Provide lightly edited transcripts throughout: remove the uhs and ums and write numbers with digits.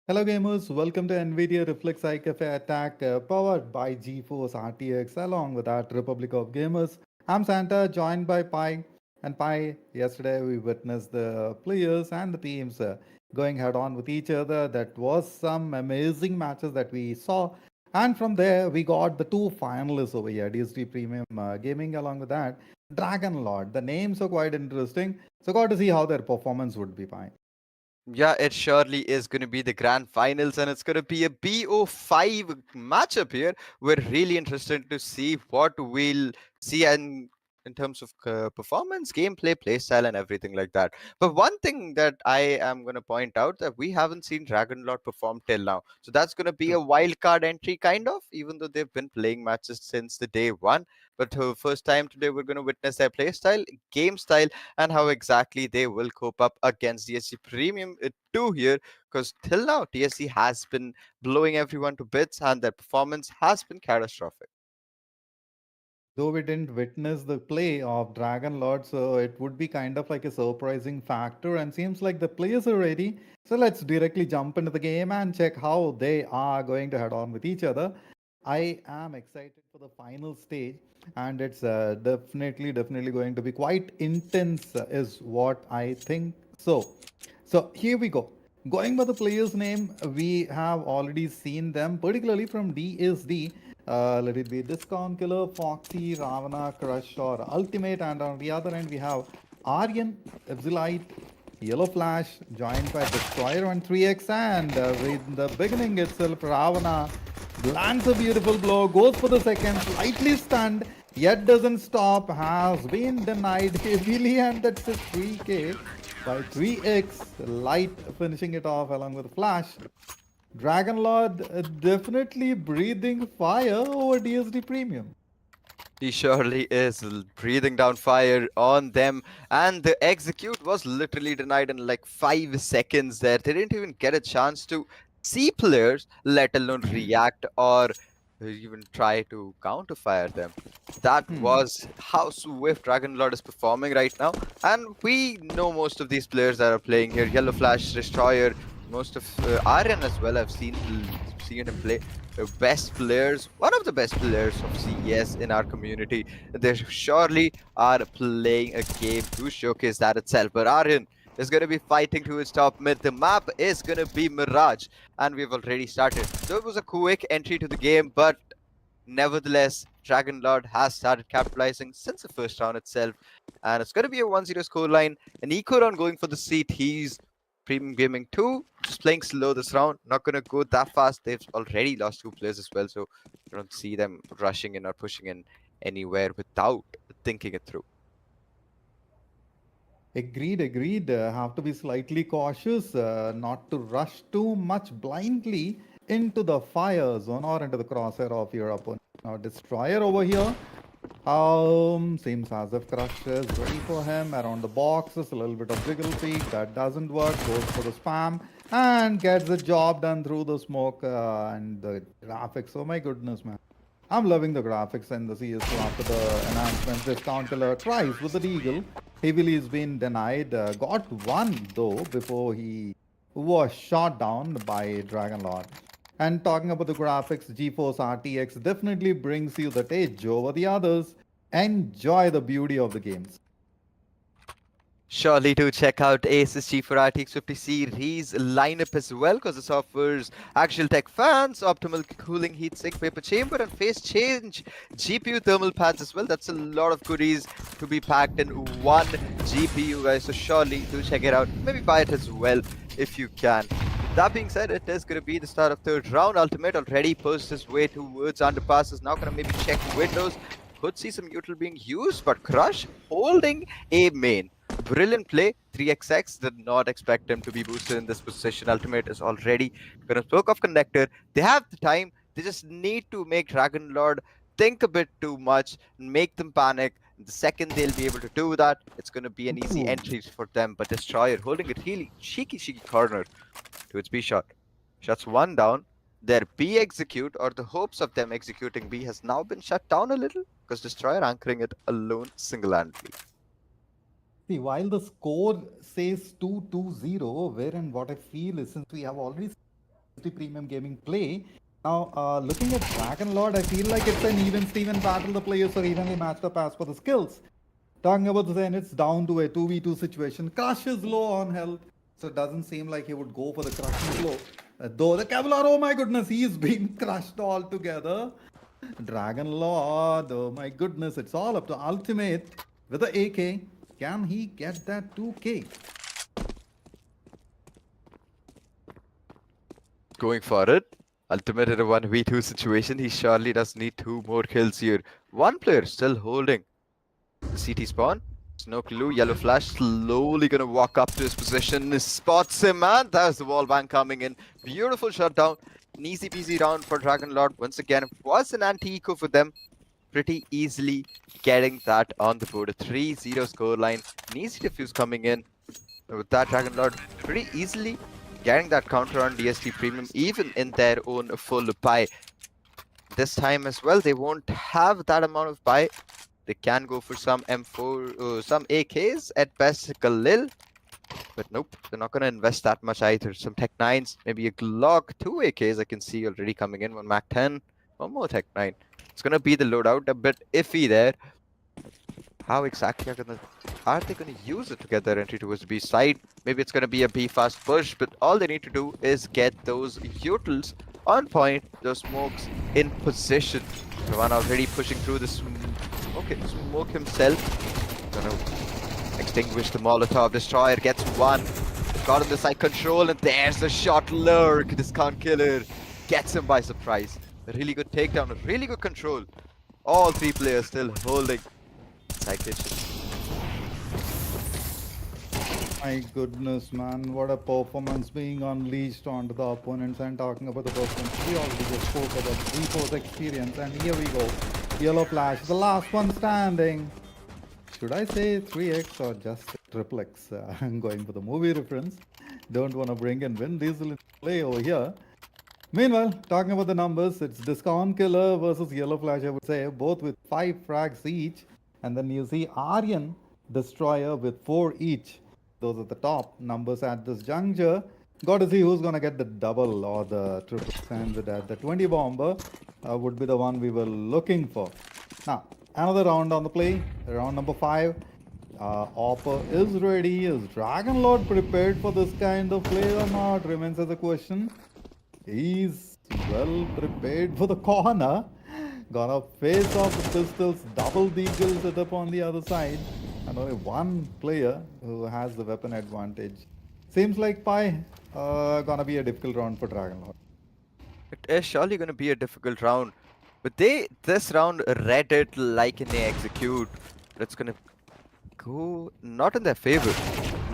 Hello gamers, welcome to Nvidia Reflex iCafe attack powered by GeForce RTX along with that Republic of Gamers. I'm Santa joined by Pi and Pi. Yesterday we witnessed the players and the teams going head on with each other. That was some amazing matches that we saw. And from there we got the two finalists over here, DSD Premium Gaming along with that Dragon Lord. The names are quite interesting. So got to see how their performance would be, Pi. Yeah, it surely is going to be the grand finals, and it's going to be a BO5 matchup here. We're really interested to see what we'll see in terms of performance, gameplay, playstyle, and everything like that. But one thing that I am going to point out that we haven't seen Dragon Lord perform till now. So that's going to be a True. wild card entry, kind of, even though they've been playing matches since the day one. But first time today, we're going to witness their playstyle, game style, and how exactly they will cope up against DSC Premium 2 here, because till now DSC has been blowing everyone to bits and their performance has been catastrophic. Though we didn't witness the play of Dragon Lord, so it would be kind of like a surprising factor and seems like the players are ready. So let's directly jump into the game and check how they are going to head on with each other. I am excited for the final stage and it's definitely going to be quite intense is what I think so here we go. Going by the player's name, we have already seen them, particularly from DSD. Let it be Discount Killer, Foxy, Ravana, Crush, or Ultimate. And on the other end, we have Aryan, Epsilite, Yellow Flash, joined by Destroyer on 3x. And in the beginning itself, Ravana lands a beautiful blow, goes for the second, slightly stunned, yet doesn't stop, has been denied heavily, and that's a 3k by 3x. Light finishing it off along with Flash. Dragon Lord definitely breathing fire over DSD Premium. He surely is breathing down fire on them, and the execute was literally denied in like 5 seconds there. They didn't even get a chance to see players, let alone react or even try to counterfire them. That was how swift Dragon Lord is performing right now, and we know most of these players that are playing here. Yellow Flash, Destroyer, most of Aryan as well. I've seen him play. Best players, one of the best players of CES in our community. They surely are playing a game to showcase that itself. But Aryan is going to be fighting to his top mid. The map is going to be Mirage, and we've already started. So it was a quick entry to the game, but nevertheless, Dragon Lord has started capitalizing since the first round itself. And it's going to be a 1-0 scoreline. An eco round going for the seat. He's Premium Gaming 2, just playing slow this round. Not going to go that fast. They've already lost 2 players as well. So I don't see them rushing in or pushing in anywhere without thinking it through. Agreed. Have to be slightly cautious, not to rush too much blindly into the fire zone or into the crosshair of your opponent. Now, Destroyer over here. Seems as if Crush is ready for him. Around the boxes, a little bit of jiggle peek. That doesn't work. Goes for the spam and gets the job done through the smoke and the graphics. Oh my goodness, man. I'm loving the graphics in the CS2 after the announcements. Discount Killer tries with the Deagle. Heavily has been denied. Got one though before he was shot down by Dragon Lord. And talking about the graphics, GeForce RTX definitely brings you the edge over the others. Enjoy the beauty of the games. Surely do check out ASUS GeForce RTX 50 series lineup as well, because this offers actual tech fans, optimal cooling heatsink vapor chamber, and phase change GPU thermal pads as well. That's a lot of goodies to be packed in one GPU, guys. So surely do check it out. Maybe buy it as well if you can. That being said, it is going to be the start of third round. Ultimate already pushed his way towards underpasses. Now going to maybe check windows. Could see some util being used, but Crush holding a main. Brilliant play. 3xx did not expect him to be boosted in this position. Ultimate is already going to poke off connector. They have the time. They just need to make Dragon Lord think a bit too much and make them panic. The second they'll be able to do that, it's going to be an easy Ooh. entry for them. But Destroyer holding a really cheeky corner to its B shot. Shuts one down. Their B execute, or the hopes of them executing B, has now been shut down a little because Destroyer anchoring it alone single-handedly. See, while the score says 2-2-0, wherein what I feel is since we have already DSD Premium Gaming play. Now, looking at Dragon Lord, I feel like it's an even Steven battle. The players are evenly matched up as per the skills. Talking about the Zen, it's down to a 2v2 situation. Crush is low on health, so it doesn't seem like he would go for the crushing blow. Though the Kevlar, oh my goodness, he's been crushed altogether. Dragon Lord, oh my goodness, it's all up to Ultimate with the AK. Can he get that 2k? Going for it. Ultimate in a 1v2 situation. He surely does need 2 more kills here. One player still holding the CT spawn. No clue. Yellow flash slowly gonna walk up to his position. Spots him, and there's the wall bang coming in. Beautiful shutdown. An easy peasy round for Dragon Lord. Once again, it was an anti-eco for them. Pretty easily getting that on the board. A 3-0 scoreline. An easy defuse coming in. With that, Dragon Lord pretty easily getting that counter on DSD Premium, even in their own full buy. This time as well, they won't have that amount of buy. They can go for some M4, some AKs at best, Khalil. But nope, they're not going to invest that much either. Some Tech 9s, maybe a Glock, 2 AKs I can see already coming in. One Mac 10, one more Tech 9. It's going to be the loadout, a bit iffy there. How exactly are they gonna use it to get their entry towards the B side? Maybe it's gonna be a B fast push, but all they need to do is get those utils on point, those smokes in position. The one already pushing through the smoke himself. Gonna extinguish the Molotov. Destroyer gets one. Got on the side control, and there's the shot lurk. Discount killer gets him by surprise. A really good takedown, a really good control. All 3 players still holding. My goodness, man, what a performance being unleashed onto the opponents. And talking about the performance, we already just spoke about GeForce experience, and here we go. Yellow flash, the last one standing. Should I say 3x or just triple X? I'm going for the movie reference. Don't want to bring in Vin Diesel in play over here. Meanwhile, talking about the numbers, it's Discount Killer versus Yellow Flash, I would say, both with 5 frags each. And then you see Aryan Destroyer with 4 each. Those are the top numbers at this juncture. Got to see who's going to get the double or the triple. And the 20 bomber would be the one we were looking for. Now, another round on the play, round number 5. Opper is ready. Is Dragon Lord prepared for this kind of play or not? Remains as a question. He's well prepared for the corner. Gonna face off the pistols, double deagle set up on the other side, and only one player who has the weapon advantage. Seems like gonna be a difficult round for Dragon Lord. It is surely gonna be a difficult round. But this round read it like in they execute. It's gonna go not in their favor.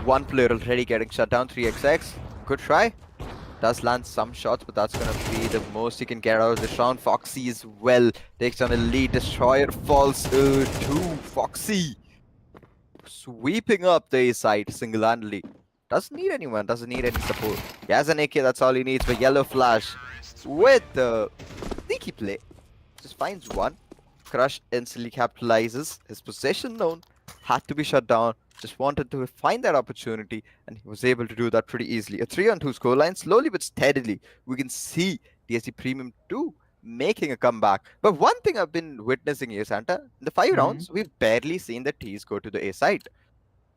One player already getting shut down, 3xx. Good try. Does land some shots, but that's gonna be the most he can get out of this round. Foxy as well takes down a lead. Destroyer falls to Foxy. Sweeping up the A side single-handedly. Doesn't need anyone, doesn't need any support. He has an AK, that's all he needs. But Yellow Flash with the sneaky play. Just finds one. Crush instantly capitalizes. His possession known. Had to be shut down. Just wanted to find that opportunity, and he was able to do that pretty easily. A 3-on-2 scoreline, slowly but steadily. We can see DSD Premium 2 making a comeback. But one thing I've been witnessing here, Santa, in the 5 rounds, we've barely seen the T's go to the A side.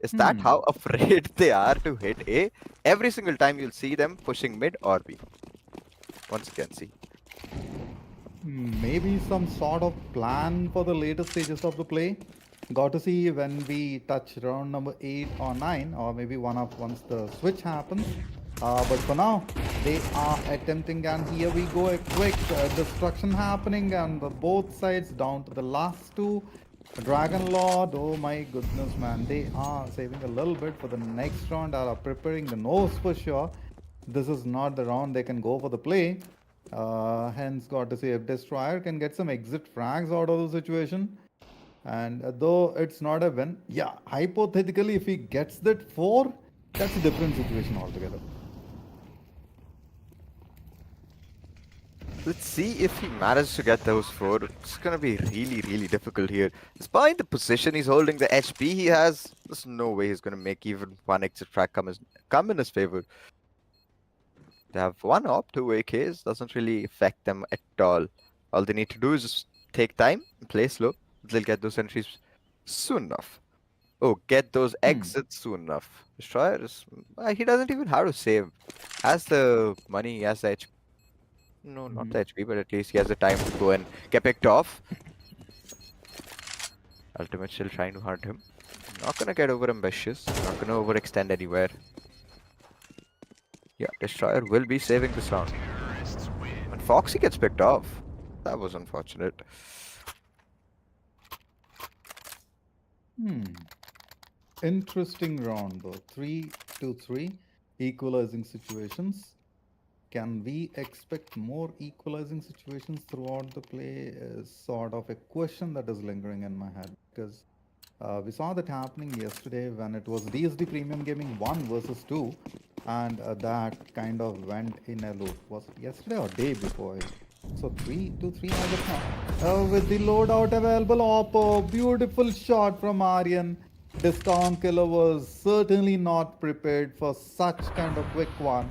Is that how afraid they are to hit A? Every single time you'll see them pushing mid or B. Once again, see. Maybe some sort of plan for the later stages of the play. Got to see when we touch round number 8 or 9, or maybe once the switch happens. But for now, they are attempting, and here we go, a quick destruction happening on the both sides down to the last 2. Dragon Lord, oh my goodness, man, they are saving a little bit for the next round, are preparing the nose for sure. This is not the round they can go for the play. Hence, got to see if Destroyer can get some exit frags out of the situation. And though it's not a win, yeah, hypothetically, if he gets that 4, that's a different situation altogether. Let's see if he manages to get those 4. It's gonna be really, really difficult here. Despite the position he's holding, the HP he has, there's no way he's gonna make even one exit frag come in his favor. They have one op, two AKs, doesn't really affect them at all. All they need to do is just take time, play slow. They'll get those entries soon enough. Oh, get those Hmm. exits soon enough. Destroyer is, he doesn't even have to save. Has the money, has the HP. No, not the Mhm. HP, but at least he has the time to go and get picked off. Ultimate still trying to hunt him. Not gonna get over ambitious. Not gonna overextend anywhere. Yeah, Destroyer will be saving this round. And Foxy gets picked off. That was unfortunate. Hmm. Interesting round though. 3-3 equalizing situations. Can we expect more equalizing situations throughout the play? Is sort of a question that is lingering in my head because we saw that happening yesterday when it was DSD Premium Gaming 1 versus 2, and that kind of went in a loop. Was it yesterday or day before? So 3-3 as of now. With the loadout available, Oppo, beautiful shot from Aryan. Discount Killer was certainly not prepared for such kind of quick one.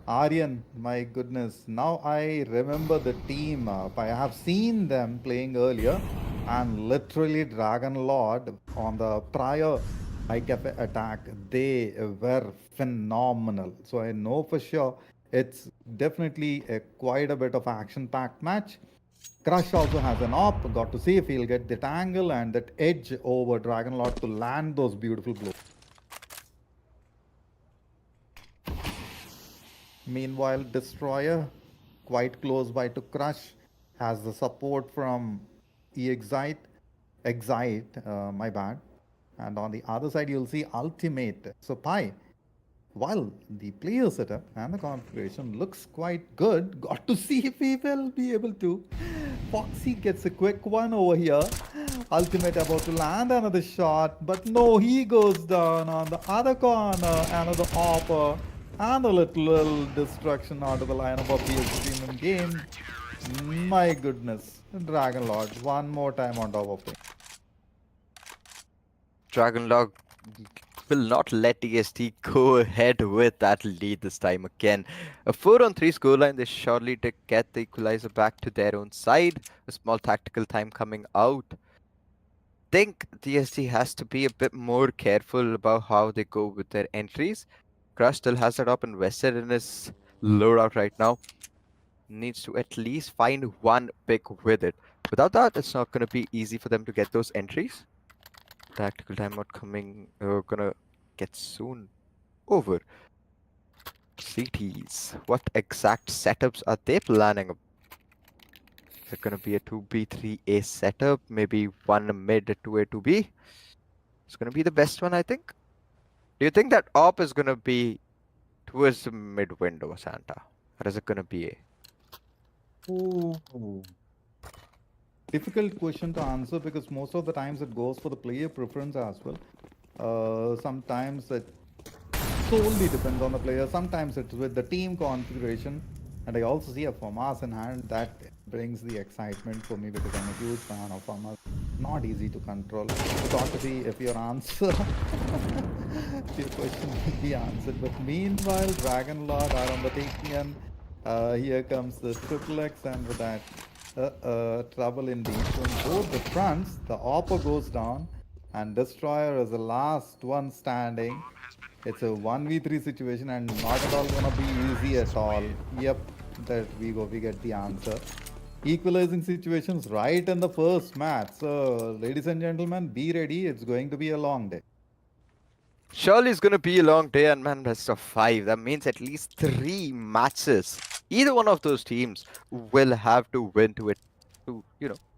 Aryan, my goodness. Now I remember the team. I have seen them playing earlier, and literally Dragon Lord on the prior iCafé attack, they were phenomenal. So I know for sure it's definitely quite a bit of action-packed match. Crush also has an op. Got to see if he'll get that angle and that edge over Dragon Lord to land those beautiful blows. Meanwhile, Destroyer, quite close by to Crush, has the support from Excite, my bad. And on the other side, you'll see Ultimate. So Pi, while the player setup and the configuration looks quite good, got to see if he will be able to. Foxy gets a quick one over here. Ultimate about to land another shot, but no, he goes down on the other corner. Another hopper and a little destruction out of the lineup of the premium game. My goodness, Dragon Lord, one more time on top of it. Dragonlog will not let DSD go ahead with that lead this time again. A 4-on-3 scoreline, they surely to get the equalizer back to their own side. A small tactical time coming out. Think DSD has to be a bit more careful about how they go with their entries. Crush still has that up invested in his loadout right now. Needs to at least find one pick with it. Without that, it's not going to be easy for them to get those entries. Tactical timeout coming, gonna get soon over. CTs. What exact setups are they planning? Is it gonna be a 2B3A setup? Maybe one mid, 2A, 2B? It's gonna be the best one, I think. Do you think that op is gonna be towards the mid window, Santa? Or is it gonna be A? Ooh. Difficult question to answer because most of the times it goes for the player preference as well. Sometimes it solely depends on the player. Sometimes it's with the team configuration. And I also see a FAMAS in hand that brings the excitement for me because I'm a huge fan of FAMAS. Not easy to control. Thought to see if your answer to your question will be answered. But meanwhile, Dragon Lord are on the taking. Here comes the triple X, and with that, trouble indeed. So on both the fronts, the Oppo goes down, and Destroyer is the last one standing. It's a 1v3 situation and not at all gonna be easy at all. Yep, that we go, we get the answer. Equalizing situations right in the first match. So, ladies and gentlemen, be ready. It's going to be a long day. Surely it's gonna be a long day and man, best of 5. That means at least 3 matches. Either one of those teams will have to win to it to,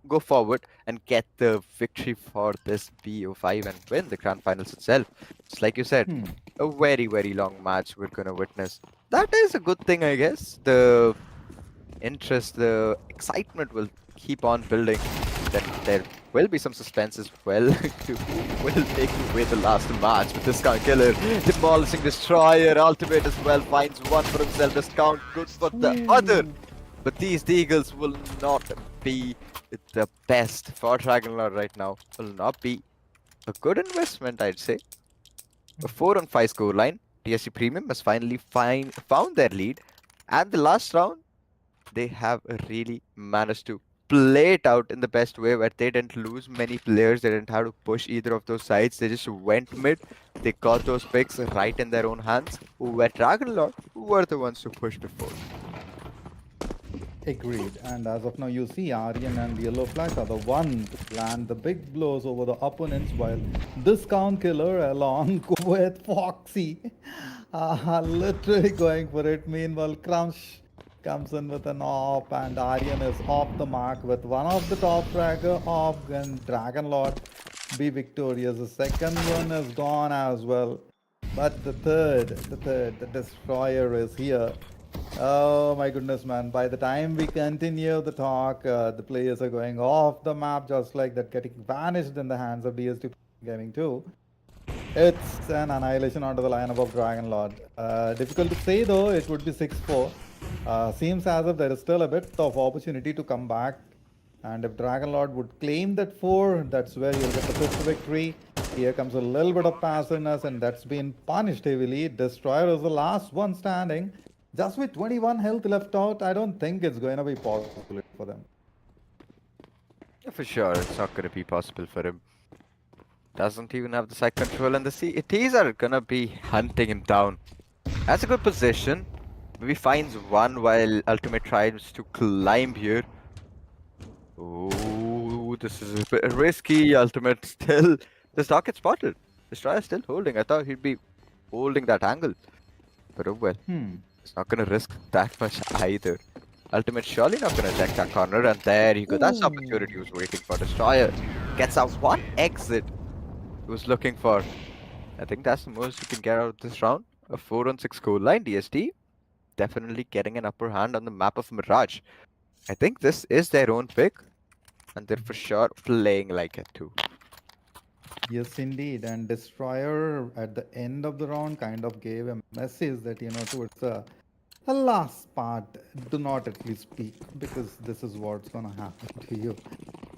go forward and get the victory for this BO5 and win the grand finals itself. It's like you said, Hmm. a very, very long match we're gonna witness. That is a good thing, I guess. The interest, the excitement will keep on building. Then there will be some suspense as well to who will take away the last match with Discount Killer. Demolishing Destroyer, Ultimate as well, finds one for himself, Discount good for the other. Ooh. But these Deagles will not be the best for Dragonlord right now. Will not be a good investment, I'd say. A 4-on-5 scoreline. DSC Premium has finally found their lead. And the last round, they have really managed to play it out in the best way where they didn't lose many players. They didn't have to push either of those sides. They just went mid. They got those picks right in their own hands. Where Dragon Lord were the ones who pushed it forward. Agreed. And as of now, you see Aryan and Yellow Flash are the ones who land the big blows over the opponents, while this Count Killer, along with Foxy, are literally going for it. Meanwhile, Crunch comes in with an op, and Aryan is off the mark with one of the top fragger off, and Dragon Lord be victorious. The second one is gone as well. But the destroyer is here. Oh my goodness, man. By the time we continue the talk, the players are going off the map just like that, getting vanished in the hands of DSD Gaming too. It's an annihilation onto the lineup of Dragon Lord. Difficult to say though, it would be 6-4. Seems as if there is still a bit of opportunity to come back. And if Dragon Lord would claim that 4, that's where you'll get the fifth victory. Here comes a little bit of passiveness, and that's been punished heavily. Destroyer is the last one standing. Just with 21 health left out, I don't think it's going to be possible for them. Yeah, for sure, it's not going to be possible for him. Doesn't even have the side control, and the CTs are going to be hunting him down. That's a good position. Maybe finds one while Ultimate tries to climb here. Oh, this is a bit risky. Ultimate still. The stock gets spotted. Destroyer still holding. I thought he'd be holding that angle. But oh well. It's not gonna risk that much either. Ultimate surely not gonna check that corner, and there you go. That's the opportunity he was waiting for. Destroyer gets out one exit he was looking for. I think that's the most you can get out of this round. A 4-on-6 scoreline. DSD definitely getting an upper hand on the map of Mirage. I think this is their own pick, and they're for sure playing like it too. Yes, indeed. And Destroyer at the end of the round kind of gave a message that, towards the last part, do not at least speak because this is what's going to happen to you.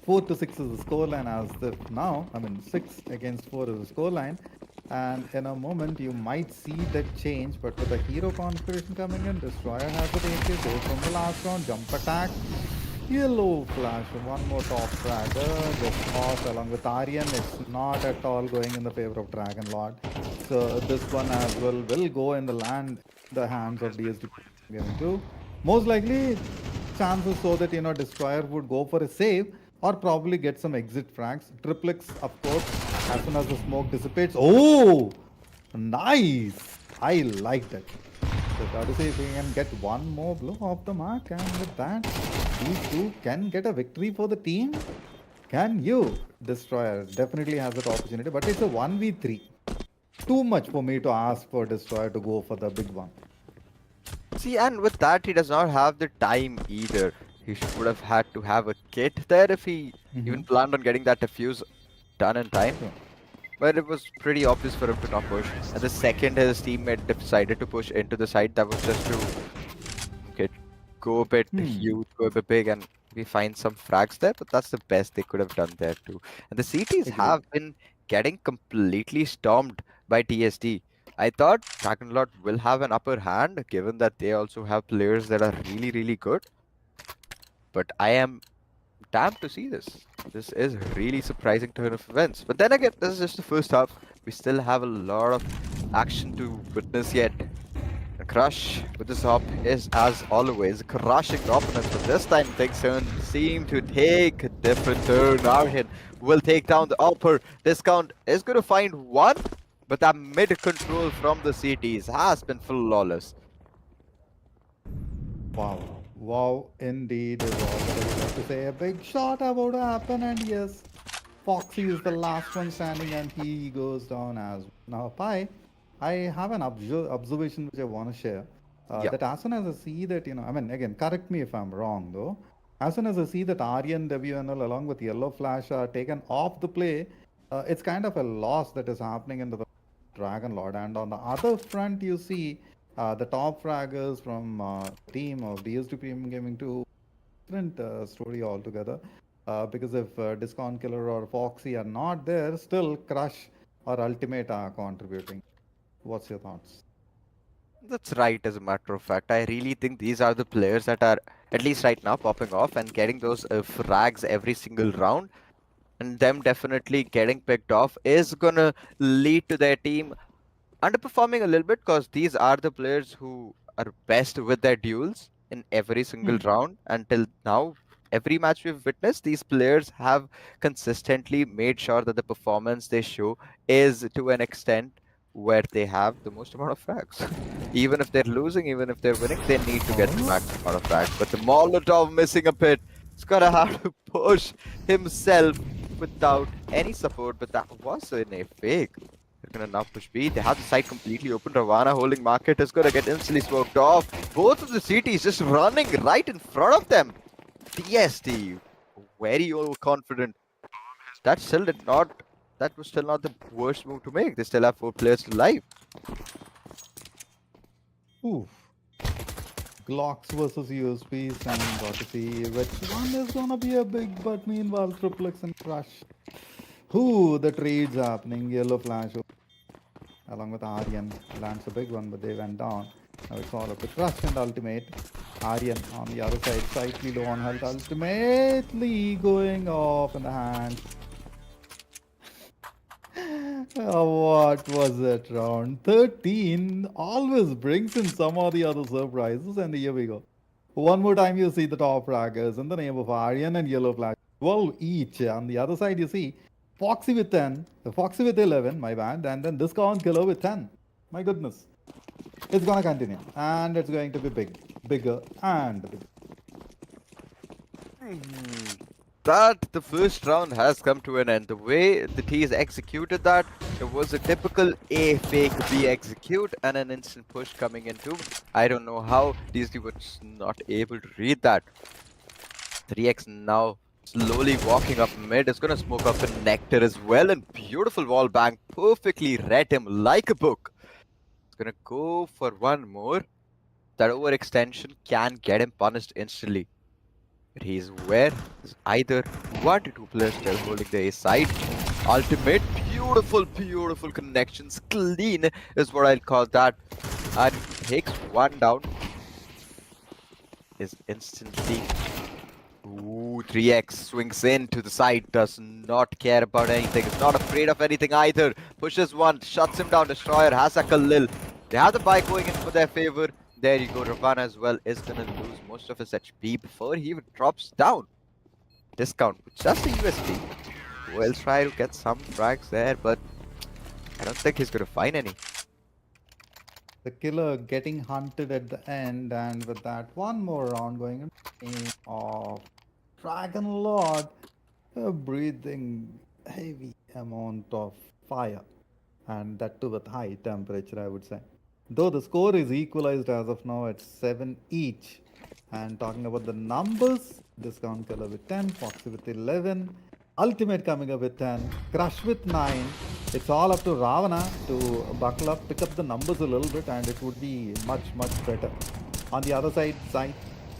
4-6 is the scoreline as the now, 6 against 4 is the scoreline. And in a moment, you might see that change, but with the hero configuration coming in, Destroyer has the take goes from the last round, jump attack. Yellow Flash, one more top fragger, just off along with Aryan. It's not at all going in the favor of Dragon Lord. So this one as well will go in the hands of DSD Gaming too. Most likely, chances so that Destroyer would go for a save or probably get some exit frags. Triplex, of course, as soon as the smoke dissipates. Oh, nice! I like that. So got to say if we can get one more blow off the mark, and with that, these two can get a victory for the team. Can you? Destroyer definitely has that opportunity, but it's a 1v3. Too much for me to ask for Destroyer to go for the big one. See, and with that, he does not have the time either. He would have had to have a kit there if he even planned on getting that defuse done in time. Sure. But it was pretty obvious for him to not push. And the second his teammate decided to push into the side, that was just to okay, go a bit huge, go a bit big, and we find some frags there. But that's the best they could have done there too. And the CTs Agreed. have been getting completely stormed by DSD. I thought Dragon Lord will have an upper hand, given that they also have players that are really, really good. But I am damned to see this. This is a really surprising turn of events. But then again, this is just the first half. We still have a lot of action to witness yet. And Crush with this hop is, as always, crushing the opponents. But this time things seem to take a different turn. Arhin will take down the upper. Discount is going to find one, but that mid control from the CTs has been flawless. Wow. Wow, indeed is all that I would like to say. A big shot about to happen, and yes, Foxy is the last one standing, and he goes down as now. Pi, I have an observation which I want to share. Yeah. That as soon as I see that, again, correct me if I'm wrong though. As soon as I see that Aryan, WNL, along with Yellow Flash are taken off the play, it's kind of a loss that is happening in the Dragon Lord. And on the other front, you see the top fraggers from team of DSD Premium Gaming 2, different story altogether. Because if Discount Killer or Foxy are not there, still Crush or Ultimate are contributing. What's your thoughts? That's right, as a matter of fact. I really think these are the players that are, at least right now, popping off and getting those frags every single round. And them definitely getting picked off is gonna lead to their team underperforming a little bit, because these are the players who are best with their duels in every single Hmm. round. Until now, every match we've witnessed, these players have consistently made sure that the performance they show is to an extent where they have the most amount of frags. Even if they're losing, even if they're winning, they need to get the Oh. max amount of frags. But the Molotov missing a bit, it's gonna have to push himself without any support. But that was in a fake. They're gonna now push B. They have the site completely open. Ravana holding market is gonna get instantly smoked off. Both of the CTs just running right in front of them. DSD, very overconfident. That still did not. That was still not the worst move to make. They still have 4 players alive. Oof. Glocks versus USPs, and got to see which one is gonna be a big. But meanwhile, Triplex and Crush. Who the trades happening? Yellow Flash along with Aryan lands a big one, but they went down. Now it's all up to Crush and Ultimate. Aryan on the other side, slightly low on health. Ultimately going off in the hand. What was it? Round 13 always brings in some or the other surprises, and here we go. One more time, you see the top fraggers in the name of Aryan and Yellow Flash. 12 each. On the other side, you see Foxy with 10, Foxy with 11, my bad, and then Discount Killer with 10. My goodness. It's gonna continue, and it's going to be big, bigger, and bigger. That the first round has come to an end. The way the T's executed that, it was a typical A fake B execute and an instant push coming into. I don't know how DSD was not able to read that. 3x now slowly walking up mid. Is gonna smoke up a Nectar as well, and beautiful wall bang perfectly read him like a book. It's gonna go for one more. That overextension can get him punished instantly. But he's where there's either 1 to 2 players still holding the A side. Ultimate, beautiful, beautiful connections. Clean is what I'll call that. And takes one down. Is instantly. Ooh, 3x swings in to the side. Does not care about anything. Is not afraid of anything either. Pushes one, shuts him down. Destroyer has a Khalil. They have the buy going in for their favor. There you go. Ravana as well is gonna lose most of his HP before he even drops down. Discount with just a USP. Will try to get some frags there, but I don't think he's gonna find any. The killer getting hunted at the end, and with that, one more round going in of Dragon Lord breathing heavy amount of fire, and that too with high temperature, I would say. Though the score is equalized as of now at 7 each. And talking about the numbers, Discount Killer with 10, Foxy with 11, Ultimate coming up with 10, Crush with 9. It's all up to Ravana to buckle up, pick up the numbers a little bit, and it would be much, much better. On the other side,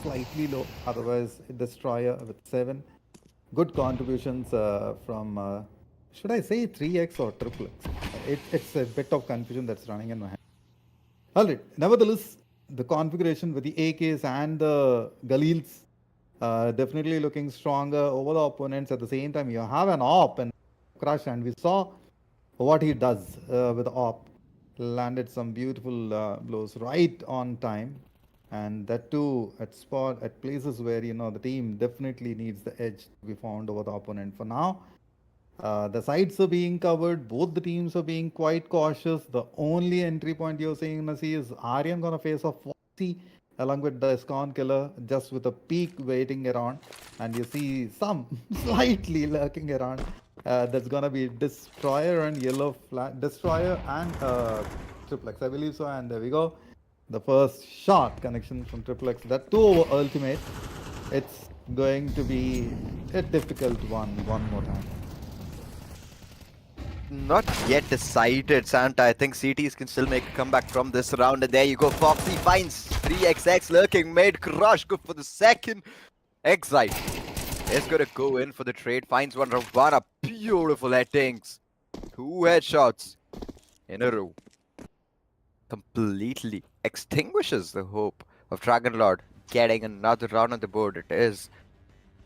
slightly low, otherwise, Destroyer with 7. Good contributions from, should I say 3x or triple X? It's a bit of confusion that's running in my head. All right. Nevertheless, the configuration with the AKs and the Galils definitely looking stronger over the opponents. At the same time, you have an op and Crush, and we saw what he does with op. Landed some beautiful blows right on time, and that too at places where the team definitely needs the edge to be found over the opponent. For now, the sides are being covered. Both the teams are being quite cautious. The only entry point you're seeing, Nasi, is Aryan gonna face a Foxy along with the Iskon Killer, just with a peak waiting around, and you see some slightly lurking around. That's gonna be Destroyer and Yellow Flag, Destroyer and Triplex, I believe so. And there we go. The first shot connection from Triplex. That too over Ultimate. It's going to be a difficult one more time. Not yet decided, Santa. I think CTs can still make a comeback from this round. And there you go. Foxy finds 3XX lurking mid. Crush good for the second. Exite is going to go in for the trade. Finds one. Ravana. Beautiful headings. 2 headshots in a row. Completely extinguishes the hope of Dragon Lord getting another round on the board. It is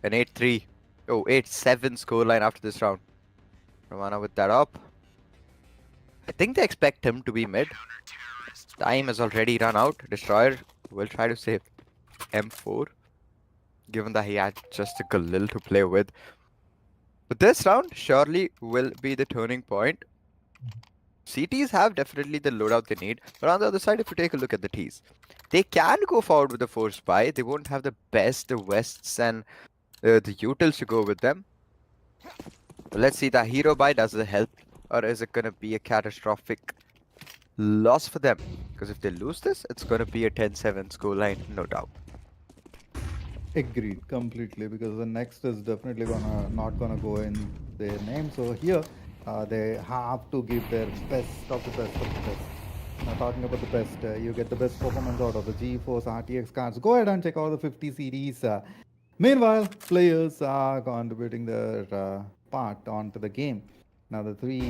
an 8-3, 8-7 scoreline after this round. Ramana with that up. I think they expect him to be mid. Time has already run out. Destroyer will try to save M4, given that he had just a Galil to play with. But this round surely will be the turning point. CTs have definitely the loadout they need, but on the other side, if you take a look at the Ts, they can go forward with the force buy. They won't have the best, the Wests and the utils to go with them. But let's see, that hero buy, does it help, or is it gonna be a catastrophic loss for them? Because if they lose this, it's gonna be a 10-7 scoreline, no doubt. Agreed completely, because the next is definitely gonna not gonna go in their name. So here they have to give their best of the best of the best. Now talking about the best, you get the best performance out of the GeForce RTX cards. Go ahead and check out the 50 series. Meanwhile, players are contributing their part onto the game. Now the three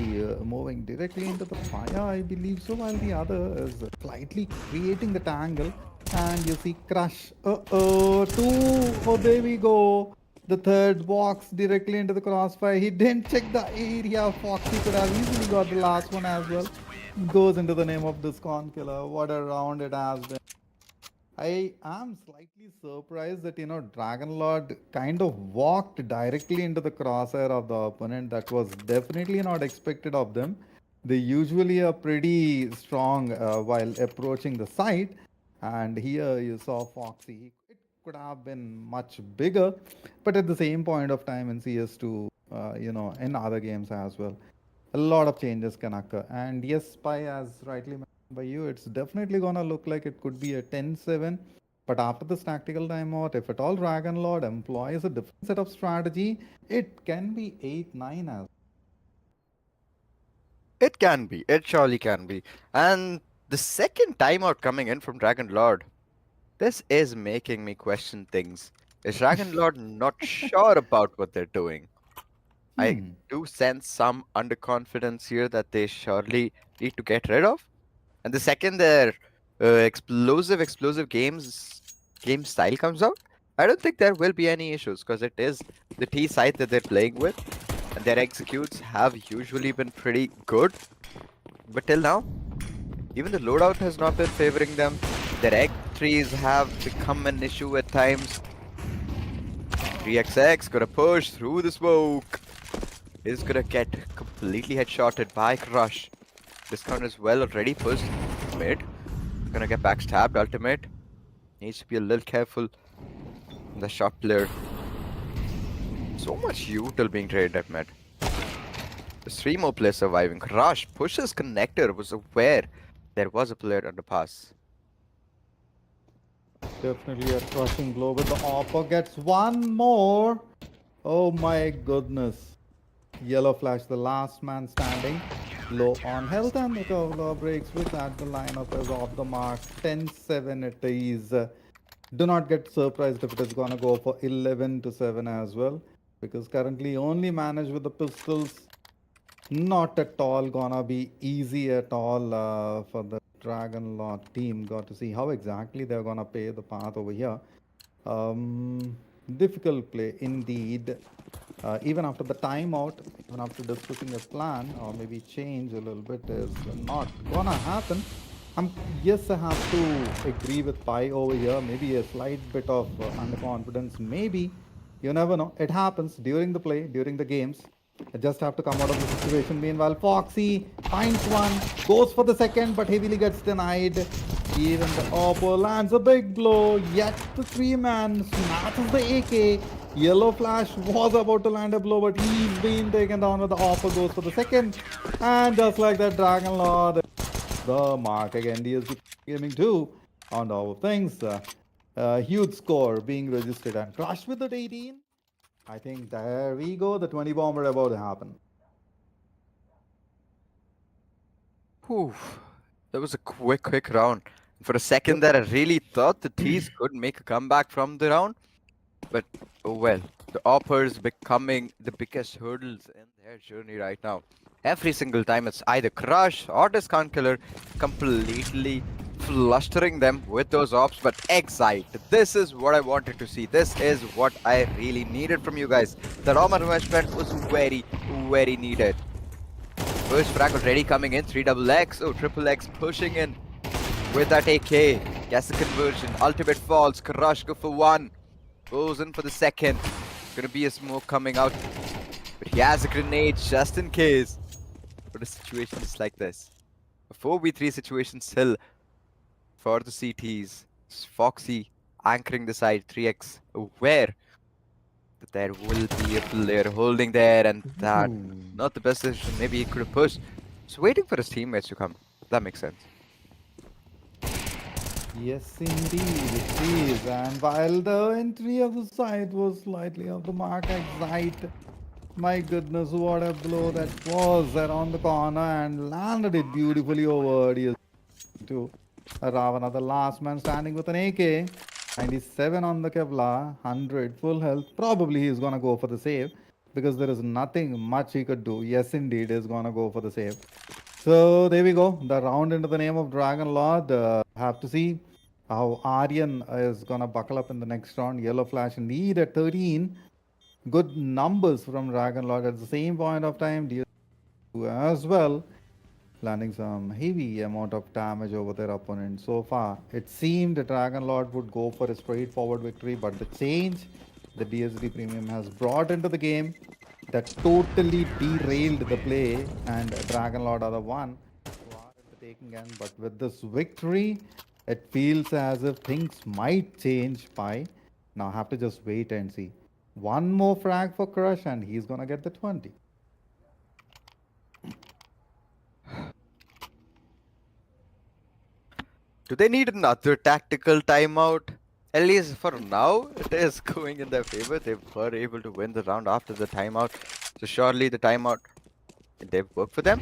moving directly into the fire, I believe so, while the other is slightly creating the tangle. And you see Crush. Two. Oh, there we go. The third walks directly into the crossfire. He didn't check the area. Foxy could have easily got the last one as well. Goes into the name of this con killer. What a round it has been. I am slightly surprised that Dragon Lord kind of walked directly into the crosshair of the opponent. That was definitely not expected of them. They usually are pretty strong while approaching the site, and here you saw Foxy. It could have been much bigger, but at the same point of time in CS2, in other games as well, a lot of changes can occur. And yes, Spy, as rightly mentioned by you, it's definitely gonna look like it could be a 10-7. But after this tactical timeout, if at all Dragon Lord employs a different set of strategy, it can be 8-9 as. It can be. It surely can be. And the second timeout coming in from Dragon Lord, this is making me question things. Is Dragon Lord not sure about what they're doing? I Hmm. do sense some underconfidence here that they surely need to get rid of. And the second their explosive game style comes out, I don't think there will be any issues because it is the T side that they're playing with, and their executes have usually been pretty good. But till now, even the loadout has not been favoring them. Their egg trees have become an issue at times. 3XX gonna push through the smoke. Is gonna get completely headshotted by Crush. Discount is well already pushed mid. Gonna get backstabbed ultimate. Needs to be a little careful. The shot player. So much util being traded at mid. There's 3 more players surviving. Crush pushes connector, was aware there was a player under pass. Definitely a crushing blow, but the offer gets one more. Oh my goodness. Yellow Flash, the last man standing. Low on health, and the cover breaks with that. The lineup is off the mark. 10-7 it is. Do not get surprised if it is gonna go for 11-7 as well, because currently only managed with the pistols. Not at all gonna be easy at all for the Dragon Lord team. Got to see how exactly they're gonna pay the path over here. Difficult play indeed. Even after the timeout, even after discussing a plan or maybe change a little bit, is not gonna happen. Yes, I have to agree with Pi over here. Maybe a slight bit of underconfidence. Maybe, you never know. It happens during the play, during the games. I just have to come out of the situation. Meanwhile, Foxy finds one, goes for the second, but heavily gets denied. Even the Oppo lands a big blow. Yet the 3-man smashes the AK. Yellow Flash was about to land a blow, but he's been taken down with the Oppo, goes for the second. And just like that, Dragon Lord, the mark again. DSD Gaming 2 on top of things. Huge score being registered and crushed with the 18. I think there we go. The 20 bomber about to happen. Whew. That was a quick round. For a second Yep. there, I really thought the T's could make a comeback from the round. But, oh well, the Oppers becoming the biggest hurdles in their journey right now. Every single time it's either Crush or Discount Killer completely flustering them with those ops, but Excite, this is what I wanted to see. This is what I really needed from you guys. The Roma investment was very, very needed. First frag already coming in, 3XX, oh, triple X pushing in with that AK. Gets the conversion, ultimate falls, Crush go for one, goes in for the second. Gonna be a smoke coming out, but he has a grenade just in case. But a situation is like this. A 4v3 situation still for the CTs. Foxy anchoring the side, 3x aware that there will be a player holding there, and that not the best decision. Maybe he could have pushed. Just waiting for his teammates to come. That makes sense. Yes, indeed, it is. And while the entry of the site was slightly off the mark, Excite, my goodness, what a blow that was around the corner and landed it beautifully over to Ravana, the last man standing with an AK. 97 on the Kevlar, 100 full health. Probably he's gonna go for the save because there is nothing much he could do. Yes, indeed, he's gonna go for the save. So there we go. The round into the name of Dragon Lord. Have to see how Aryan is gonna buckle up in the next round. Yellow Flash lead at 13. Good numbers from Dragon Lord at the same point of time. DSD as well, landing some heavy amount of damage over their opponent. So far, it seemed the Dragon Lord would go for a straightforward victory, but the change the DSD Premium has brought into the game that totally derailed the play, and Dragon Lord are the one who are at the taking end. But with this victory, it feels as if things might change by now. Have to just wait and see. One more frag for Crush, and he's gonna get the 20. Do they need another tactical timeout? At least for now, it is going in their favor. They were able to win the round after the timeout. So surely the timeout, they've worked for them.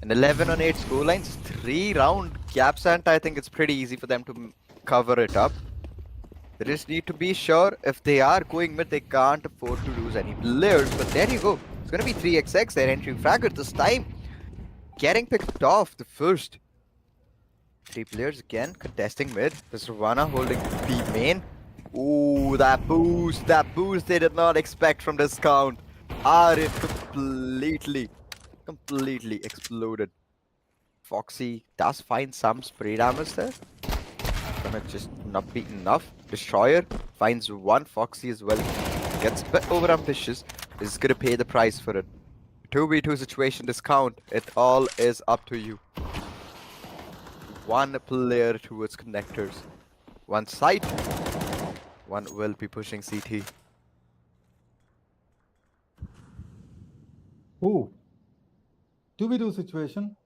An 11 on 8 score lines, 3-round gaps, and I think it's pretty easy for them to cover it up. They just need to be sure if they are going mid, they can't afford to lose any players. But there you go. It's going to be 3XX, their entry fragger this time. Getting picked off the first. 3 players again contesting mid. There's Ravana holding B main. Ooh, that boost they did not expect from Discount. It completely exploded. Foxy does find some spray damage there. Gonna just not be enough. Destroyer finds one. Foxy as well. Gets a bit over ambitious. Is gonna pay the price for it. 2v2 situation Discount. It all is up to you. One player towards connectors. One side. One will be pushing CT. Ooh. 2v2 situation.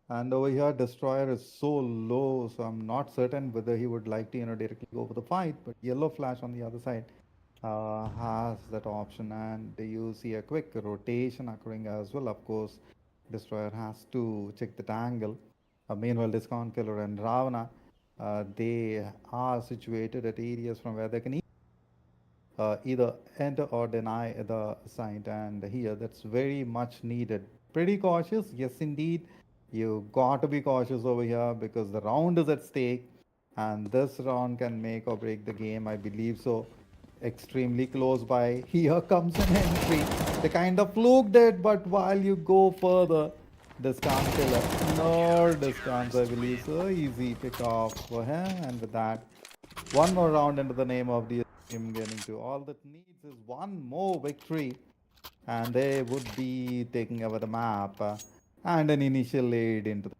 And over here, Destroyer is so low, so I'm not certain whether he would like to, directly go for the fight. But Yellow Flash on the other side has that option, and you see a quick rotation occurring as well. Of course, Destroyer has to check that angle. Meanwhile, Discount Killer and Ravana, they are situated at areas from where they can either enter or deny the site, and here that's very much needed. Pretty cautious, yes indeed. You got to be cautious over here because the round is at stake, and this round can make or break the game, I believe so. Extremely close by. Here comes an entry. They kind of fluked it, but while you go further, Discount Killer. No discounts, I believe so. Easy pick off for him, and with that, one more round into the name of the team getting to. All that needs is one more victory, and they would be taking over the map and an initial lead into the.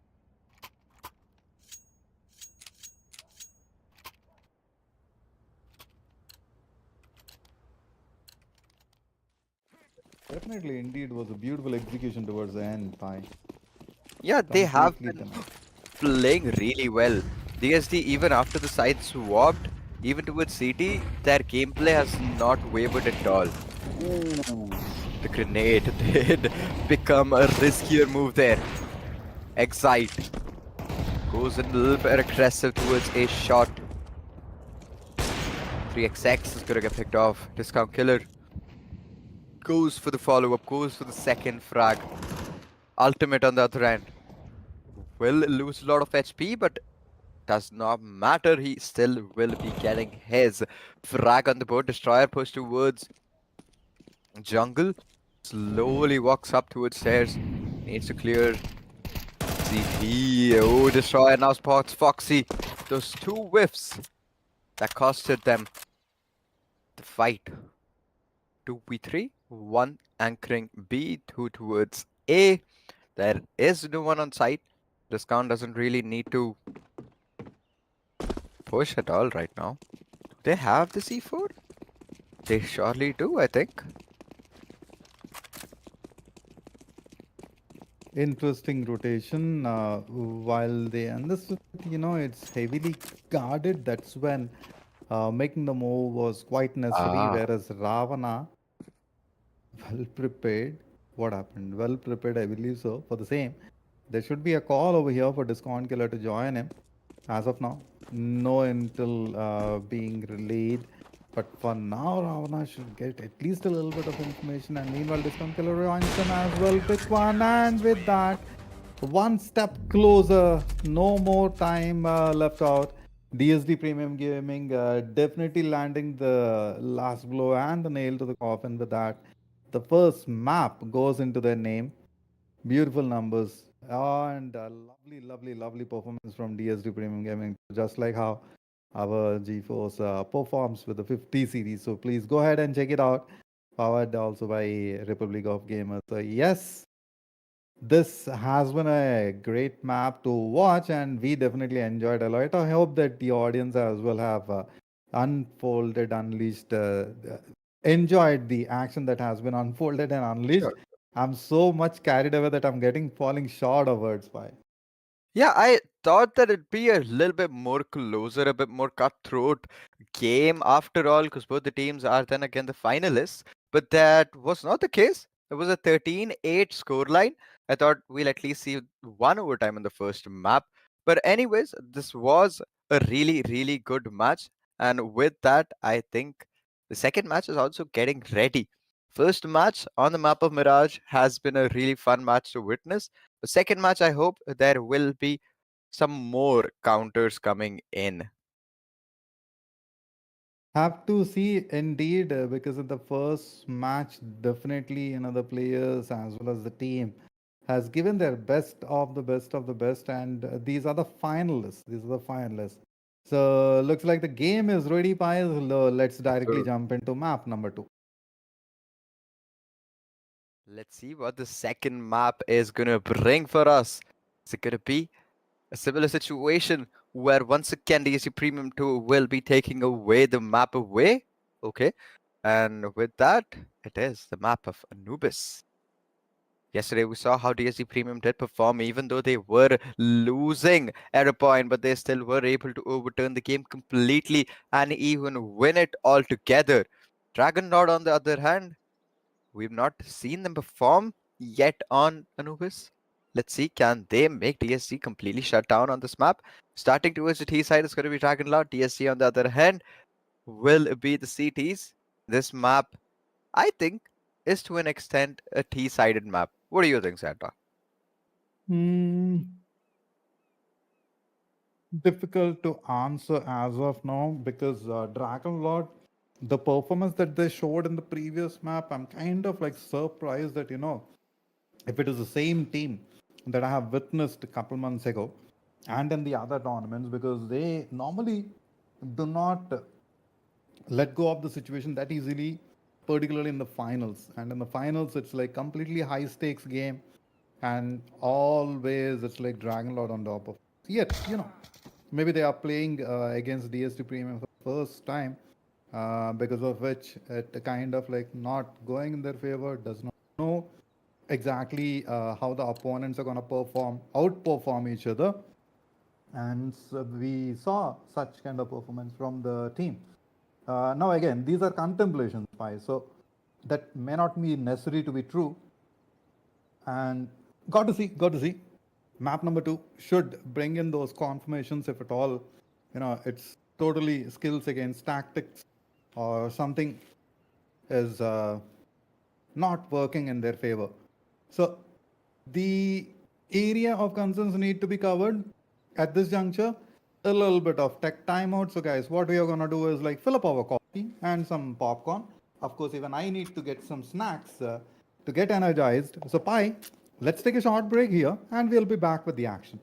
Definitely, indeed, was a beautiful execution towards the end. Pi. Yeah, they have Completely been done. playing really well. DSD, even after the side swapped, even towards CT, their gameplay has not wavered at all. Ooh, the grenade did become a riskier move there. Excite goes a little bit aggressive towards a shot. 3XX is gonna get picked off. Discount Killer goes for the follow-up, goes for the second frag. Ultimate on the other end. Will lose a lot of HP, but does not matter. He still will be getting his frag on the board. Destroyer push towards jungle. Slowly walks up towards stairs. Needs to clear CT. Oh, Destroyer now spots Foxy. Those two whiffs that costed them the fight. 2v3, 1 anchoring B, 2 towards A. There is no one on site. Discount doesn't really need to push at all right now. Do they have the C4? They surely do, I think. Interesting rotation. While they understood, it's heavily guarded. That's when making the move was quite necessary. Ah, Whereas Ravana, well prepared. What happened? Well prepared, I believe so. For the same, there should be a call over here for Discount Killer to join him. As of now, no intel being relayed. But for now, Ravana should get at least a little bit of information. And meanwhile, Discount Killer joins him as well. Pick one, and with that, one step closer. No more time left out. DSD Premium Gaming definitely landing the last blow and the nail to the coffin with that. The first map goes into their name. Beautiful numbers. And lovely performance from DSD Premium Gaming. Just like how our GeForce performs with the 50 series. So please go ahead and check it out. Powered also by Republic of Gamers. So yes, this has been a great map to watch, and we definitely enjoyed a lot. I hope that the audience as well have unfolded, unleashed, enjoyed the action that has been unfolded and unleashed. sure. I'm so much carried away that I'm getting falling short of words by. Yeah, I thought that it'd be a little bit more closer, a bit more cutthroat game after all, because both the teams are then again the finalists. But that was not the case. It was a 13-8 scoreline. I thought we'll at least see one overtime in the first map. But anyways, this was a really, really good match. And with that, I think the second match is also getting ready. First match on the map of Mirage has been a really fun match to witness. The second match, I hope there will be some more counters coming in. Have to see indeed, because in the first match, definitely, the players as well as the team has given their best of the best of the best, and these are the finalists. These are the finalists. So looks like the game is ready, Pies. Let's directly So jump into map number two. let's see what the second map is gonna bring for us. Is it gonna be a similar situation where once again DSC Premium 2 will be taking away the map away? Okay, and with that, it is the map of Anubis. Yesterday, we saw how DSD Premium did perform, even though they were losing at a point, but they still were able to overturn the game completely and even win it altogether. Dragon Lord, on the other hand, we've not seen them perform yet on Anubis. Let's see, can they make DSD completely shut down on this map? Starting towards the T side is going to be Dragon Lord. DSD, on the other hand, will be the CTs. This map, I think, is to an extent a T-sided map. What do you think, Santa? Hmm, difficult to answer as of now because Dragon Lord, the performance that they showed in the previous map, I'm kind of like surprised that if it is the same team that I have witnessed a couple months ago and in the other tournaments, because they normally do not let go of the situation that easily, particularly in the finals. And in the finals, it's like completely high stakes game, and always it's like Dragon Lord on top of. Yet, maybe they are playing against DSD Premium for the first time, because of which it kind of like not going in their favor, does not know exactly how the opponents are going to outperform each other. And so we saw such kind of performance from the team. Now again, these are contemplations, Pi, so that may not be necessary to be true. And got to see. Map number two should bring in those confirmations if at all, it's totally skills against tactics or something is not working in their favor. So the area of concerns need to be covered at this juncture. a little bit of tech timeout. So, guys, what we are gonna do is like fill up our coffee and some popcorn. Of course, even I need to get some snacks to get energized. So, Pi, let's take a short break here and we'll be back with the action.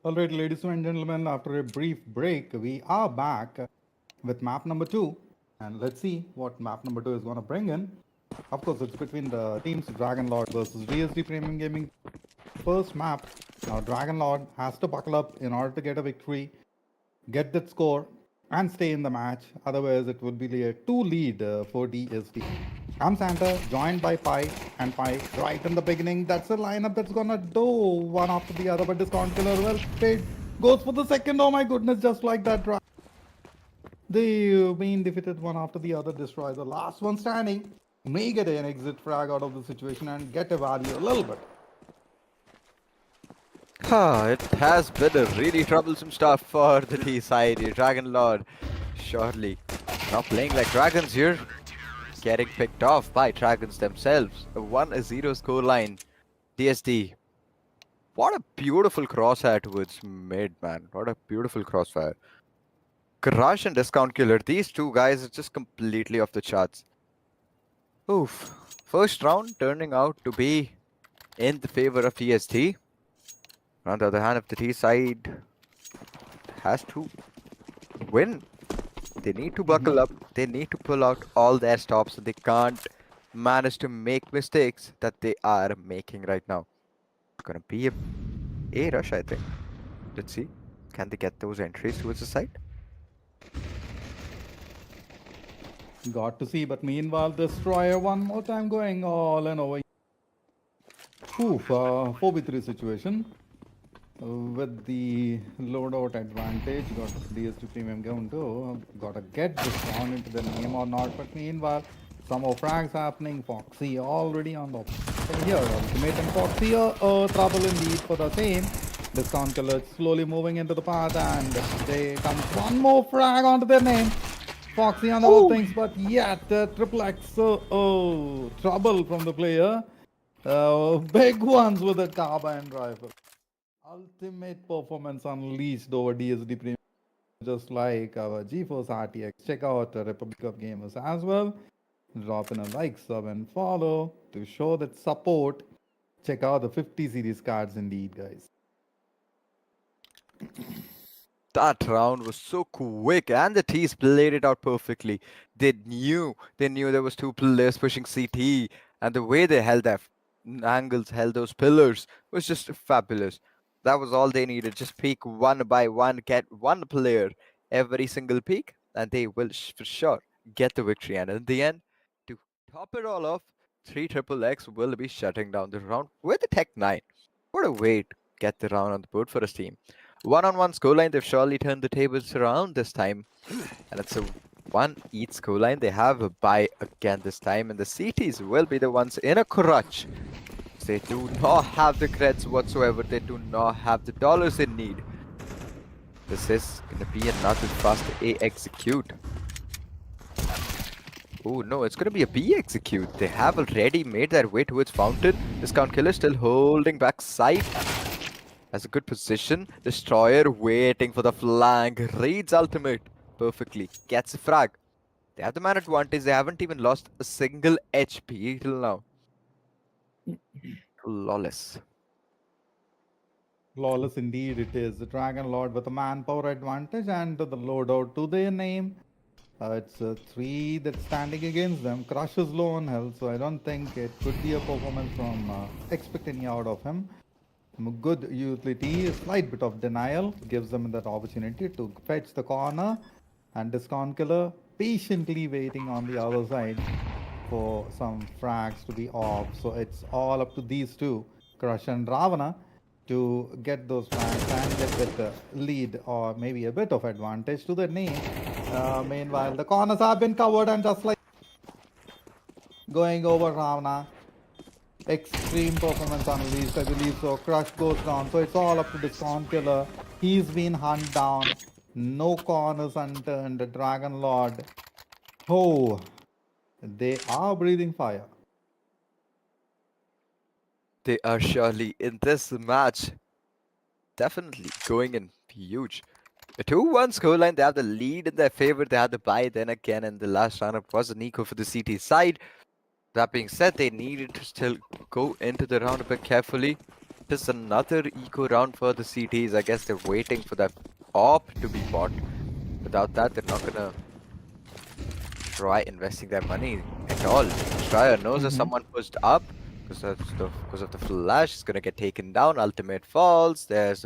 All right, ladies and gentlemen, after a brief break, we are back with map number two. And let's see what map number two is going to bring in. Of course, it's between the teams Dragon Lord versus DSD Premium Gaming. The first map. Now, Dragon Lord has to buckle up in order to get a victory, get that score, and stay in the match. Otherwise, it would be a 2 lead for DSD. I'm Santa, joined by Pi and Pi right in the beginning. That's a lineup that's gonna do one after the other, but Discount Killer, well played, goes for the second. Oh my goodness, just like that. The main defeated one after the other, destroys the last one standing. May get an exit frag out of the situation and get a value a little bit. It has been a really troublesome start for the T side. Dragon Lord, surely not playing like dragons here. Getting picked off by dragons themselves. A 1-0 scoreline. DSD. What a beautiful crosshair towards mid, man. What a beautiful crossfire. Crush and Discount Killer. These two guys are just completely off the charts. Oof. First round turning out to be in the favor of DSD. On the other hand, if the T side has to win, they need to buckle up. They need to pull out all their stops. They can't manage to make mistakes that they are making right now. Gonna be a rush, I think. Let's see. Can they get those entries towards the side? Got to see, but meanwhile, Destroyer one more time going all and over. Oof, 4v3 situation. With the loadout advantage, got DSD Premium going to gotta get this one into the name or not. But meanwhile, some more frags happening. Foxy already on the here. Ultimate and Foxy trouble indeed for the same. Discount Killer slowly moving into the path, and they comes one more frag onto their name. Foxy on all things, but yet triple X. Trouble from the player. Big ones with the carbine rifle. Ultimate performance unleashed over DSD Premium, just like our GeForce RTX. Check out the Republic of Gamers as well. Drop in a like, sub, and follow to show that support. Check out the 50 series cards, indeed, guys. That round was so quick, and the T's played it out perfectly. They knew there was two players pushing CT, and the way they held their angles, held those pillars, was just fabulous. That was all they needed. Just peek one by one, get one player every single peek, and they will for sure get the victory. And in the end, to top it all off, 3 triple X will be shutting down the round with the Tech 9. What a way to get the round on the board for his team. One-on-one scoreline, they've surely turned the tables around this time. And it's a one each scoreline. They have a bye again this time, and the CTs will be the ones in a crutch. They do not have the creds whatsoever. They do not have the dollars they need. This is gonna be another fast A execute. Oh no, it's gonna be a B execute. They have already made their way towards Fountain. Discount Killer still holding back side. Has a good position. Destroyer waiting for the flank. Reads ultimate perfectly. Gets a frag. They have the man advantage. They haven't even lost a single HP till now. Flawless. Flawless indeed it is. The Dragon Lord with a manpower advantage and the loadout to their name. It's 3 that's standing against them. Crush is low on health, so I don't think it could be a performance from expect any out of him. Good utility, a slight bit of denial gives them that opportunity to fetch the corner, and Discount Killer patiently waiting on the other side for some frags to be off. So it's all up to these two, Crush and Ravana, to get those frags and get that lead or maybe a bit of advantage to their name. Meanwhile, the corners have been covered, and just like going over Ravana. Extreme performance unleashed, I believe so. Crush goes down, so it's all up to Discount Killer. He's been hunted down. No corners unturned. The Dragon Lord. Oh, they are breathing fire. They are surely in this match. Definitely going in huge. A 2-1 scoreline. They have the lead in their favor. They had the bye. Then again in the last round, it was a Nico for the CT side. That being said, they needed to still go into the round a bit carefully. Just another eco round for the CTs. I guess they're waiting for that AWP to be bought. Without that, they're not gonna try investing their money at all. Destroyer knows that Mm-hmm. someone pushed up because of the flash. It's gonna get taken down. Ultimate falls. There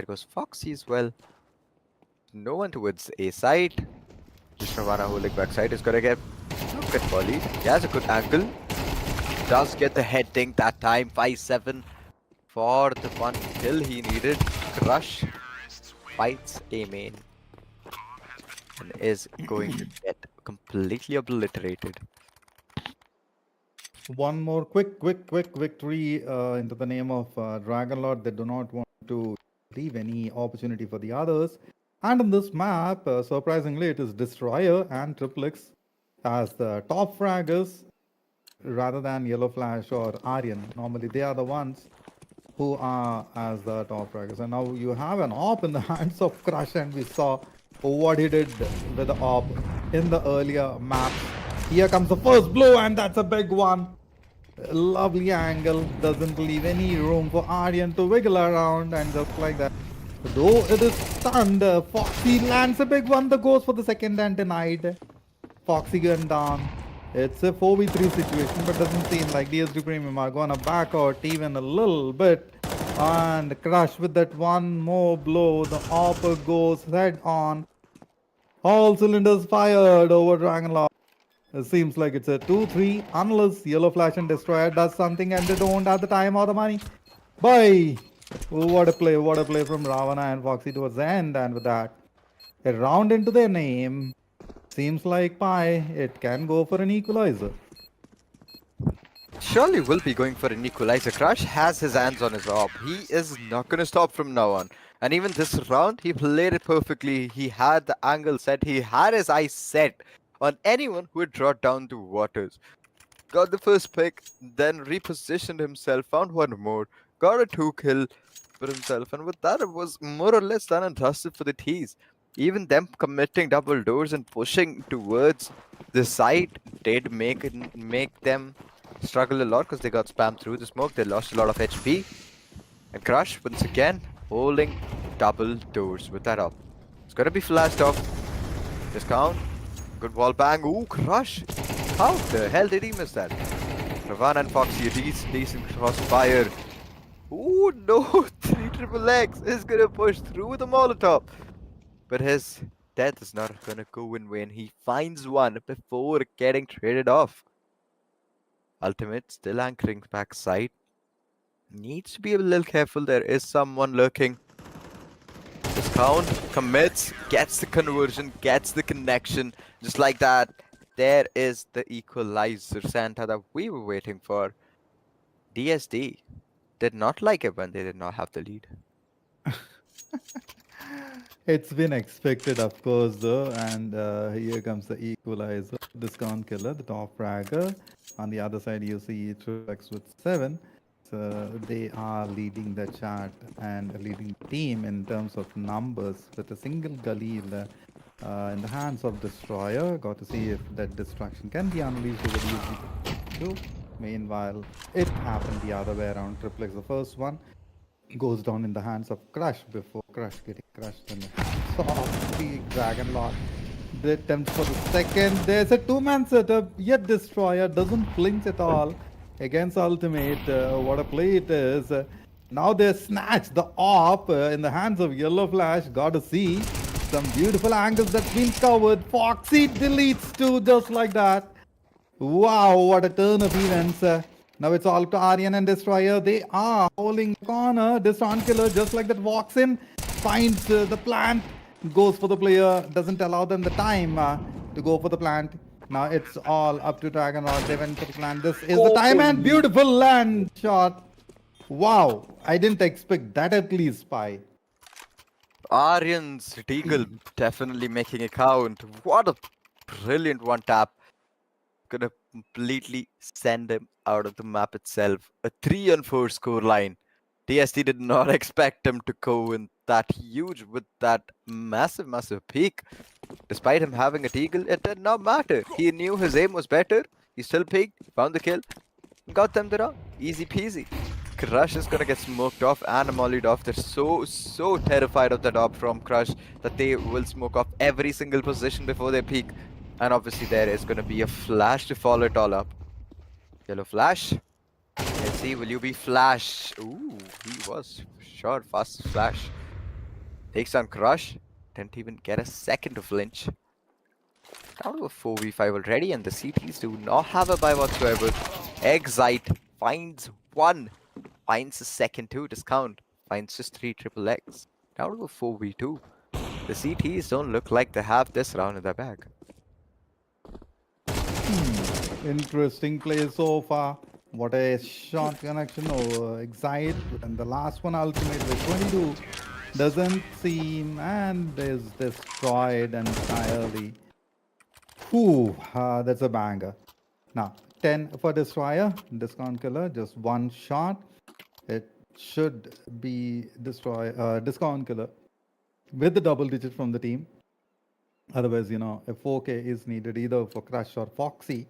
goes Foxy as well. No one towards A side. Just Nirvana holding backside is gonna get look at volley. He has a good angle. Does get the head dink that time. 5-7 for the one kill he needed. Crush fights a main and is going to get completely obliterated. One more quick victory into the name of Dragon Lord. They do not want to leave any opportunity for the others. And in this map, surprisingly, it is Destroyer and Triplex as the top fraggers rather than Yellow Flash or Aryan. Normally, they are the ones who are as the top fraggers. And now you have an AWP in the hands of Crush, and we saw what he did with the AWP in the earlier maps. Here comes the first blow, and that's a big one. Lovely angle, doesn't leave any room for Aryan to wiggle around, and just like that. Though it is stunned, Foxy lands a big one that goes for the second and denied. Foxy going down. It's a 4v3 situation, but doesn't seem like DSD Premium are gonna back out even a little bit. And Crush with that one more blow. The AWP goes head on. All cylinders fired over Dragonlord. It seems like it's a 2-3 unless Yellow Flash and Destroyer does something and they don't have the time or the money. Bye! What a play from Ravana and Foxy towards the end, and with that, a round into their name. Seems like Pi, it can go for an equalizer. Surely will be going for an equalizer. Crush has his hands on his AWP. He is not going to stop from now on. And even this round, he played it perfectly. He had the angle set. He had his eyes set on anyone who had dropped down to waters. Got the first pick, then repositioned himself, found one more, got a 2 kill for himself. And with that, it was more or less done and dusted for the T's. Even them committing double doors and pushing towards the side did make them struggle a lot because they got spammed through the smoke. They lost a lot of HP. And Crush, once again, holding double doors with that up. It's gonna be flashed off. Discount. Good wall bang. Ooh, Crush. How the hell did he miss that? Ravan and Foxy, decent crossfire. Ooh, no. 3 triple X is gonna push through the Molotov. But his death is not gonna go in vain. He finds one before getting traded off. Ultimate still anchoring backside. Needs to be a little careful. There is someone lurking. Discount commits, gets the conversion, gets the connection. Just like that, there is the equalizer Santa that we were waiting for. DSD did not like it when they did not have the lead. It's been expected, of course, though. And here comes the equalizer. Discount killer, the top fragger. On the other side, you see Trix with 7. So they are leading the chart and leading the team in terms of numbers with a single gully in the hands of Destroyer. Got to see if that destruction can be unleashed over the Meanwhile, it happened the other way around. Triplex, the first one, goes down in the hands of Crush before Crush getting crushed in the hands of the Dragon Lord. The attempt for the second. There's a two-man setup, yet Destroyer doesn't flinch at all against Ultimate. What a play it is. Now they snatch the AWP in the hands of Yellow Flash. Got to see some beautiful angles that's been covered. Foxy deletes too, just like that. Wow, what a turn of events. Now it's all to Aryan and Destroyer. They are holding the corner. Discount killer, just like that, walks in, finds the plant, goes for the player, doesn't allow them the time to go for the plant. Now it's all up to Dragon Lord. They went for the plant. This is the time, and beautiful land shot. Wow, I didn't expect that at least, Spy. Aryan's Deagle definitely making a count. What a brilliant one tap. Gonna completely send him out of the map itself. A 3-4 score line. DSD did not expect him to go in that huge with that massive peak. Despite him having a Deagle, it did not matter. He knew his aim was better. He still peaked, found the kill, got them the round. Easy peasy. Crush is gonna get smoked off and mollied off. They're so terrified of that op from Crush that they will smoke off every single position before they peek. And obviously there is gonna be a flash to follow it all up. Yellow flash. Let's see, will you be flash? Ooh, he was sure fast flash. Takes down Crush. Didn't even get a second to flinch. Down to a 4v5 already, and the CTs do not have a buy whatsoever. Excite finds one, finds a second too, discount, finds just 3 triple X. Down to a 4v2. The CTs don't look like they have this round in their bag. Interesting play so far. What a shot connection over Excite. And the last one, ultimate with 22, doesn't seem and is destroyed entirely. Whew, that's a banger. Now, 10 for Destroyer, Discount Killer, just one shot. It should be Discount Killer with the double digit from the team. Otherwise, a 4K is needed either for Crush or Foxy.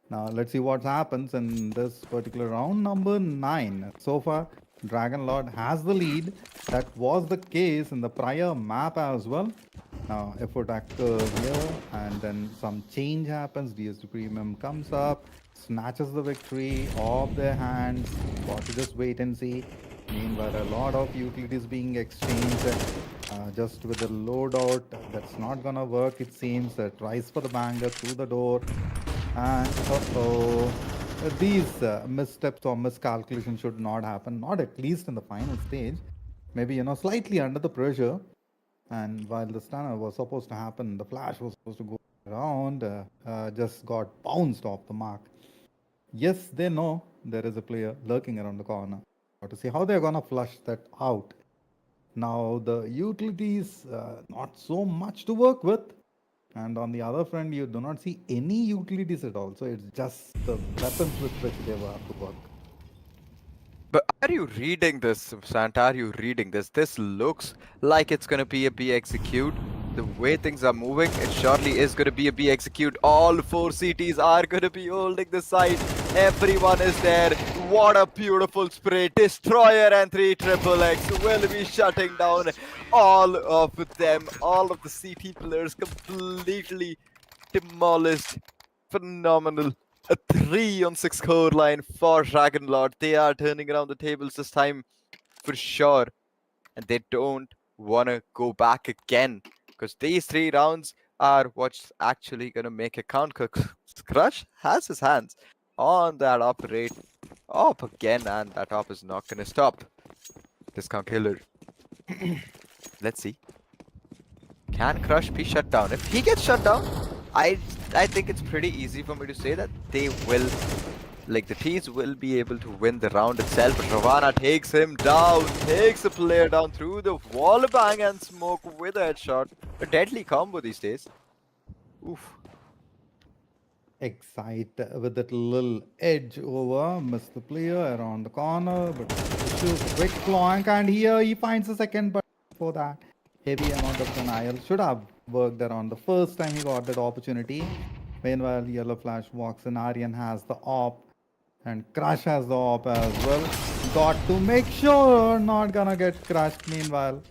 Now, let's see what happens in this particular round number 9. So far, Dragon Lord has the lead. That was the case in the prior map as well. Now, effort actor here, and then some change happens. DSD Premium comes up, snatches the victory off their hands. Got to just wait and see. Meanwhile, a lot of utilities being exchanged just with the loadout. That's not gonna work, it seems. Tries for the banger through the door. And these missteps or miscalculations should not happen, not at least in the final stage. Maybe, slightly under the pressure. And while the stunner was supposed to happen, the flash was supposed to go around, just got bounced off the mark. Yes, they know there is a player lurking around the corner. Got to see how they're gonna flush that out. Now the utilities, not so much to work with. And on the other front, you do not see any utilities at all. So it's just the weapons with which they have to work. But are you reading this, Santa? Are you reading this? This looks like it's gonna be a B execute. The way things are moving, it surely is gonna be a B execute. All 4 CTs are gonna be holding the side. Everyone is there. What a beautiful spray. Destroyer and 3 triple X will be shutting down all of them. All of the CT players completely demolished. Phenomenal. A 3-on-6 score line for Dragon Lord. They are turning around the tables this time for sure. And they don't want to go back again. Because these 3 rounds are what's actually going to make a count. Crush has his hands on that operate up again. And that op is not going to stop. Discount killer. Let's see. Can Crush be shut down? If he gets shut down, I think it's pretty easy for me to say that they will, like the T's will be able to win the round itself. But Ravana takes him down, takes the player down through the wall bang and smoke with a headshot. A deadly combo these days. Oof. Excite with that little edge over, missed the player around the corner, but shoots quick flank, and here he finds a second, but for that heavy amount of denial should have worked around the first time he got that opportunity. Meanwhile, Yellow Flash walks in, Aryan has the op, and Crush has the op as well. Got to make sure not gonna get crushed. Meanwhile,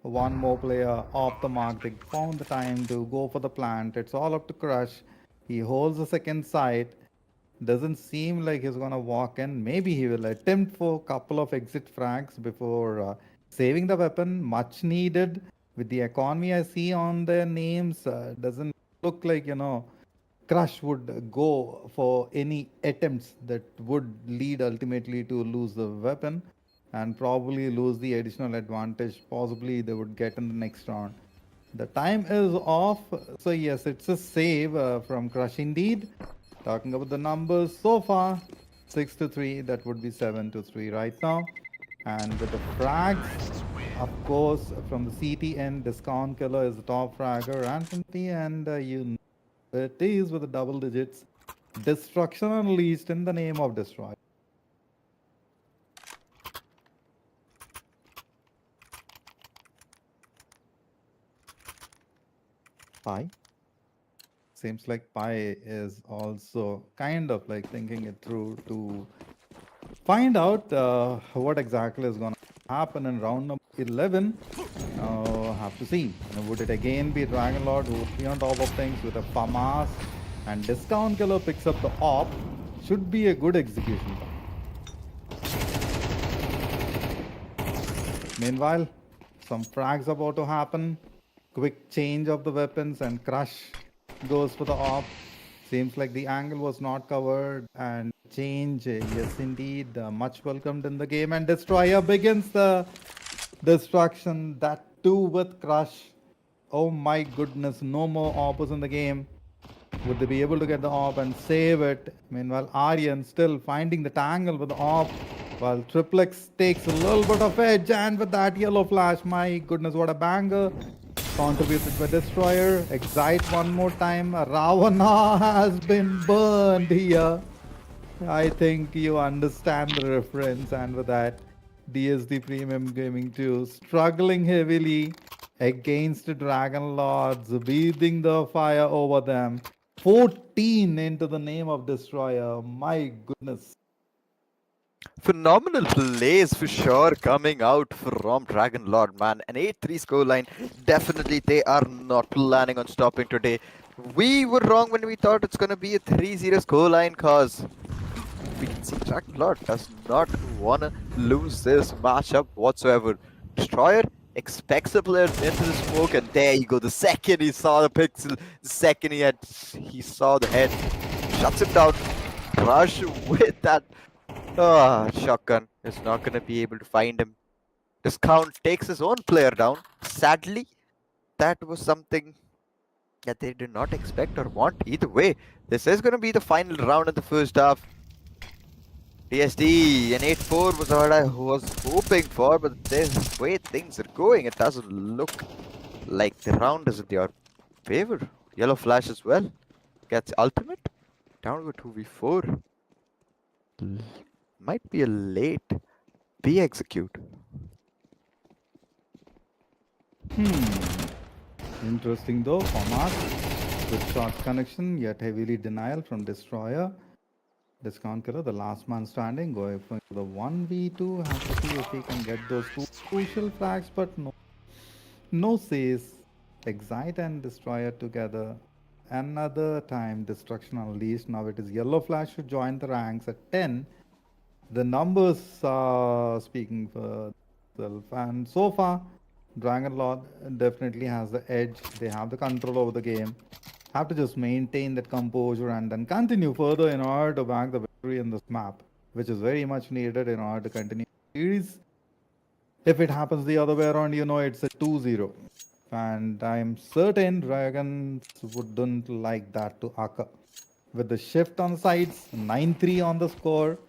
one more player off the mark. They found the time to go for the plant. It's all up to Crush. He holds the second site. Doesn't seem like he's gonna walk in. Maybe he will attempt for a couple of exit frags before saving the weapon. Much needed. With the economy I see on their names, doesn't look like, Crush would go for any attempts that would lead ultimately to lose the weapon and probably lose the additional advantage possibly they would get in the next round. The time is off, so yes, it's a save from Crush indeed. Talking about the numbers so far, 6 to 3, that would be 7 to 3 right now. And with the frags, of course, from the CT end, Discount Killer is the top fragger, and from the end, it is with the double digits. Destruction unleashed in the name of Destroy. Pi. Seems like Pi is also kind of like thinking it through to find out what exactly is going to happen in round number 11. Have to see. Would it again be Dragon Lord who will be on top of things with a FAMAS and Discount Killer picks up the op? Should be a good execution. Meanwhile, some frags about to happen. Quick change of the weapons and Crush goes for the op. Seems like the angle was not covered and change, yes indeed, much welcomed in the game, and Destroyer begins the destruction, that too with Crush. Oh my goodness, no more ops in the game. Would they be able to get the op and save it? Meanwhile, Aryan still finding the tangle with the op, while Triplex takes a little bit of edge, and with that yellow flash, my goodness, what a banger. Contributed by Destroyer. Excite one more time. Ravana has been burned here. I think you understand the reference, and with that, DSD Premium Gaming 2 struggling heavily against the Dragon Lords, breathing the fire over them. 14 into the name of Destroyer. My goodness. Phenomenal plays for sure coming out from Dragon Lord, man. An 8-3 scoreline. Definitely they are not planning on stopping today. We were wrong when we thought it's going to be a 3-0 scoreline, cause we can see Dragon Lord does not want to lose this matchup whatsoever. Destroyer expects the players into the smoke, and there you go. The second he saw the pixel, the second he saw the head, shuts him down. Rush with that shotgun is not going to be able to find him. Discount takes his own player down. Sadly, that was something that they did not expect or want. Either way, this is going to be the final round of the first half. DSD, an 8-4 was what I was hoping for, but the way things are going, it doesn't look like the round is in your favor. Yellow flash as well. Gets ultimate. Down to 2v4. Might be a late B execute. Interesting though, Format. Good shot connection, yet heavily denial from Destroyer. Discount Killer, the last man standing, going for the 1v2. Have to see if he can get those two crucial frags, but no. No says. Excite and Destroyer together. Another time, Destruction Unleashed. Now it is Yellow Flash who joined the ranks at 10. The numbers are speaking for themselves. And so far, Dragon Lord definitely has the edge. They have the control over the game. Have to just maintain that composure and then continue further in order to bag the victory in this map, which is very much needed in order to continue the series. If it happens the other way around, you know it's a 2-0. And I'm certain Dragons wouldn't like that to occur. With the shift on sides, 9-3 on the score.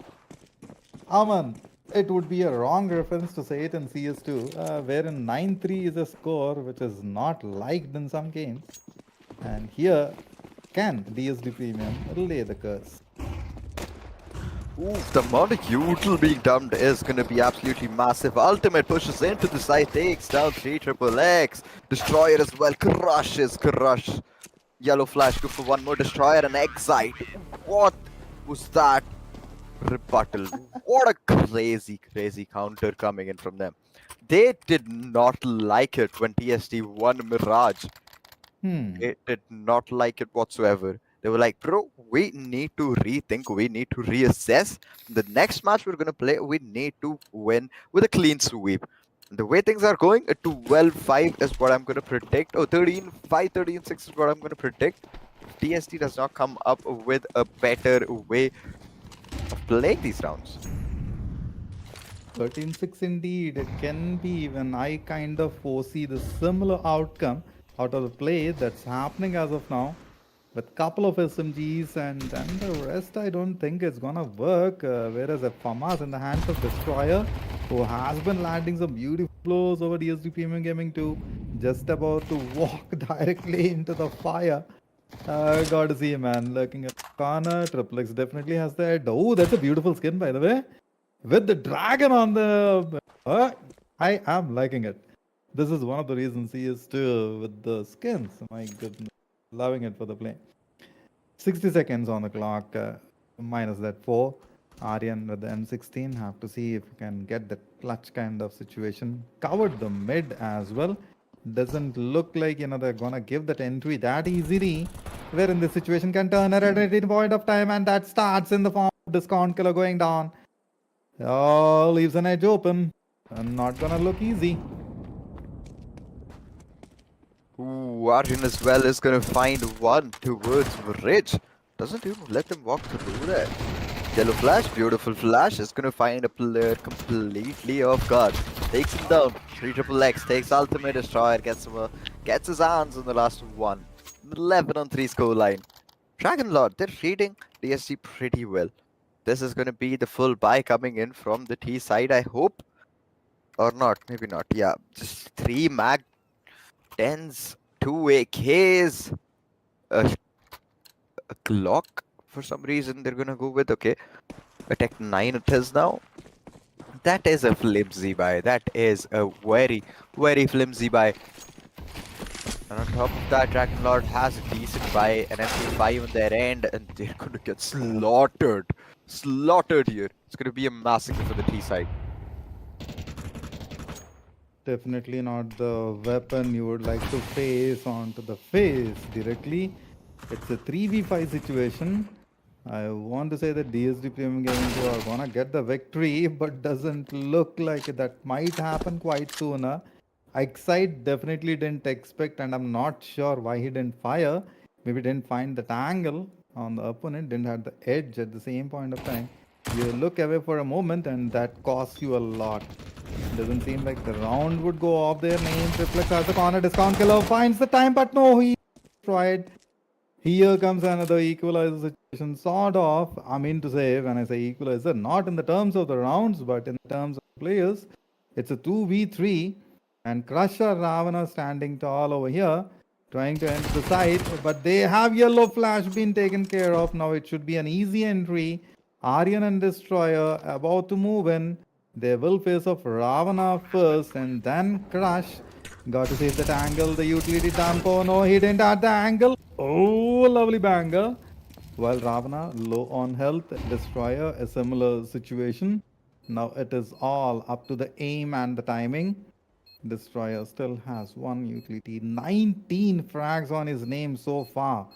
Aman, it would be a wrong reference to say it in CS2, wherein 9-3 is a score which is not liked in some games. And here, can DSD Premium lay the curse? Ooh, the amount of util being dumped is going to be absolutely massive. Ultimate pushes into the side, takes down 3 triple X. Destroyer as well, crush. Yellow flash, go for one more Destroyer and Excite. What was that rebuttal? What a crazy counter coming in from them. They did not like it when TSD won Mirage. They did not like it whatsoever. They were like, bro, we need to rethink, we need to reassess. The next match we're going to play, we need to win with a clean sweep. The way things are going, a 12-5 is what I'm going to predict. Oh, 13-5, 13-6 is what I'm going to predict. If TSD does not come up with a better way of playing these rounds. 13-6 indeed. It can be even. I kind of foresee the similar outcome out of the play that's happening as of now. With couple of SMGs and the rest, I don't think it's gonna work. Whereas a FAMAS in the hands of Destroyer, who has been landing some beautiful blows over DSD Premium Gaming 2, just about to walk directly into the fire. Got to see, man. Looking at the corner, Triple X definitely has the head. Oh, that's a beautiful skin, by the way. With the dragon on the... I am liking it. This is one of the reasons he is still with the skins. My goodness. Loving it for the play. 60 seconds on the clock, minus that 4. Aryan with the M16. Have to see if we can get that clutch kind of situation. Covered the mid as well. Doesn't look like they're gonna give that entry that easily. Where in this situation can turn at any point of time, and that starts in the form of discount killer going down. Oh, leaves an edge open. Not gonna look easy. Ooh, Arjun as well is gonna find one towards Ridge. Doesn't even let them walk through there. Yellow flash, beautiful flash, is gonna find a player completely off guard. Takes him down. 3 triple X, takes ultimate destroyer, gets his hands on the last one. 11 on 3 score line. Dragon Lord, they're reading DSD pretty well. This is gonna be the full buy coming in from the T side, I hope. Or not, maybe not. Yeah, just 3 Mag 10s, 2 AKs, a, a Glock for some reason they're gonna go with. Okay, a Tech 9 it is now. That is a flimsy buy. That is a very, very flimsy buy. And on top of that, Dragon Lord has a decent buy, an MP5 on their end, and they're gonna get slaughtered. Slaughtered here. It's gonna be a massacre for the T side. Definitely not the weapon you would like to face onto the face directly. It's a 3v5 situation. I want to say that DSD Premium Gaming are gonna get the victory, but doesn't look like that might happen quite soon. Excite definitely didn't expect, and I'm not sure why he didn't fire. Maybe didn't find that angle on the opponent, didn't have the edge at the same point of time. You look away for a moment, and that costs you a lot. Doesn't seem like the round would go off there. Names reflects as the corner discount killer finds the time, but no, he tried. Here comes another equalizer situation, sort of. I mean to say, when I say equalizer, not in the terms of the rounds, but in the terms of players. It's a 2v3, and Crusher Ravana standing tall over here, trying to enter the site, but they have yellow flash been taken care of. Now it should be an easy entry. Aryan and Destroyer about to move in. They will face off Ravana first and then Crush. Got to save that angle. The utility dump. Oh no, he didn't add the angle. Oh, lovely banger. While Ravana low on health, Destroyer a similar situation. Now it is all up to the aim and the timing. Destroyer still has one utility. 19 frags on his name so far.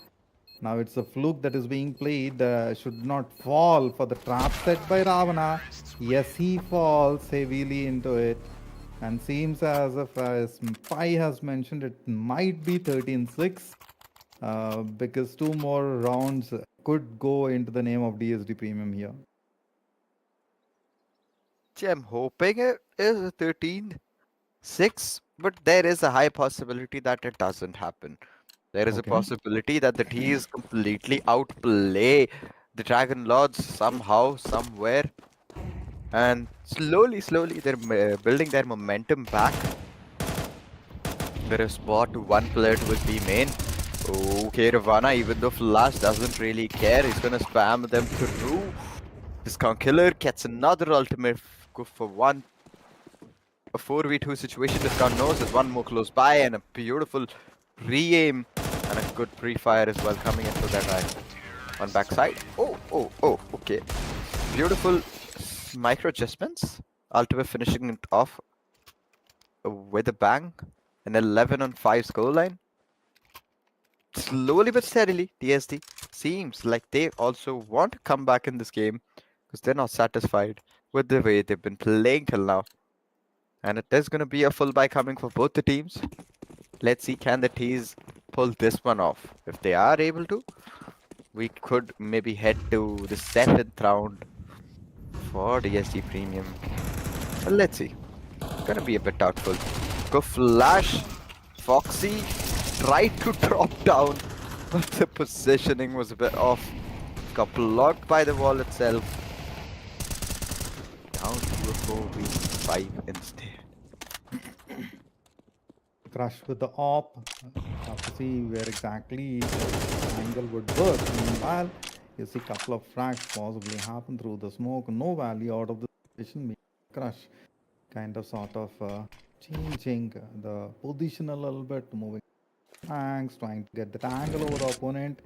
Now it's a fluke that is being played. Should not fall for the trap set by Ravana. Yes, he falls heavily into it. And seems as if, as Pi has mentioned, it might be 13-6. Because two more rounds could go into the name of DSD Premium here. See, I'm hoping it is a 13-6, but there is a high possibility that it doesn't happen. There is a Okay. possibility that the T's completely outplay the Dragon Lords somehow, somewhere. And slowly, they're building their momentum back. There is spot to one player towards B main. Okay, Ravana, even though Flash doesn't really care, he's gonna spam them through. Discount Killer gets another ultimate go for one. A 4v2 situation. Discount knows there's one more close by and a beautiful re-aim and a good pre-fire as well coming into that eye. On backside. Oh, okay. Beautiful micro adjustments. Ultimate finishing it off with a bang. An 11 on 5 scoreline. Slowly but steadily, DSD seems like they also want to come back in this game because they're not satisfied with the way they've been playing till now. And it is going to be a full buy coming for both the teams. Let's see, can the T's pull this one off? If they are able to, we could maybe head to the 7th round for DSD Premium. But let's see. Gonna be a bit doubtful. Go Flash. Foxy tried to drop down, but the positioning was a bit off. Got blocked by the wall itself. Down to a 4v5 instead. Crush with the op. Have to see where exactly the angle would work. Meanwhile, you see a couple of frags possibly happen through the smoke. No value out of the situation. Crush kind of sort of changing the position a little bit, moving flanks, trying to get that angle over the opponent.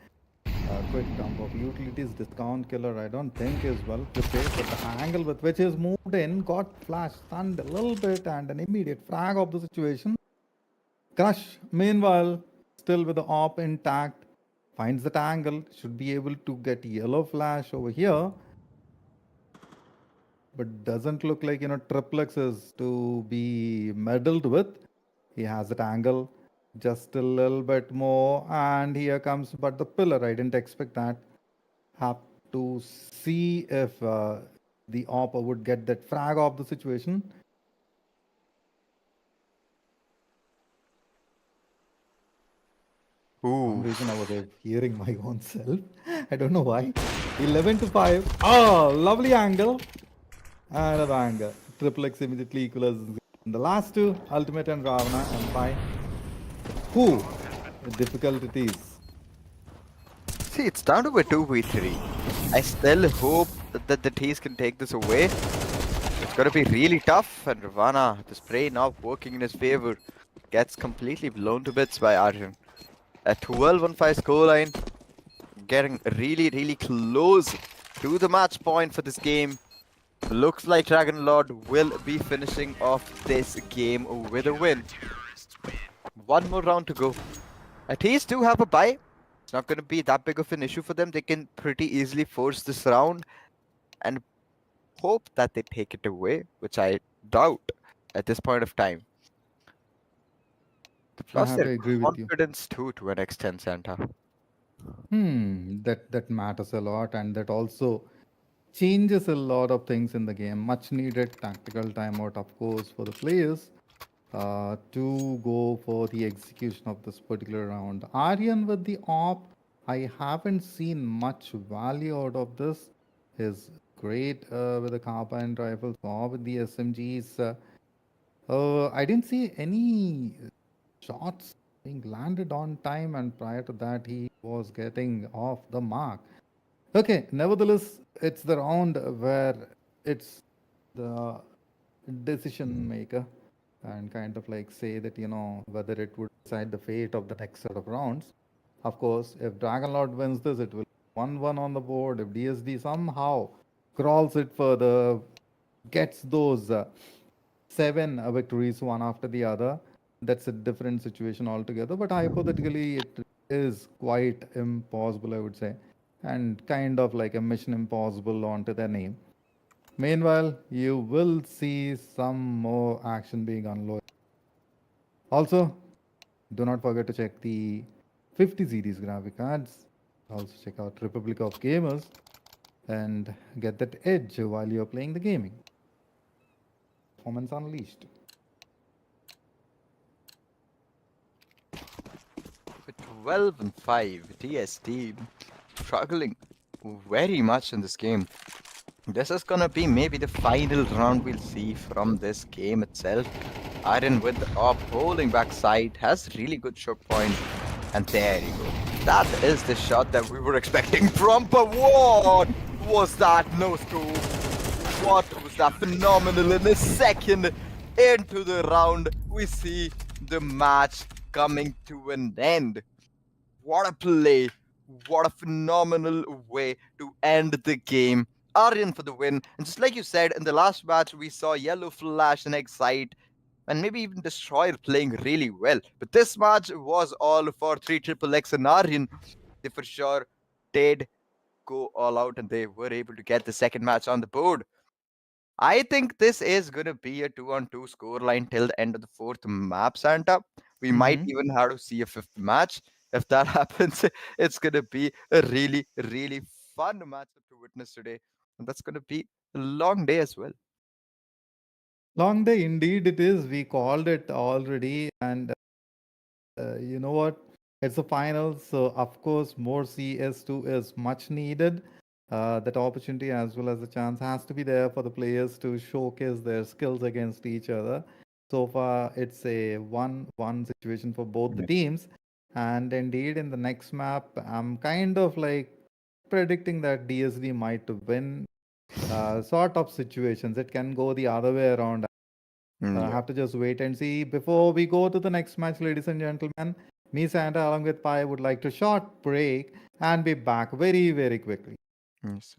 Quick dump of utilities, discount killer, I don't think is well prepared, but the angle with which is moved in got flash stunned a little bit and an immediate frag of the situation. Crush, meanwhile, still with the op intact, finds that angle, should be able to get yellow flash over here, but doesn't look like, Triplex is to be meddled with. He has that angle just a little bit more, and here comes, but the pillar, I didn't expect that. Have to see if the op would get that frag of the situation. For some Ooh. reason, I was hearing my own self. I don't know why. 11 to 5. Oh, lovely angle. And a banger. Triple X immediately equals. The last two, Ultimate and Ravana, M5. Who? Difficult it is. See, it's down to a 2v3. I still hope that the T's can take this away. It's gonna be really tough, and Ravana, the spray not working in his favor, gets completely blown to bits by Arjun. A 12-1-5 scoreline, getting really, really close to the match point for this game. Looks like Dragon Lord will be finishing off this game with a win. One more round to go. Atees do have a bye. It's not going to be that big of an issue for them. They can pretty easily force this round and hope that they take it away, which I doubt at this point of time. I Plus have their to agree with you. confidence too, to an extent, Santa. That matters a lot, and that also changes a lot of things in the game. Much needed tactical timeout, of course, for the players to go for the execution of this particular round. Aryan with the op, I haven't seen much value out of this. Is great with the carbine rifles or with the SMGs. I didn't see any shots being landed on time, and prior to that, he was getting off the mark. Okay, nevertheless, it's the round where it's the decision maker and kind of like say that, whether it would decide the fate of the next set of rounds. Of course, if Dragon Lord wins this, it will 1-1 on the board. If DSD somehow crawls it further, gets those seven victories one after the other, that's a different situation altogether. But hypothetically, it is quite impossible, I would say, and kind of like a mission impossible onto their name. Meanwhile, you will see some more action being unloaded. Also, do not forget to check the 50 series graphic cards. Also, check out Republic of Gamers and get that edge while you're playing the gaming. Performance Unleashed. 12-5, DSD struggling very much in this game. This is gonna be maybe the final round we'll see from this game itself. Iron with the op holding backside has really good shot point. And there you go. That is the shot that we were expecting from What was that no scope? What was that phenomenal? In a second into the round, we see the match coming to an end. What a play. What a phenomenal way to end the game. Aryan for the win. And just like you said, in the last match, we saw Yellow Flash and Excite and maybe even Destroyer playing really well. But this match was all for 3 Triple X and Aryan. They for sure did go all out and they were able to get the second match on the board. I think this is going to be a 2-on-2 scoreline till the end of the fourth map, Santa. We might Mm-hmm. even have to see a fifth match. If that happens, it's going to be a really, really fun matchup to witness today. And that's going to be a long day as well. Long day indeed it is. We called it already, and you know what? It's a final, so of course, more CS2 is much needed. That opportunity as well as the chance has to be there for the players to showcase their skills against each other. So far, it's a 1-1 situation for both the teams. And indeed, in the next map, I'm kind of like predicting that DSD might win sort of situations. It can go the other way around. Yeah. Have to just wait and see. Before we go to the next match, ladies and gentlemen, Me, Santa, along with Pi, would like to short break and be back very, very quickly. Yes.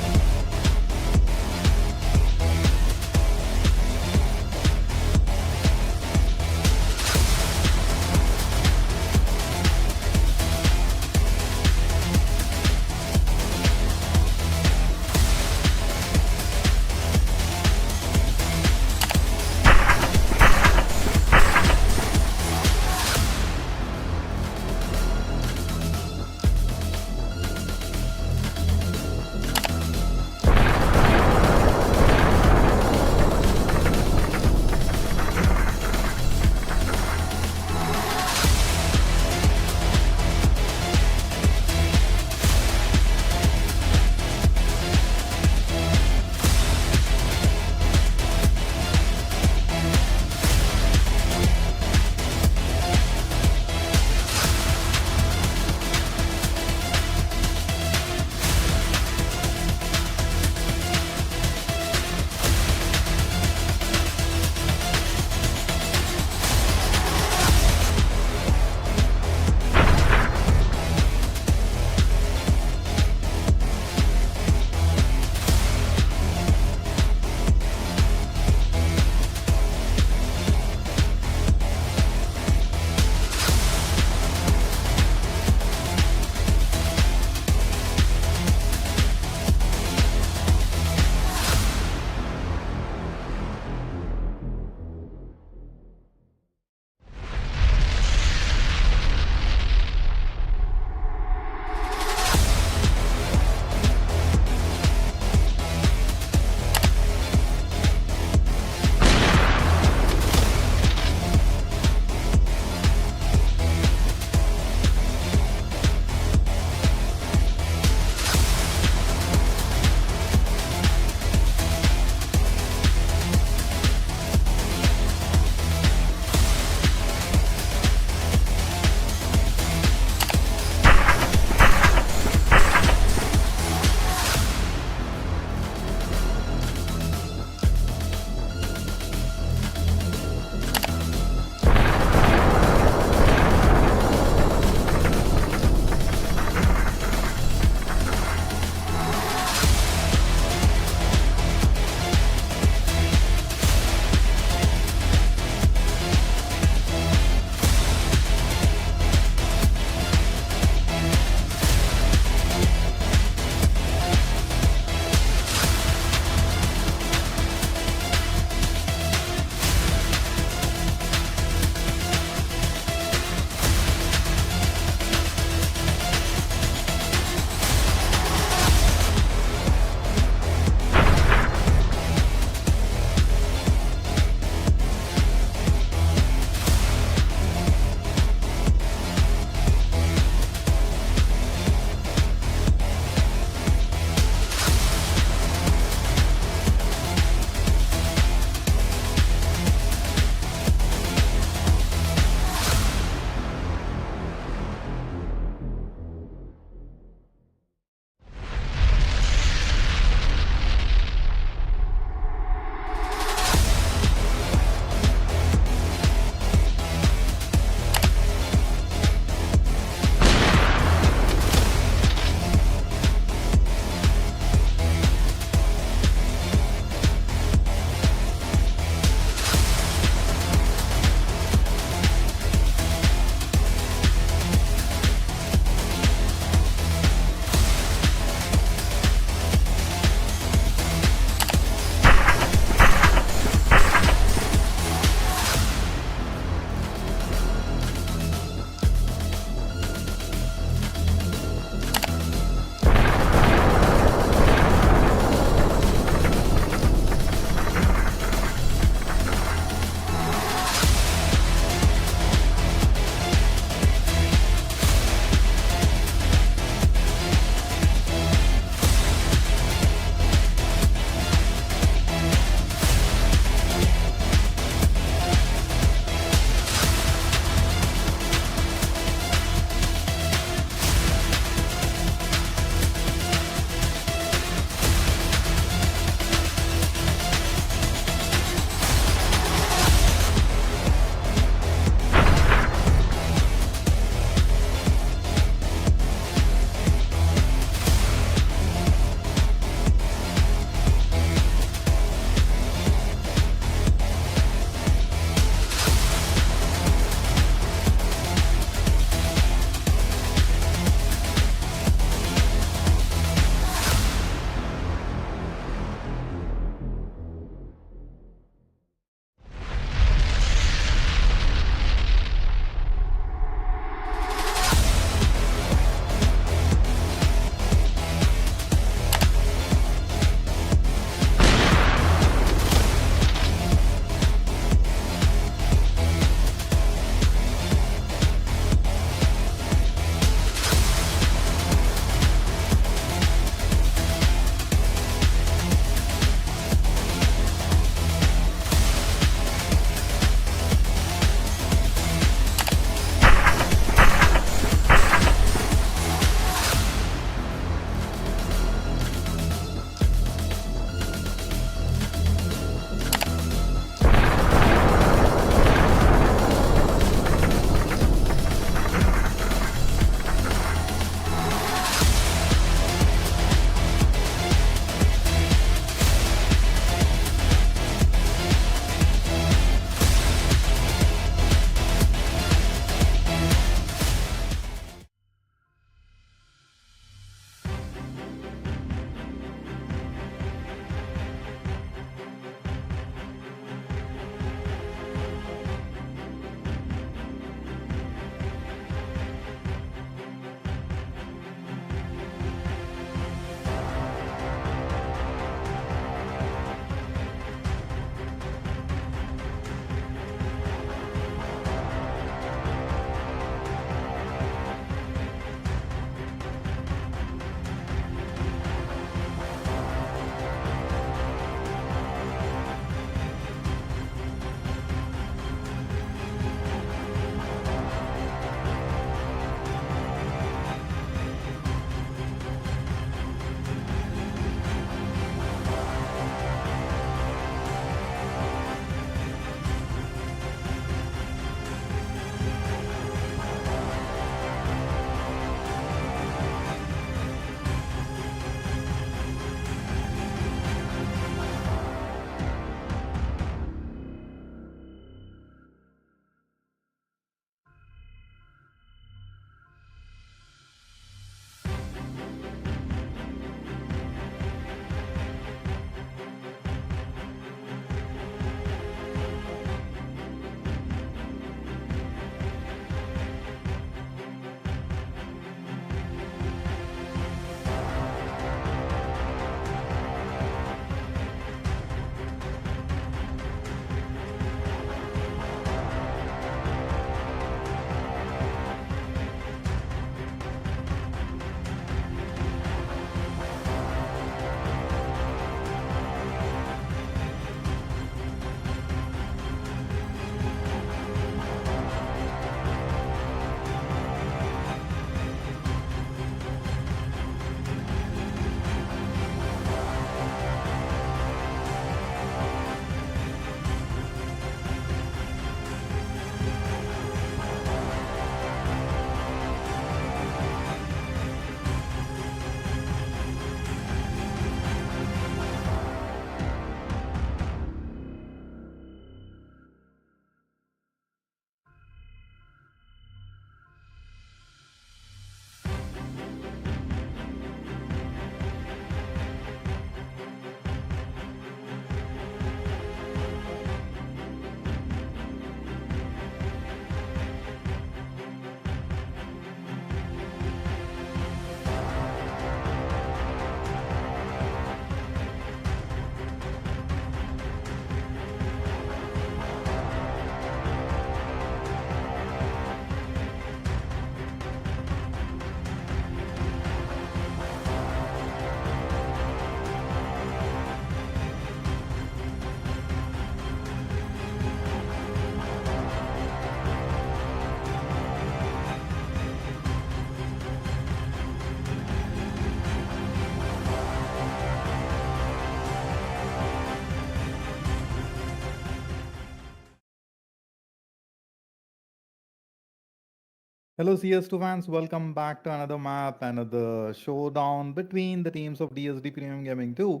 Hello CS2 fans, welcome back to another map, another showdown between the teams of DSD Premium Gaming 2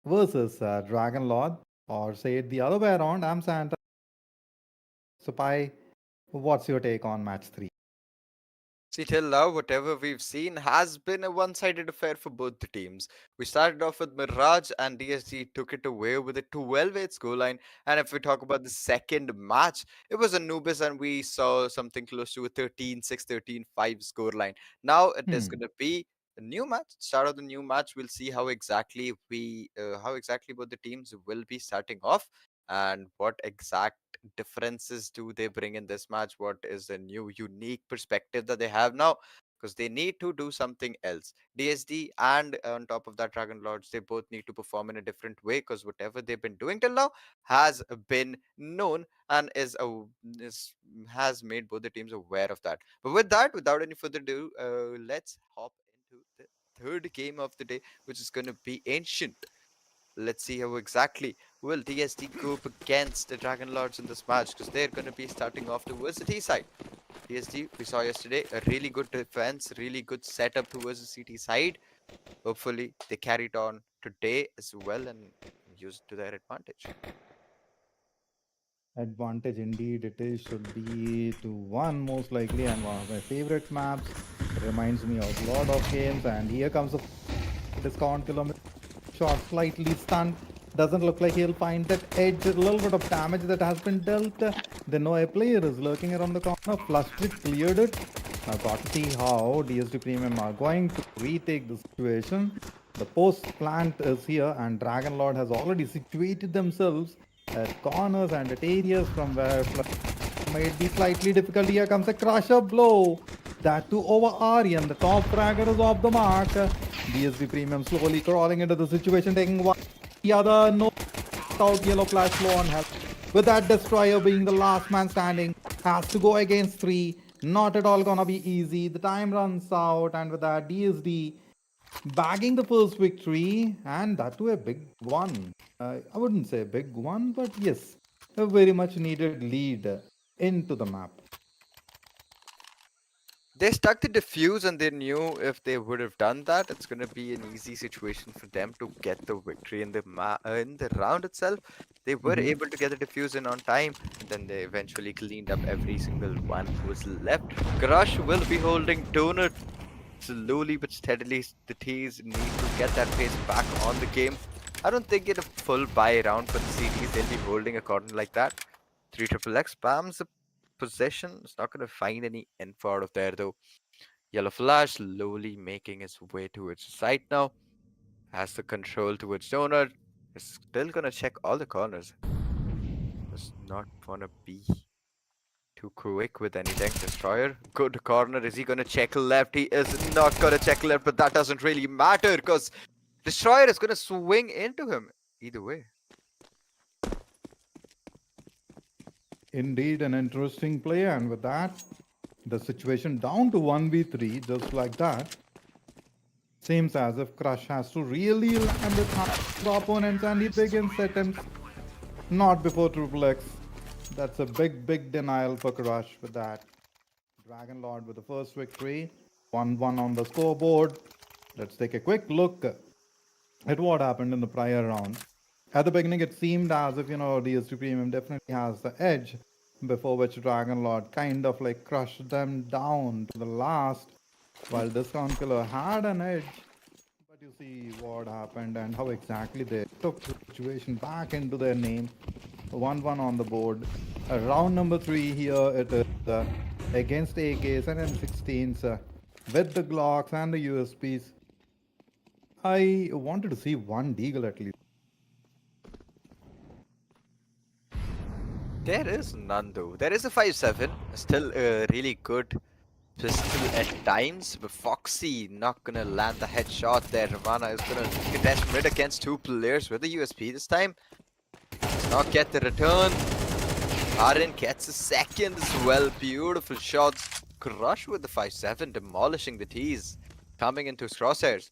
versus Dragon Lord, or say it the other way around. I'm Santa. So, Pai, what's your take on match 3? See, till now, whatever we've seen has been a one sided affair for both the teams. We started off with Mirage, and DSD took it away with a 12-8 scoreline. And if we talk about the second match, it was Anubis, and we saw something close to a 13-6, 13-5 scoreline. Now it is Hmm. going to be a new match. Start of the new match. We'll see how exactly both the teams will be starting off, and what exact differences do they bring in this match? What is the new unique perspective that they have now? Because they need to do something else. DSD and on top of that, Dragon Lords, they both need to perform in a different way because whatever they've been doing till now has been known and has made both the teams aware of that. But with that, without any further ado, let's hop into the third game of the day, which is going to be Ancient. Let's see how exactly will DSD go up against the Dragon Lords in this match because they're going to be starting off towards the T side. DSD, we saw yesterday, a really good defense, really good setup towards the CT side. Hopefully, they carry it on today as well and use it to their advantage. Advantage indeed, it is, should be to one most likely, and one of my favorite maps. Reminds me of a lot of games, and here comes the discount kilometer. Shot slightly stunned. Doesn't look like he'll find that edge. A little bit of damage that has been dealt. They know a player is lurking around the corner. Flushed it, cleared it. Now got to see how DSD Premium are going to retake the situation. The post plant is here, and Dragon Lord has already situated themselves at corners and at areas from where might be slightly difficult. Here comes a crusher blow. That too over Aryan. The top fragger is off the mark. DSD Premium slowly crawling into the situation, taking one the other. No out yellow flash flow on health. With that destroyer being the last man standing, has to go against three. Not at all gonna be easy. The time runs out, and with that, DSD bagging the first victory, and that too a big one. I wouldn't say a big one, but yes, a very much needed lead into the map. They stuck the defuse and they knew if they would have done that, it's going to be an easy situation for them to get the victory in the round itself. They were Mhm. able to get the defuse in on time, and then they eventually cleaned up every single one who was left. Crush will be holding Donut slowly but steadily. The T's need to get that pace back on the game. I don't think in a full buy round for the CDs they'll be holding a corner like that. 3 triple X spams the possession. It's not going to find any info out of there though. Yellow Flash slowly making his way towards the site now. Has the control towards Donut. Is still gonna check all the corners. Does not wanna be too quick with anything. Destroyer, good corner. Is he gonna check left? He is not gonna check left, but that doesn't really matter because Destroyer is gonna swing into him. Either way. Indeed, an interesting play, and with that, the situation down to 1v3, just like that. Seems as if Crush has to really land with the opponents, and he begins attempts not before Triple X. That's a big, big denial for Crush with that. Dragon Lord with the first victory. 1-1 on the scoreboard. Let's take a quick look at what happened in the prior round. At the beginning, it seemed as if, DSD Premium definitely has the edge, before which Dragon Lord kind of like crushed them down to the last, while Discount Killer had an edge. But you see what happened and how exactly they took the situation back into their name. 1-1 on the board. Round number 3 here, it is against AKs and M16s with the Glocks and the USPs. I wanted to see one Deagle at least. There is none though. There is a 5-7. Still a really good pistol at times, but Foxy not gonna land the headshot there. Ravana is gonna contest mid against two players with the USP this time. Does not get the return. Harin gets a second as well. Beautiful shots. Crush with the 5-7, demolishing the T's. Coming into his crosshairs.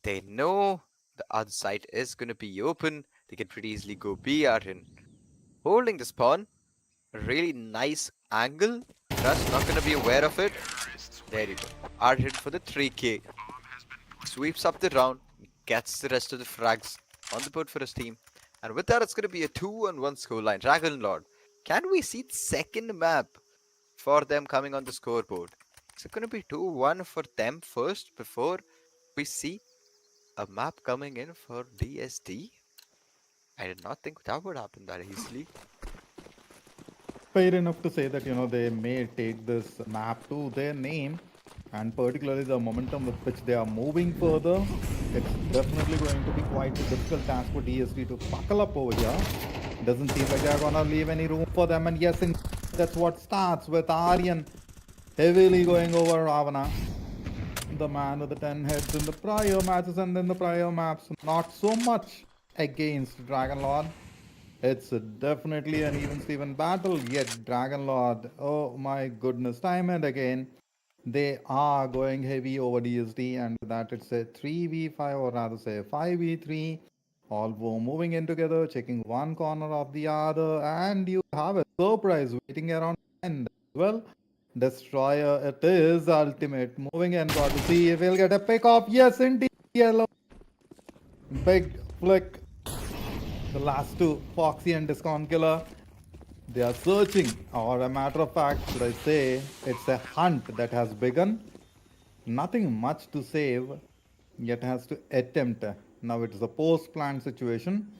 They know the other side is gonna be open. They can pretty easily go B. Harin holding the spawn. A really nice angle. Just not gonna be aware of it. There you go. R hit for the 3k. Sweeps up the round. Gets the rest of the frags on the board for his team. And with that, it's gonna be a 2-on-1 scoreline. Dragon Lord. Can we see the second map for them coming on the scoreboard? Is it gonna be 2-1 for them first before we see a map coming in for DSD? I did not think that would happen that easily. Fair enough to say that, they may take this map to their name, and particularly the momentum with which they are moving further. It's definitely going to be quite a difficult task for DSD to buckle up over here. Doesn't seem like they're gonna leave any room for them, and yes, that's what starts with Aryan heavily going over Ravana, the man with the 10 heads in the prior matches and in the prior maps. Not so much against Dragon Lord. It's definitely an even Steven battle, yet Dragon Lord, oh my goodness, time and again, they are going heavy over DSD, and with that it's a 3v5, or rather say 5v3. All moving in together, checking one corner of the other, and you have a surprise waiting around end as well. Destroyer it is, ultimate moving in, got to see if he'll get a pick off. Yes, indeed, yellow. Big flick. The last two, Foxy and Discount Killer, they are searching, or a matter of fact, should I say, it's a hunt that has begun. Nothing much to save, yet has to attempt. Now it is a post-planned situation,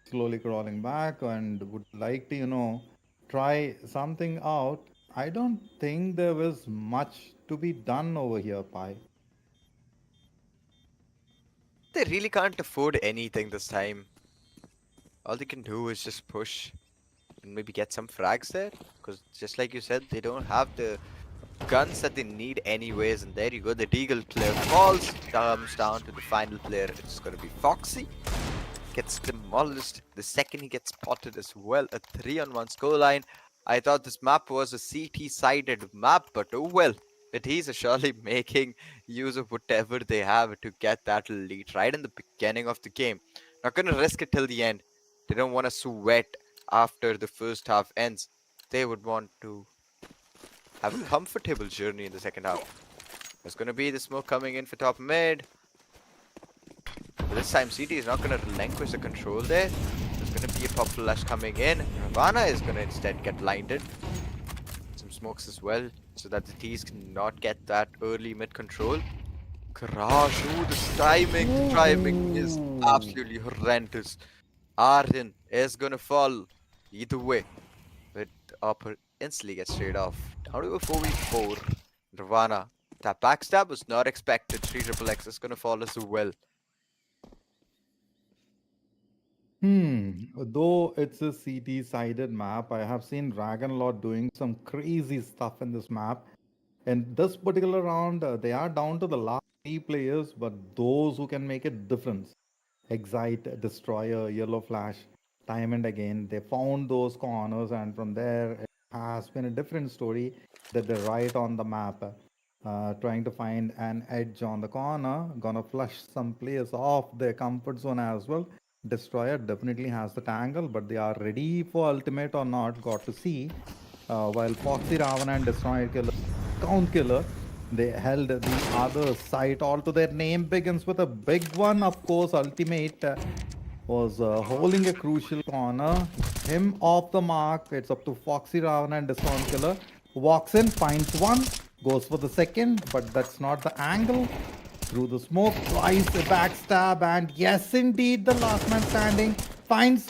slowly crawling back and would like to, try something out. I don't think there was much to be done over here, Pi. They really can't afford anything this time. All they can do is just push and maybe get some frags there. Because just like you said, they don't have the guns that they need anyways. And there you go, the Deagle player falls, comes down to the final player. It's going to be Foxy. Gets demolished the second he gets spotted as well. A 3-on-1 scoreline. I thought this map was a CT-sided map, but oh well. But he's surely making use of whatever they have to get that lead right in the beginning of the game. Not gonna risk it till the end. They don't want to sweat after the first half ends. They would want to have a comfortable journey in the second half. There's gonna be the smoke coming in for top mid. But this time CT is not gonna relinquish the control there. There's gonna be a pop flash coming in. Ravana is gonna instead get blinded. Some smokes as well, so that the T's cannot get that early mid control. Crash, ooh, this timing is absolutely horrendous. Arden is gonna fall either way. But upper instantly gets straight off. Down to a 4v4. Ravana. That backstab was not expected. 3 triple X is gonna fall as well. Though it's a CT-sided map, I have seen Dragon Lord doing some crazy stuff in this map. In this particular round, they are down to the last 3 players, but those who can make a difference. Excite, Destroyer, Yellow Flash, time and again, they found those corners, and from there, it has been a different story that they're right on the map, trying to find an edge on the corner, gonna flush some players off their comfort zone as well. Destroyer definitely has the tangle, but they are ready for ultimate or not, got to see. While Foxy, Ravana, and Destroyer Killer, Count Killer, they held the other side. All to their name begins with a big one. Of course, Ultimate was holding a crucial corner. Him off the mark. It's up to Foxy, Ravana, and Discount Killer. Walks in, finds one, goes for the second, but that's not the angle. Through the smoke, twice a backstab, and yes, indeed, the last man standing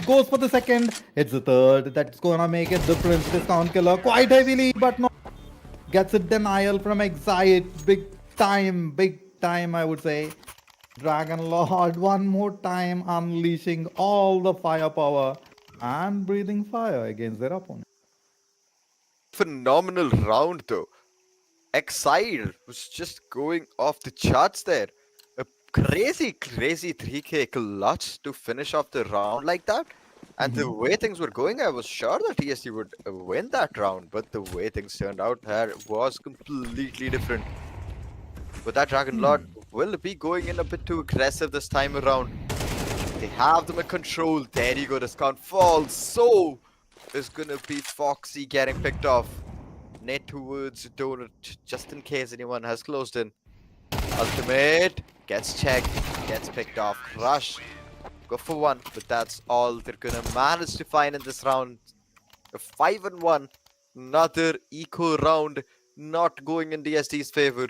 goes for the second. It's the third that's gonna make a difference. Discount Killer quite heavily, but no. Gets a denial from Excite. Big time, I would say. Dragon Lord one more time unleashing all the firepower and breathing fire against their opponent. Phenomenal round though. Exile was just going off the charts there. A crazy 3k clutch to finish off the round like that. And the way things were going, I was sure that TSD would win that round. But the way things turned out there was completely different. But that Dragon Lord will be going in a bit too aggressive this time around. They have them in control. There you go, Discount falls. So is gonna be Foxy getting picked off. Net towards donut just in case anyone has closed in. Ultimate gets checked, gets picked off. Crush. Go for one, but that's all they're gonna manage to find in this round. A 5-1. Another eco round not going in DSD's favor.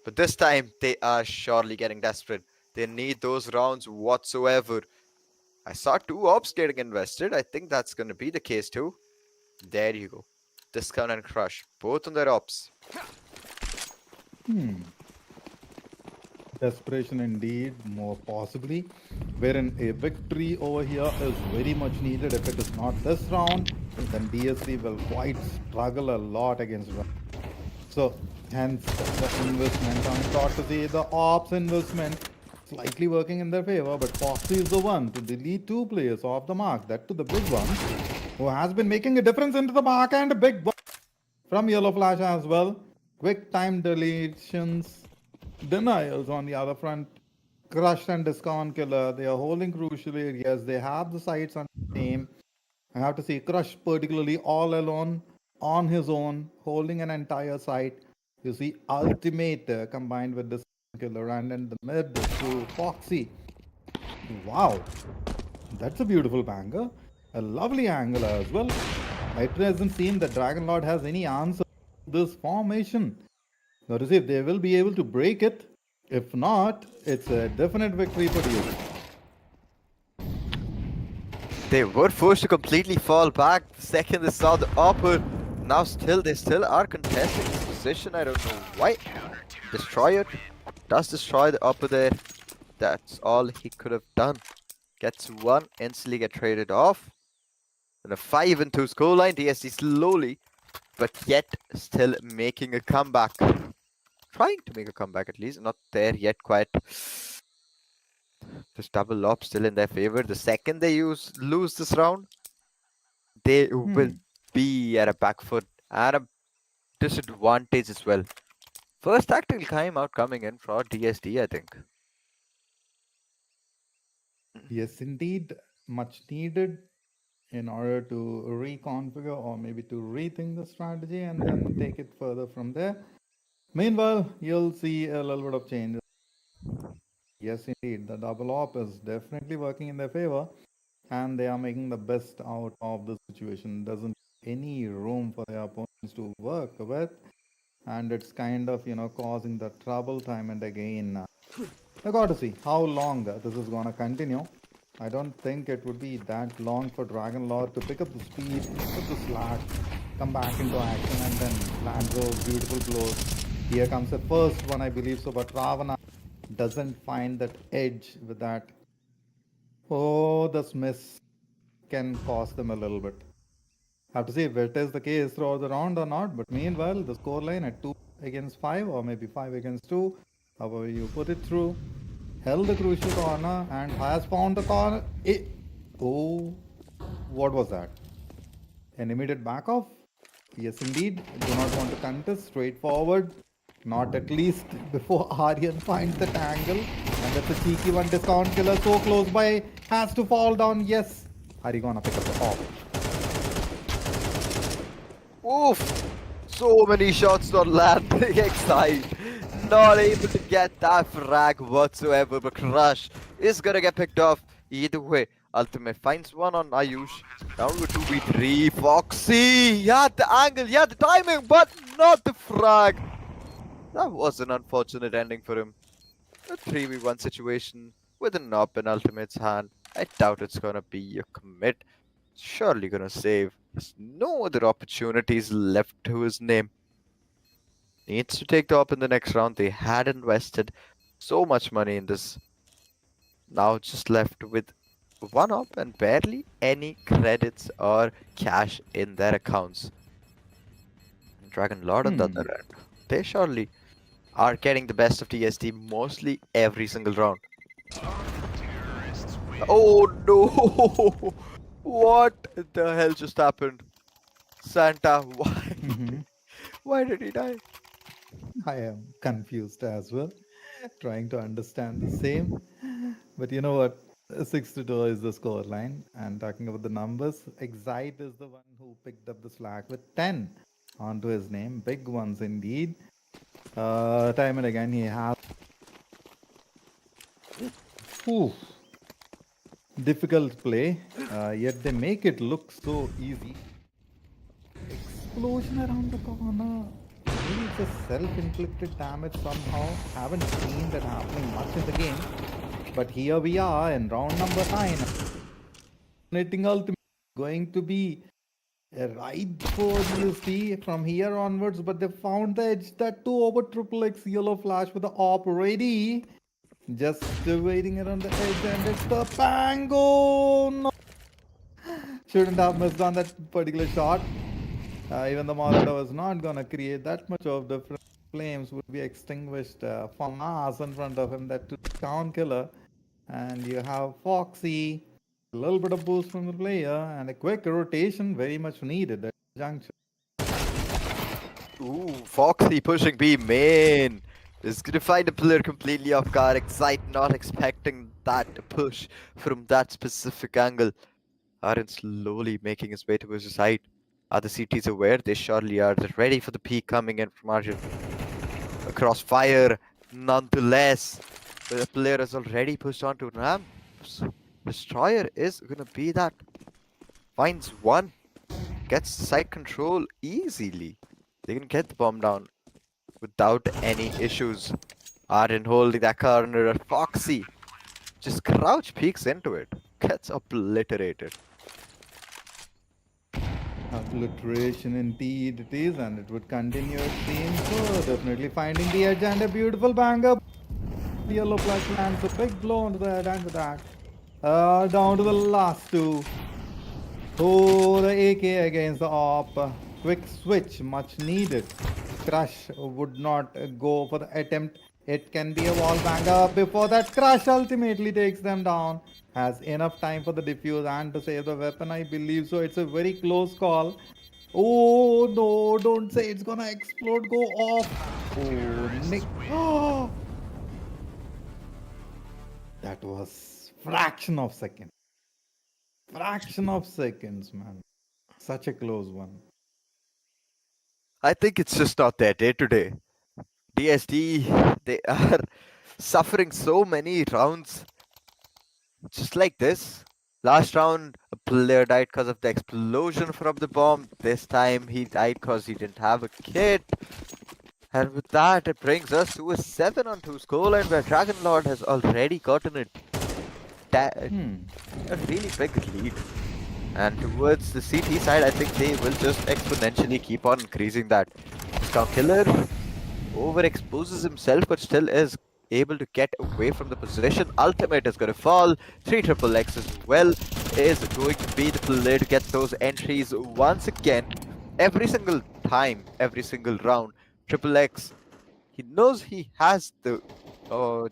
But this time they are surely getting desperate. They need those rounds whatsoever. I saw two ops getting invested. I think that's gonna be the case too. There you go. Discount and Crush. Both on their ops. Desperation indeed, more possibly. Wherein a victory over here is very much needed. If it is not this round, then DSD will quite struggle a lot against Run. So, hence the investment. I'm thought to see the ops investment slightly working in their favor, but Foxy is the one to delete two players off the mark. That to the big one, who has been making a difference into the mark, and a big one from Yellow Flash as well. Quick time deletions, denials on the other front. Crush and Discount Killer, they are holding crucial areas. They have the sights on the name. I have to say, Crush particularly all alone, on his own, holding an entire site. You see, Ultimate combined with Discount Killer, and in the mid to Foxy. Wow, that's a beautiful banger. A lovely angle as well. It doesn't seem that Dragon Lord has any answer to this formation. Let us see if they will be able to break it. If not, it's a definite victory for you. They were forced to completely fall back the second they saw the upper. Now they still are contesting this position. I don't know why. Destroy it. Does destroy the upper there. That's all he could have done. Gets one, instantly get traded off. And a 5-2 scoreline. DSD slowly, but yet still making a comeback. Trying to make a comeback at least. Not there yet quite. Just double lob still in their favor. The second they lose this round, they will be at a back foot and a disadvantage as well. First tactical timeout coming in for DSD, I think. Yes, indeed, much needed in order to reconfigure or maybe to rethink the strategy and then take it further from there. Meanwhile, you'll see a little bit of change. Yes, indeed, the double op is definitely working in their favor, and they are making the best out of the situation. Doesn't any room for their opponents to work with, and it's kind of causing the trouble time and again. I got to see how long this is gonna continue. I don't think it would be that long for Dragon Lord to pick up the speed, pick up the slack, come back into action, and then land those beautiful blows. Here comes the first one, I believe so, but Ravana doesn't find that edge with that. Oh, this miss can cost them a little bit. Have to see if it is the case throughout the round or not. But meanwhile, the scoreline at 2 against 5 or maybe 5 against 2, however you put it through, held the crucial corner and has found the corner. Oh, what was that? An immediate back off? Yes, indeed. Do not want to contest. Straightforward. Not at least before Aryan finds that angle. And that's a cheeky one. Discount Killer so close by. Has to fall down. Yes. Are you gonna pick up the off? Oof! So many shots not landing inside. Not able to get that frag whatsoever, but Crush is gonna get picked off. Either way, Ultimate finds one on Ayush. Down to 2v3. Foxy! Yeah, the angle, yeah, the timing, but not the frag. That was an unfortunate ending for him. A 3v1 situation with an up in Ultimate's hand. I doubt it's gonna be a commit. Surely gonna save. There's no other opportunities left to his name. Needs to take the up in the next round. They had invested so much money in this. Now just left with one up and barely any credits or cash in their accounts. Dragon Lord on the other end. They surely are getting the best of DSD mostly every single round. Oh no! What the hell just happened? Santa, why did he die? I am confused as well, trying to understand the same. But you know what? 6-2 is the score line. And talking about the numbers, Excite is the one who picked up the slack with 10. onto his name. Big ones indeed. Time and again he has. Ooh, difficult play, yet they make it look so easy. Explosion around the corner. Maybe it's a self-inflicted damage somehow. Haven't seen that happening much in the game. But here we are in round number 9. Dominating ultimate going to be a ride for DSD from here onwards, but they found the edge. That too over triple X yellow flash with the op ready. Just waiting around the edge, and it's the Pango. No. Shouldn't have missed on that particular shot. Even the Molotov was not gonna create that much of different. Flames would be extinguished from Mars in front of him. That town killer, and you have Foxy. A little bit of boost from the player and a quick rotation, very much needed at the juncture. Ooh, Foxy pushing B main. Is gonna find a player completely off guard. Excite not expecting that push from that specific angle. Aaron slowly making his way towards the side. Are the CTs aware? They surely are. They're ready for the peak coming in from Arjun. Across fire, nonetheless. The player has already pushed onto ramps. Destroyer is gonna be that. Finds one. Gets side control easily. They can get the bomb down without any issues. Arden holding that corner. Foxy just crouch peeks into it. Gets obliterated. Obliteration indeed it is, and it would continue it seems. So definitely finding the edge and a beautiful banger. Yellow flash lands a big blow onto the head and the back. Down to the last two. Oh, the AK against the op. Quick switch, much needed. Crush would not go for the attempt. It can be a wall banger. Before that, Crush ultimately takes them down. Has enough time for the defuse and to save the weapon, I believe. So it's a very close call. Oh no, don't say it's gonna explode. Go off. Oh, Nick. Oh, that was fraction of second. Fraction of seconds, man. Such a close one. I think it's just not their day today. DSD, they are suffering so many rounds just like this. Last round, a player died because of the explosion from the bomb. This time, he died because he didn't have a kit. And with that, it brings us to a 7-on-2 scoreline where Dragon Lord has already gotten a really big lead. And towards the CT side, I think they will just exponentially keep on increasing that. Discount Killer overexposes himself, but still is able to get away from the position. Ultimate is going to fall. 3 triple X as well is going to be the player to get those entries once again. Every single time, every single round, triple X, he knows he has the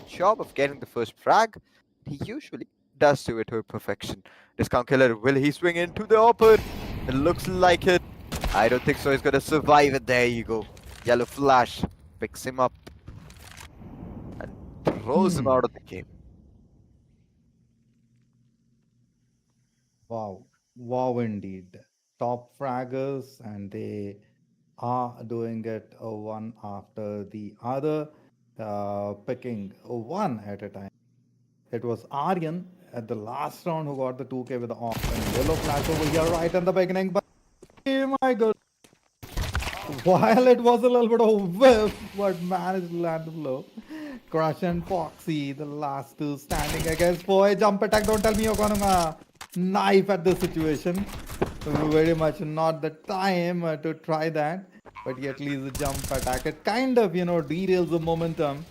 job of getting the first frag. He usually does do it to perfection. Discount Killer, will he swing into the open? It looks like it. I don't think so. He's going to survive it. There you go. Yellow flash picks him up and throws him out of the game. Wow. Wow, indeed. Top fraggers, and they are doing it one after the other, picking one at a time. It was Aryan at the last round who got the 2K with the off and yellow flash over here right in the beginning. But oh my god. While it was a little bit of whiff, but managed to land the blow. Crush and Foxy, the last two standing against for a jump attack. Don't tell me you're gonna knife at this situation. Very much not the time to try that. But at least the jump attack, it kind of, derails the momentum.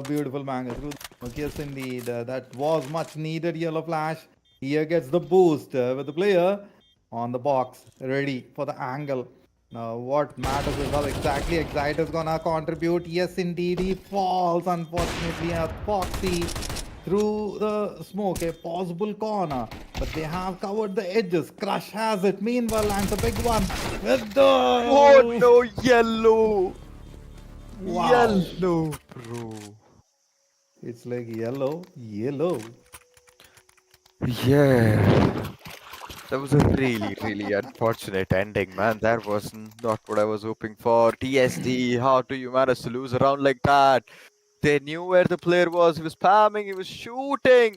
Beautiful banger through. Yes, indeed. That was much needed yellow flash. Here gets the boost with the player on the box, ready for the angle. Now, what matters is how exactly Excite is gonna contribute. Yes, indeed, he falls. Unfortunately, Foxy through the smoke, a possible corner. But they have covered the edges. Crush has it. Meanwhile, lands a big one with the. Oh no, yellow! Wow. Yellow, bro. It's like yellow, yellow. Yeah. That was a really, really unfortunate ending, man. That was not what I was hoping for. DSD, how do you manage to lose a round like that? They knew where the player was. He was spamming, he was shooting.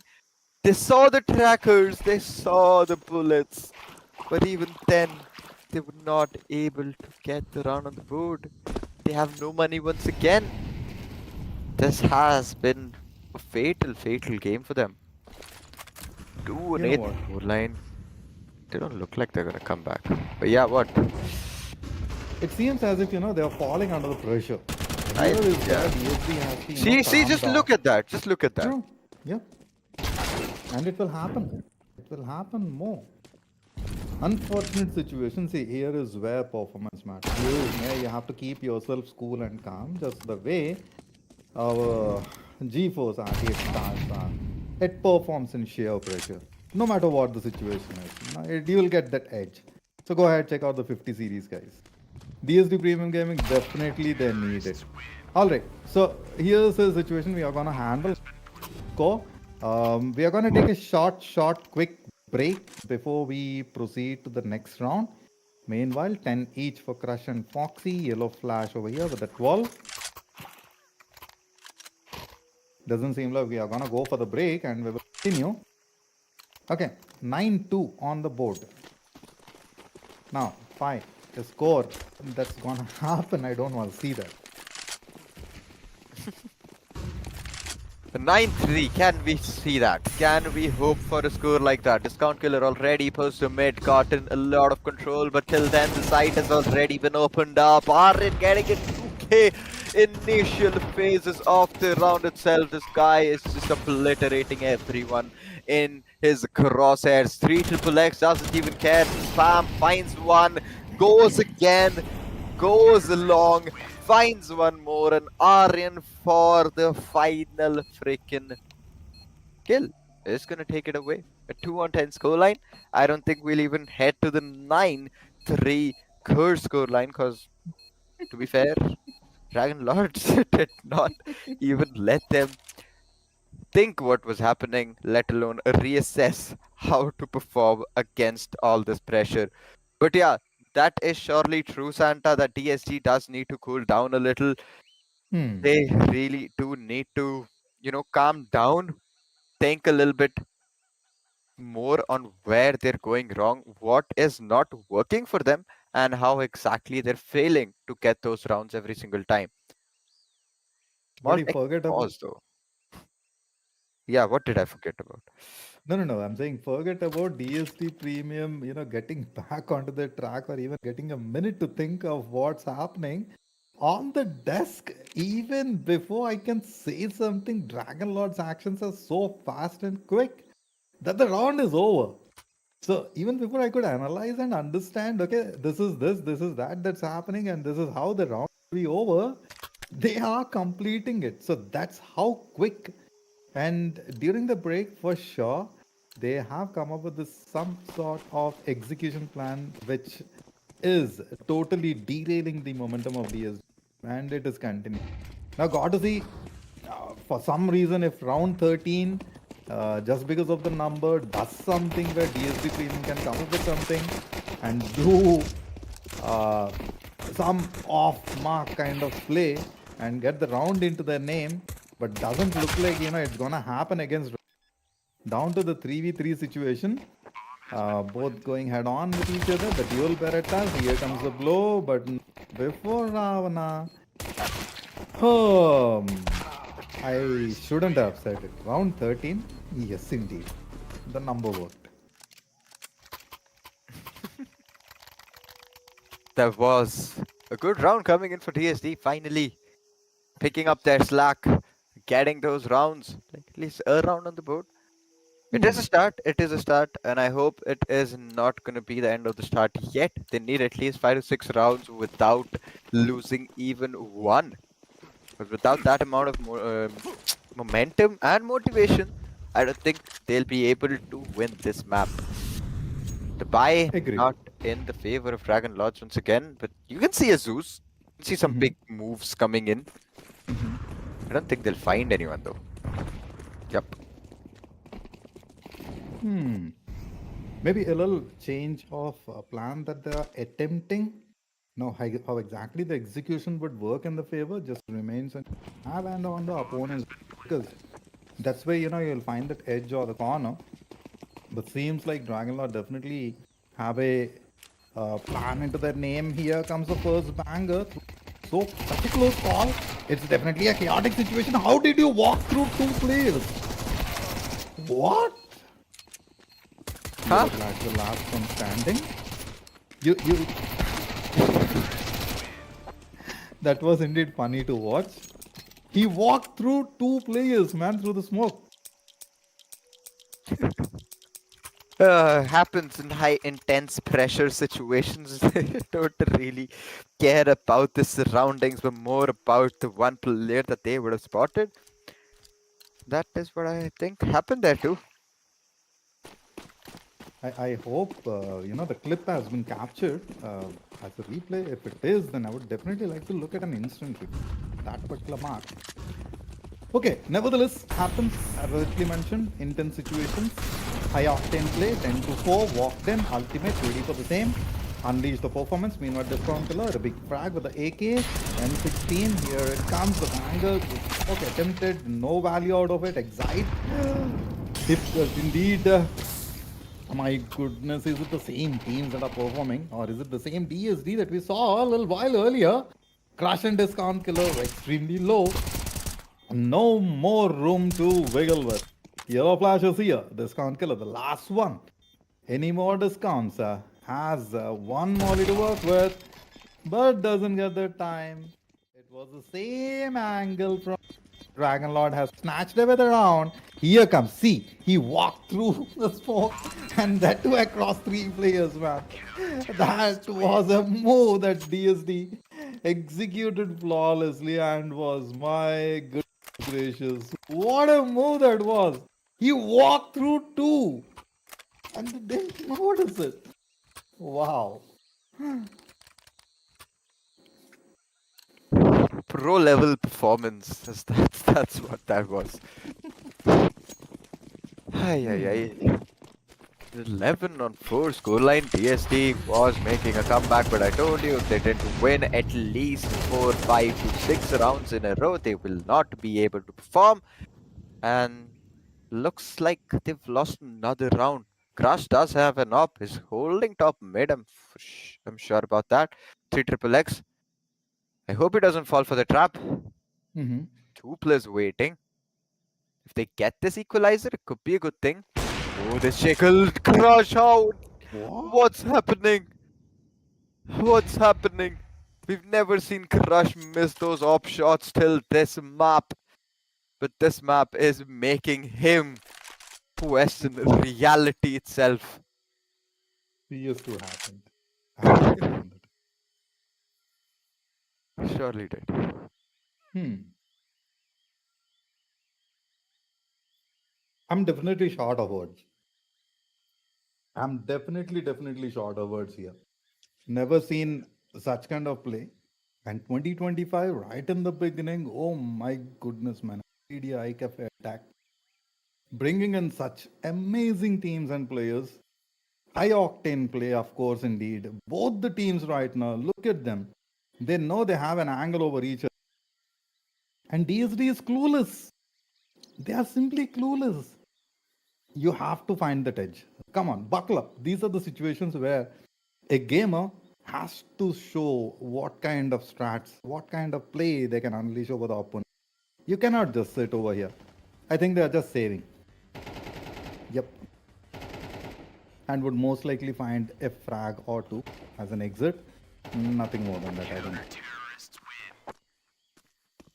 They saw the trackers, they saw the bullets. But even then, they were not able to get the round on the board. They have no money once again. This has been a fatal, fatal game for them. 2 You and know 8 what? scoreline. They don't look like they're gonna come back. But yeah, what? It seems as if, they are falling under the pressure. Here I is yeah. where DSD has to, See, calm just down. look at that. Just look at that. True. Yep. And it will happen. It will happen more. Unfortunate situation. See, here is where performance matters. Here is where you have to keep yourself cool and calm, just the way our GeForce RTX cards are. It performs in sheer pressure, no matter what the situation is. You will get that edge. So go ahead, check out the 50 series, guys. DSD Premium Gaming, definitely they need it. Alright, so here's the situation we are gonna handle. Go. We are gonna take a short, quick break before we proceed to the next round. Meanwhile, 10 each for Crush and Foxy. Yellow Flash over here with the 12. Doesn't seem like we are gonna go for the break and we will continue. Okay, 9-2 on the board. Now, 5. The score that's gonna happen, I don't want to see that. 9-3. Can we see that? Can we hope for a score like that? Discount Killer already posed to mid, gotten a lot of control, but till then the site has already been opened up. Aryan getting it 2k initial phases of the round itself. This guy is just obliterating everyone in his crosshairs. 3 triple X doesn't even care. Spam finds one, goes again, goes along, finds one more, and Aryan for the final freaking kill is gonna take it away. A 2-on-10 scoreline. I don't think we'll even head to the 9-3 curse scoreline, because to be fair, Dragon Lords did not even let them think what was happening, let alone reassess how to perform against all this pressure. But yeah, that is surely true, Santa, that DSG does need to cool down a little. They really do need to, calm down, think a little bit more on where they're going wrong, what is not working for them, and how exactly they're failing to get those rounds every single time. But Small you tech forget about. pause though. Yeah, what did I forget about? No. I'm saying forget about DST Premium, getting back onto the track or even getting a minute to think of what's happening. On the desk, even before I can say something, Dragon Lord's actions are so fast and quick that the round is over. So even before I could analyze and understand, okay, this is that's happening, and this is how the round will be over, they are completing it. So that's how quick. And during the break, for sure, they have come up with some sort of execution plan which is totally derailing the momentum of DSD, and it is continuing. Now, got to see for some reason if round 13, just because of the number, does something where DSD Premium can come up with something and do uh, some off mark kind of play and get the round into their name, but doesn't look like it's gonna happen against. Down to the 3v3 situation, both going head on with each other. The dual Berettas. Here comes the blow, but before Ravana. Oh, I shouldn't have said it. Round 13. Yes, indeed. The number worked. That was a good round coming in for DSD, finally picking up their slack, getting those rounds, like at least a round on the board. It is a start. It is a start, and I hope it is not going to be the end of the start yet. They need at least 5 to 6 rounds without losing even one. Because without that amount of momentum and motivation, I don't think they'll be able to win this map. The buy Agreed. not in the favor of Dragon Lords once again, but you can see ASUS. You can see some big moves coming in. I don't think they'll find anyone though. Yep. Maybe a little change of plan that they are attempting. Now, how exactly the execution would work in the favor just remains and have and on the opponents, because that's where you'll find that edge or the corner. But seems like Dragonlord definitely have a plan into their name. Here comes the first banger. So such a close call. It's definitely a chaotic situation. How did you walk through two players? What? Huh? Yellow flag, the last one standing. You. That was indeed funny to watch. He walked through two players, man, through the smoke. Happens in high intense pressure situations. They don't really care about the surroundings, but more about the one player that they would have spotted. That is what I think happened there too. I hope the clip has been captured as a replay. If it is, then I would definitely like to look at an instant replay. That particular mark. Okay, nevertheless, happens as I already mentioned, intense situations, high octane play, 10 to 4, walked in, ultimate, ready for the same, unleash the performance. Meanwhile, discount killer, a big frag with the AK, M16, here it comes, the banger, okay, attempted, no value out of it, excite. If indeed, my goodness, is it the same teams that are performing, or is it the same DSD that we saw a little while earlier? Crush and discount killer, extremely low. No more room to wiggle with. Yellow flash is here. Discount killer, the last one. Any more discounts? Has one molly to work with, but doesn't get the time. It was the same angle from Dragon Lord has snatched away the round. Here comes. See, he walked through the smoke and that too across three players, man. That was a move that DSD executed flawlessly and was my goodness gracious. What a move that was. He walked through two and didn't notice it. Wow. Pro level performance. That's what that was. Ay, ay, ay. 11 on 4 scoreline. DSD was making a comeback, but I told you if they didn't win at least 4, 5 to 6 rounds in a row, they will not be able to perform. And looks like they've lost another round. Crash does have an op. He's holding top mid. I'm sure about that. 3 triple X. I hope he doesn't fall for the trap. Mm-hmm. 2 players waiting. If they get this equalizer, it could be a good thing. Oh, this shackle crush out. What? What's happening? What's happening? We've never seen Crush miss those op shots till this map. But this map is making him question reality itself. Used to happen. Had to happen. Surely did. Hmm. I'm definitely short of words. I'm definitely short of words here. Never seen such kind of play. And 2025, right in the beginning, oh my goodness, man. Nvidia iCafé attack. Bringing in such amazing teams and players. High octane play, of course, indeed. Both the teams right now, look at them. They know they have an angle over each other. And DSD is clueless. They are simply clueless. You have to find that edge. Come on, buckle up. These are the situations where a gamer has to show what kind of strats, what kind of play they can unleash over the opponent. You cannot just sit over here. I think they are just saving. Yep. And would most likely find a frag or two as an exit. Nothing more than that, I think.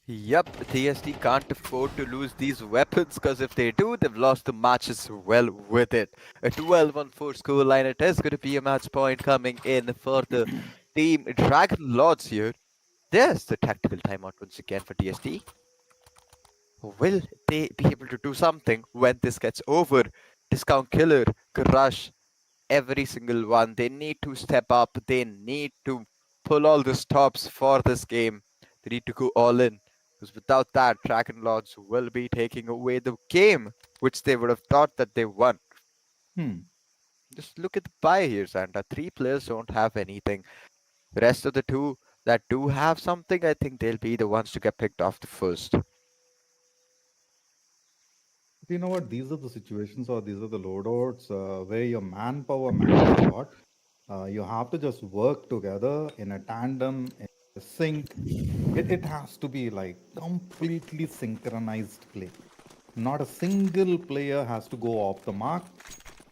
Yup, DSD can't afford to lose these weapons because if they do, they've lost the match as well with it. A 12 on 4 scoreline. It is going to be a match point coming in for the team Dragon Lords here. There's the tactical timeout once again for DSD. Will they be able to do something when this gets over? Discount Killer, Crush, every single one. They need to step up. They need to pull all the stops for this game. They need to go all in. Because without that, Dragon Lords will be taking away the game, which they would have thought that they won. Hmm. Just look at the pie here, Santa. 3 players don't have anything. The rest of the two that do have something, I think they'll be the ones to get picked off the first. You know what? These are the situations or these are the loadouts where your manpower matters a lot. You have to just work together in a tandem, in a sync. It has to be like completely synchronized play. Not a single player has to go off the mark.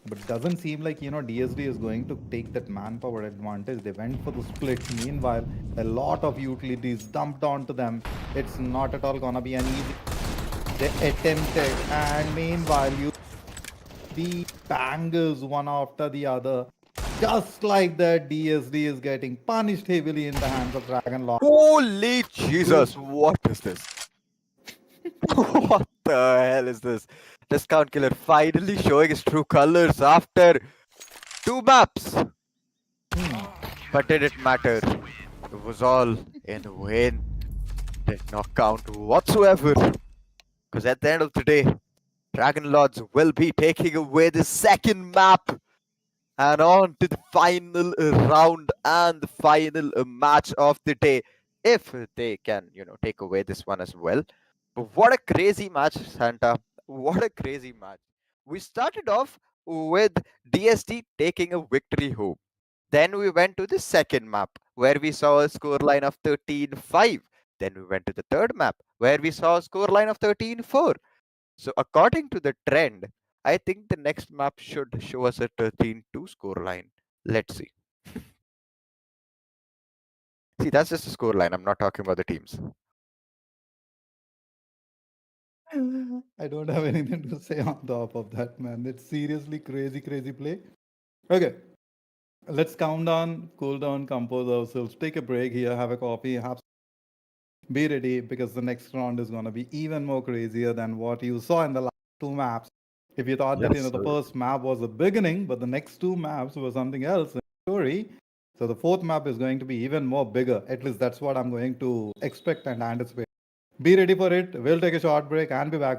But doesn't seem like DSD is going to take that manpower advantage. They went for the split. Meanwhile, a lot of utilities dumped onto them. It's not at all gonna be an easy. They attempted, and meanwhile, you the bangers one after the other. Just like that, DSD is getting punished heavily in the hands of Dragon Lord. Holy You, Jesus, what is this? What the hell is this? Discount Killer finally showing his true colors after 2 maps. But did it matter? It was all in vain. Did not count whatsoever. Because at the end of the day, Dragon Lords will be taking away the second map and on to the final round and the final match of the day. If they can, take away this one as well. But what a crazy match, Santa. What a crazy match. We started off with DSD taking a victory home. Then we went to the second map where we saw a scoreline of 13-5. Then we went to the third map where we saw a scoreline of 13-4. So according to the trend, I think the next map should show us a 13-2 scoreline. Let's see. See, that's just a scoreline. I'm not talking about the teams. I don't have anything to say on top of that, man. It's seriously crazy, crazy play. Okay, let's calm down, cool down, compose ourselves, take a break here, have a coffee, be ready because the next round is going to be even more crazier than what you saw in the last 2 maps. If you thought that Yes, the sir. first map was the beginning, but the next 2 maps were something else in the story. So the fourth map is going to be even more bigger. At least that's what I'm going to expect and anticipate. Be ready for it. We'll take a short break and be back.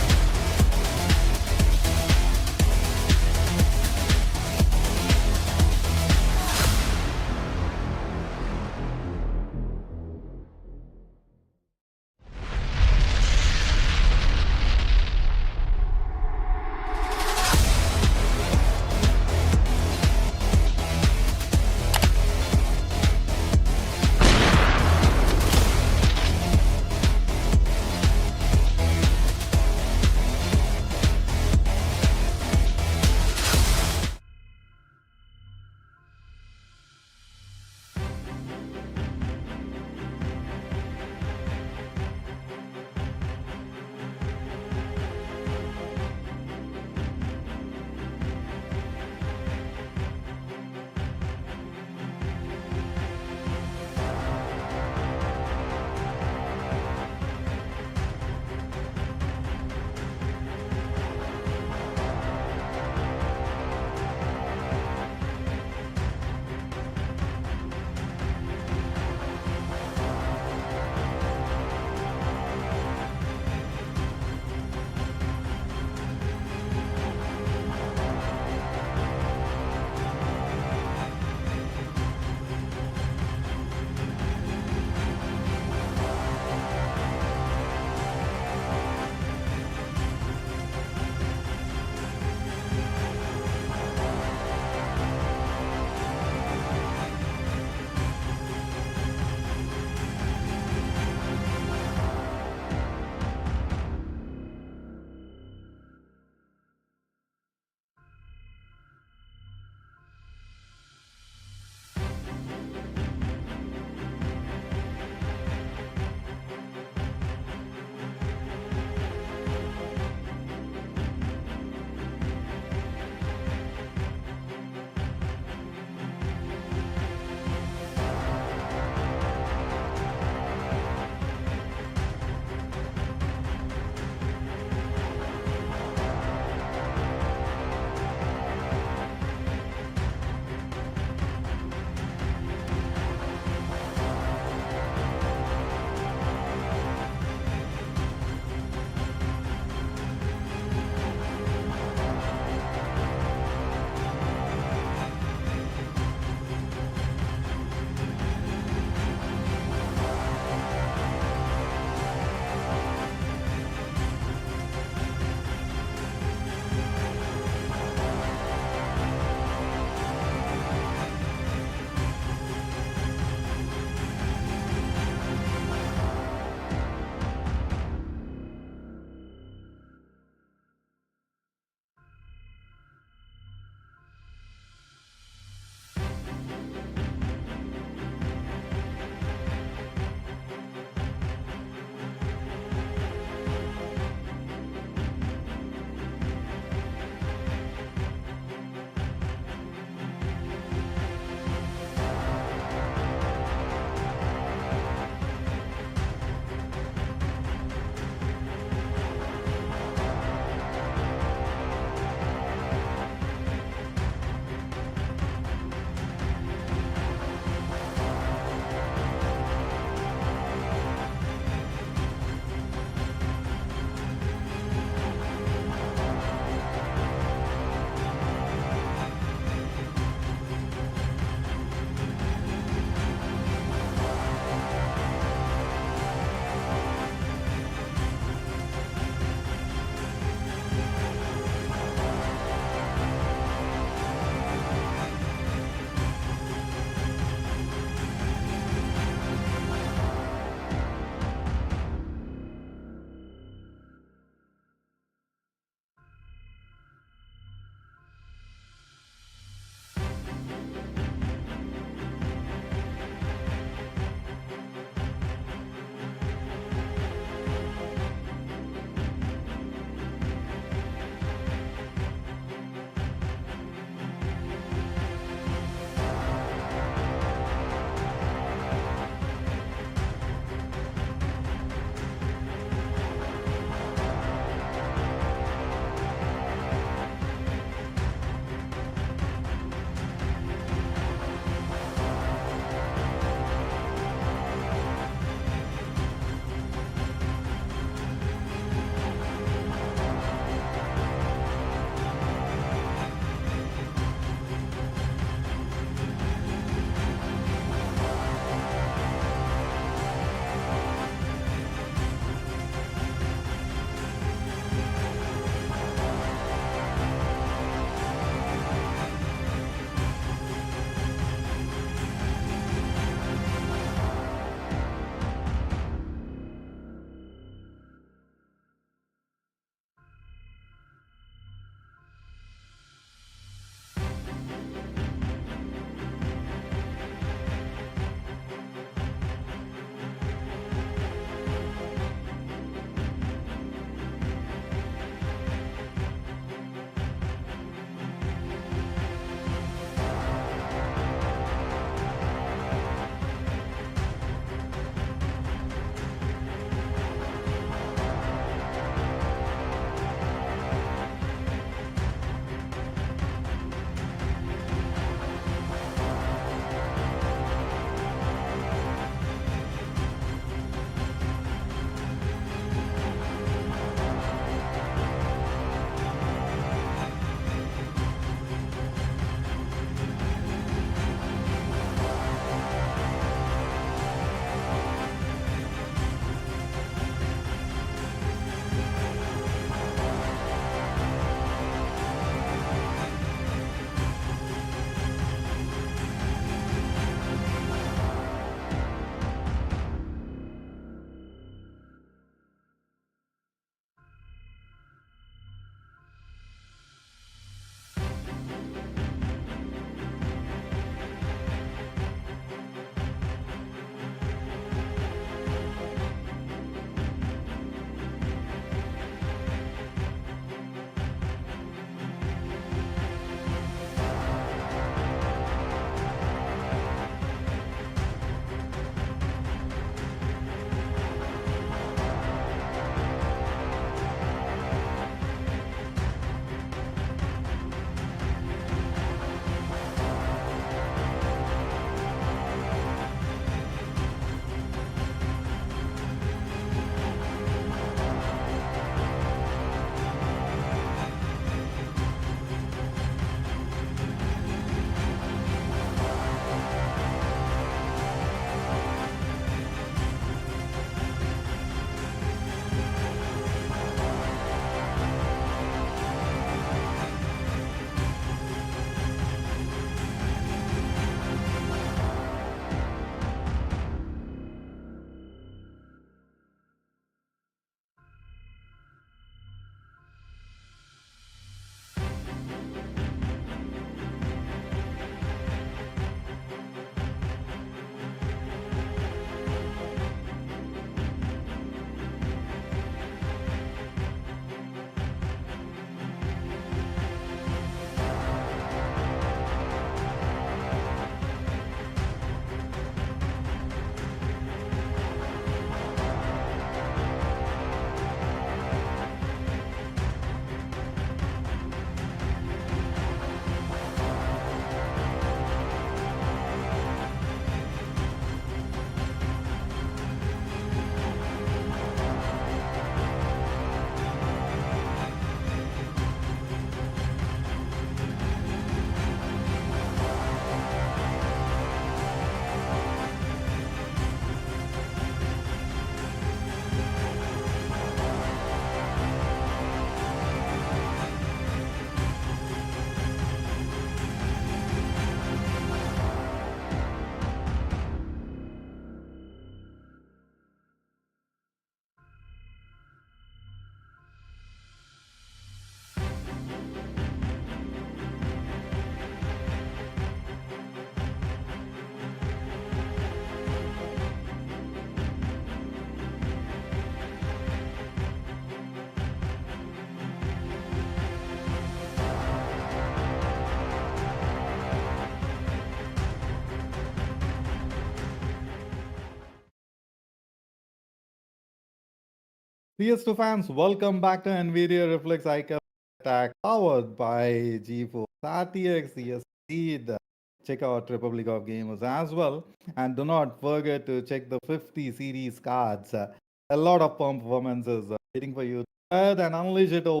PS2 fans, welcome back to Nvidia Reflex iCafe attack powered by GeForce RTX, DSD Lead. Check out Republic of Gamers as well. And do not forget to check the 50 series cards. A lot of performances waiting for you. And unleash it over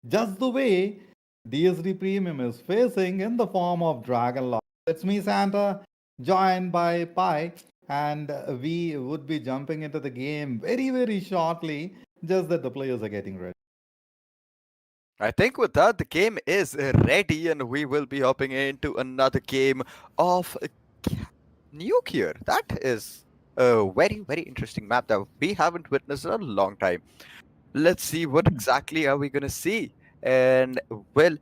just the way DSD Premium is facing in the form of Dragon Lord. It's me, Santa, joined by Pi, and we would be jumping into the game very, very shortly, just that the players are getting ready. I think with that, the game is ready, and we will be hopping into another game of Nuke here. That is a very, very interesting map that we haven't witnessed in a long time. Let's see what exactly are we gonna see, and will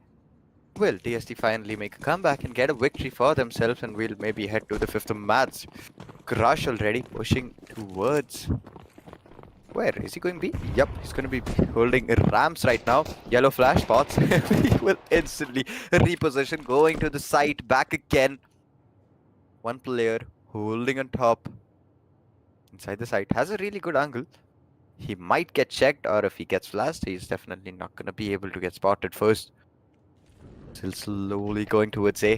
DSD finally make a comeback and get a victory for themselves, and we'll maybe head to the fifth match. Crush already pushing towards. Where is he going to be? Yep, he's going to be holding ramps right now. Yellow flash spots. He will instantly reposition, going to the site, back again. One player holding on top. Inside the site. Has a really good angle. He might get checked, or if he gets flashed, he's definitely not going to be able to get spotted first. Still slowly going towards A.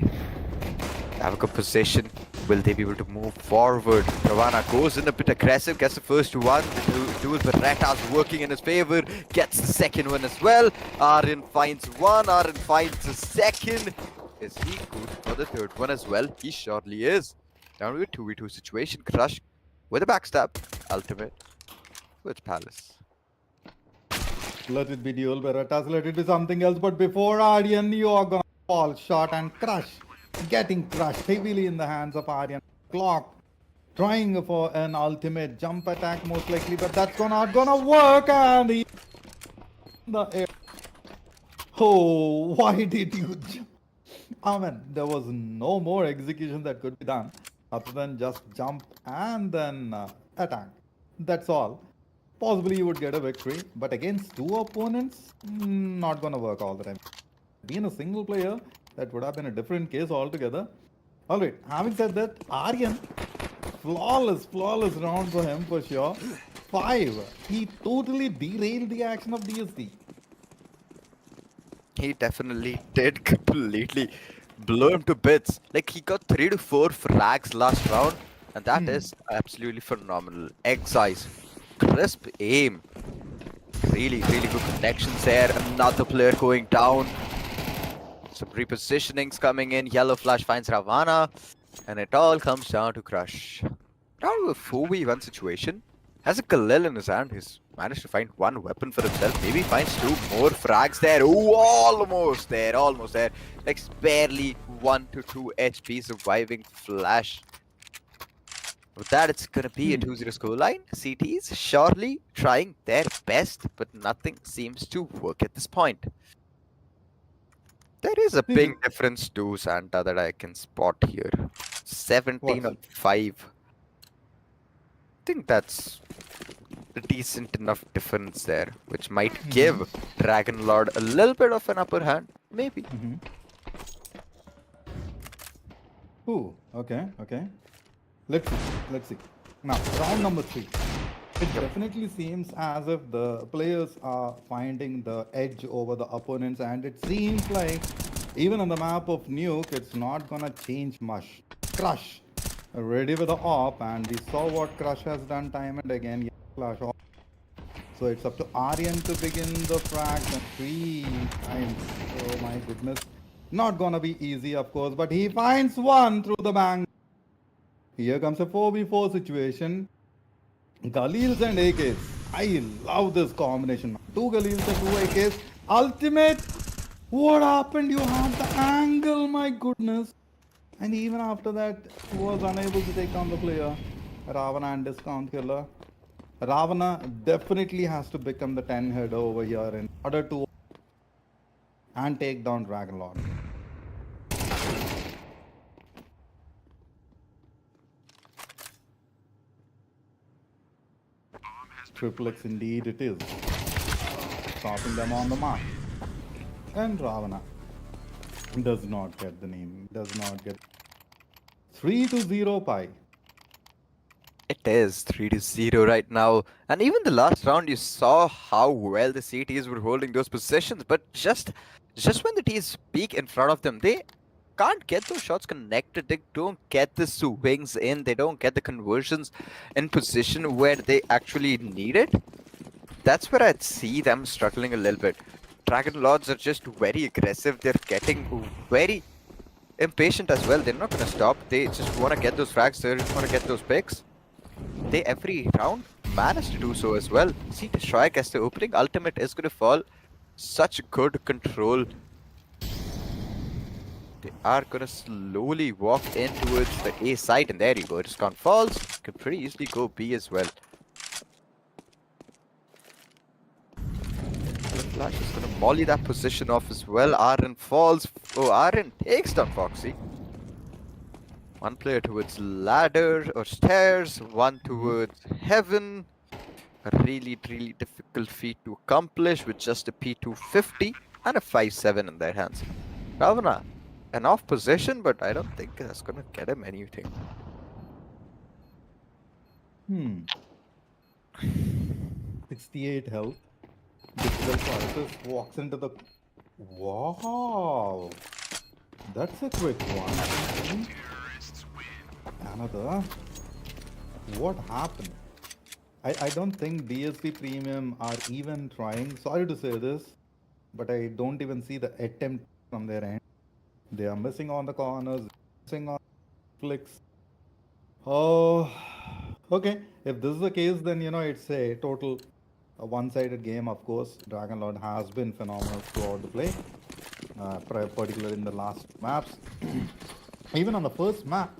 Have a good position. Will they be able to move forward? Ravana goes in a bit aggressive, gets the first one. The dual Berettas working in his favor, gets the second one as well. Aryan finds one, Aryan finds the second. Is he good for the third one as well? He surely is. Down to a 2v2 situation. Crush with a backstab. Ultimate with Palace. Let it be dual Berettas, let it be something else, but before Aryan, you are gonna fall short and crush. Getting crushed heavily in the hands of Aryan. Clock trying for an ultimate jump attack most likely, but that's not gonna work, and he in the air. Oh, why did you jump? I mean, there was no more execution that could be done other than just jump and then attack. That's all. Possibly you would get a victory, but against two opponents, not gonna work all the time. Being a single player, that would have been a different case altogether. Alright, having said that, Aryan, flawless round for him for sure. 5. He totally derailed the action of DSD. He definitely did completely blow him to bits. Like, he got 3 to 4 frags last round, and that is absolutely phenomenal. Excise, crisp aim. Really, really good connections there. Another player going down. Some repositionings coming in. Yellow flash finds Ravana, and it all comes down to Crush. Now a 4v1 situation. Has a Khalil in his hand. He's managed to find one weapon for himself. Maybe finds 2 more frags there. Ooh, almost there, almost there. Like barely 1 to 2 HP surviving flash. With that, it's gonna be a 2-0 scoreline. CTs surely trying their best, but nothing seems to work at this point. There is a big difference too, Santa, that I can spot here. 17 on 5. I think that's a decent enough difference there, which might give Dragon Lord a little bit of an upper hand. Maybe. Ooh, okay. Let's see. Now, round number 3. It definitely seems as if the players are finding the edge over the opponents, and it seems like even on the map of Nuke, it's not gonna change much. Crush, ready with the op, and we saw what Crush has done time and again. Flash off. So it's up to Aryan to begin the frags and 3 times. Oh my goodness. Not gonna be easy, of course, but he finds one through the bang. Here comes a 4v4 situation. Galils and AKs. I love this combination. 2 Galils and 2 AKs. Ultimate. What happened? You had the angle, my goodness. And even after that, he was unable to take down the player. Ravana and discount killer. Ravana definitely has to become the 10 header over here in order to and take down Dragon Lord. Triplex indeed it is. Stopping them on the mark. And Ravana does not get the name. Does not get 3-0 Pi. It is 3-0 right now. And even the last round, you saw how well the CTs were holding those positions. But just when the T's peak in front of them, they can't get those shots connected. They don't get the swings in. They don't get the conversions in position where they actually need it. That's where I'd see them struggling a little bit. Dragon Lords are just very aggressive. They're getting very impatient as well. They're not going to stop. They just want to get those frags. They just want to get those picks. They every round manage to do so as well. See, Destroy gets the opening. Ultimate is going to fall. Such good control. They are going to slowly walk in towards the A side. And there you go. Discount falls. Could pretty easily go B as well. Flash is going to molly that position off as well. Aaron falls. Oh, Aaron takes down Foxy. One player towards ladder or stairs, one towards heaven. A really, really difficult feat to accomplish with just a P250 and a 5-7 in their hands. Ravana, an off position, but I don't think that's going to get him anything. 68 health. Digital Crisis walks into the... Wow! That's a quick one. Another. What happened? I don't think DSD Premium are even trying. Sorry to say this, but I don't even see the attempt from their end. They are missing on the corners, missing on flicks. Oh, okay. If this is the case, then it's a total one-sided game. Of course, Dragon Lord has been phenomenal throughout the play, particularly in the last maps. Even on the first map,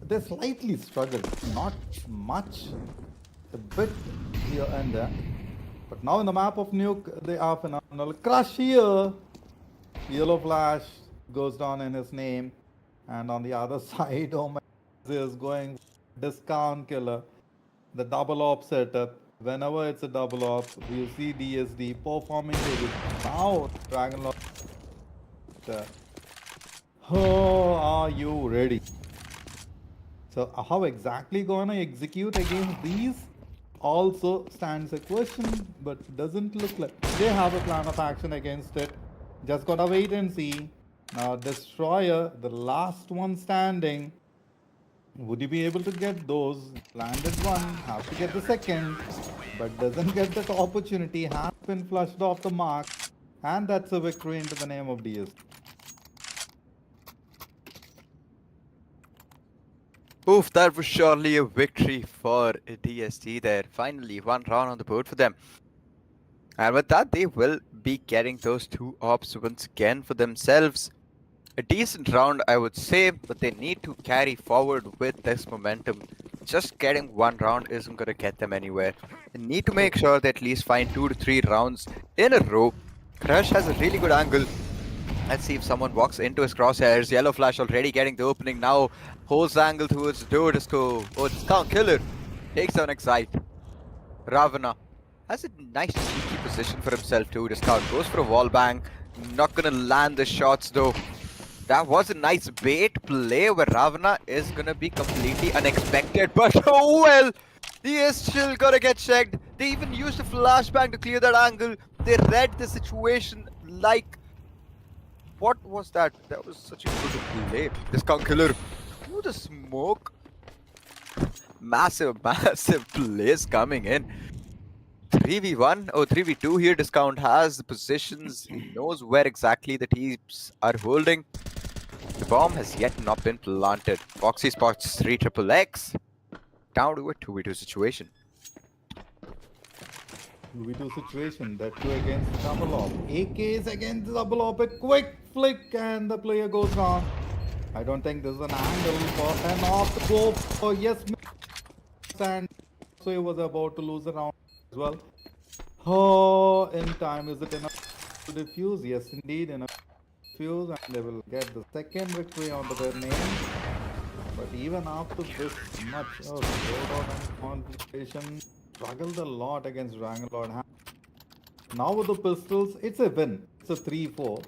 they slightly struggled, not much, a bit here and there. But now in the map of Nuke, they are phenomenal. Crush here! Yellow Flash goes down in his name. And on the other side, oh my God, is going discount killer. The double op setup. Whenever it's a double op, you see DSD performing it. Now, Dragon Lord. Oh, are you ready? So how exactly gonna execute against these also stands a question, but doesn't look like they have a plan of action against it. Just gotta wait and see. Now Destroyer, the last one standing. Would you be able to get those? Landed one, have to get the second, but doesn't get that opportunity, has been flushed off the mark, and that's a victory into the name of DS. Oof, that was surely a victory for DSD there. Finally, one round on the board for them. And with that, they will be getting those 2 ops once again for themselves. A decent round, I would say, but they need to carry forward with this momentum. Just getting 1 round isn't going to get them anywhere. They need to make sure they at least find 2 to 3 rounds in a row. Crush has a really good angle. Let's see if someone walks into his crosshairs. Yellow Flash already getting the opening now. Holds the angle towards the door. Disco. Oh, Discount Killer takes down Excite. Ravana has a nice cheeky position for himself too. Discount goes for a wall bang. Not gonna land the shots though. That was a nice bait play where Ravana is gonna be completely unexpected. But oh well, he is still gonna get checked. They even used a flashbang to clear that angle. They read the situation like... What was that? That was such a good play. Discount Killer through the smoke. Massive, massive plays coming in. 3v1 or 3v2 here. Discount has the positions. He knows where exactly the teams are holding. The bomb has yet not been planted. Foxy spots 3 triple X. Down to a 2v2 situation. 2v2 situation, that too against the double op. AK is against the double op, a quick flick and the player goes down. I don't think this is an angle for an off the go for yes, and so he was about to lose the round as well. Oh, in time, is it enough to defuse? Yes, indeed, enough to defuse, and they will get the second victory under their name. But even after this much of showdown and confrontation, struggled a lot against Dragon Lord. Now with the pistols, it's a win. It's a 3-4.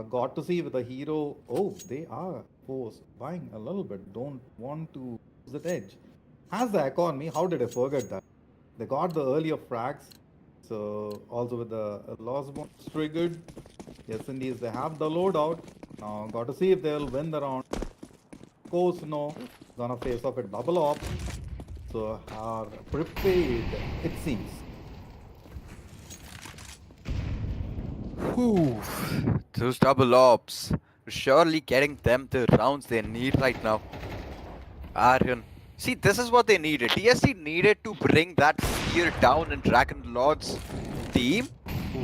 Got to see with the hero. Oh, they are forced buying a little bit. Don't want to lose that edge. Has the economy, how did I forget that? They got the earlier frags, so also with the loss bonus triggered. Yes, indeed, they have the loadout. Now, got to see if they'll win the round. Of course, no. Gonna face off a double op. So, are prepared, it seems. Whew. Those double ops. Surely getting them the rounds they need right now. Aryan. See, this is what they needed. DSD needed to bring that fear down in Dragon Lord's team,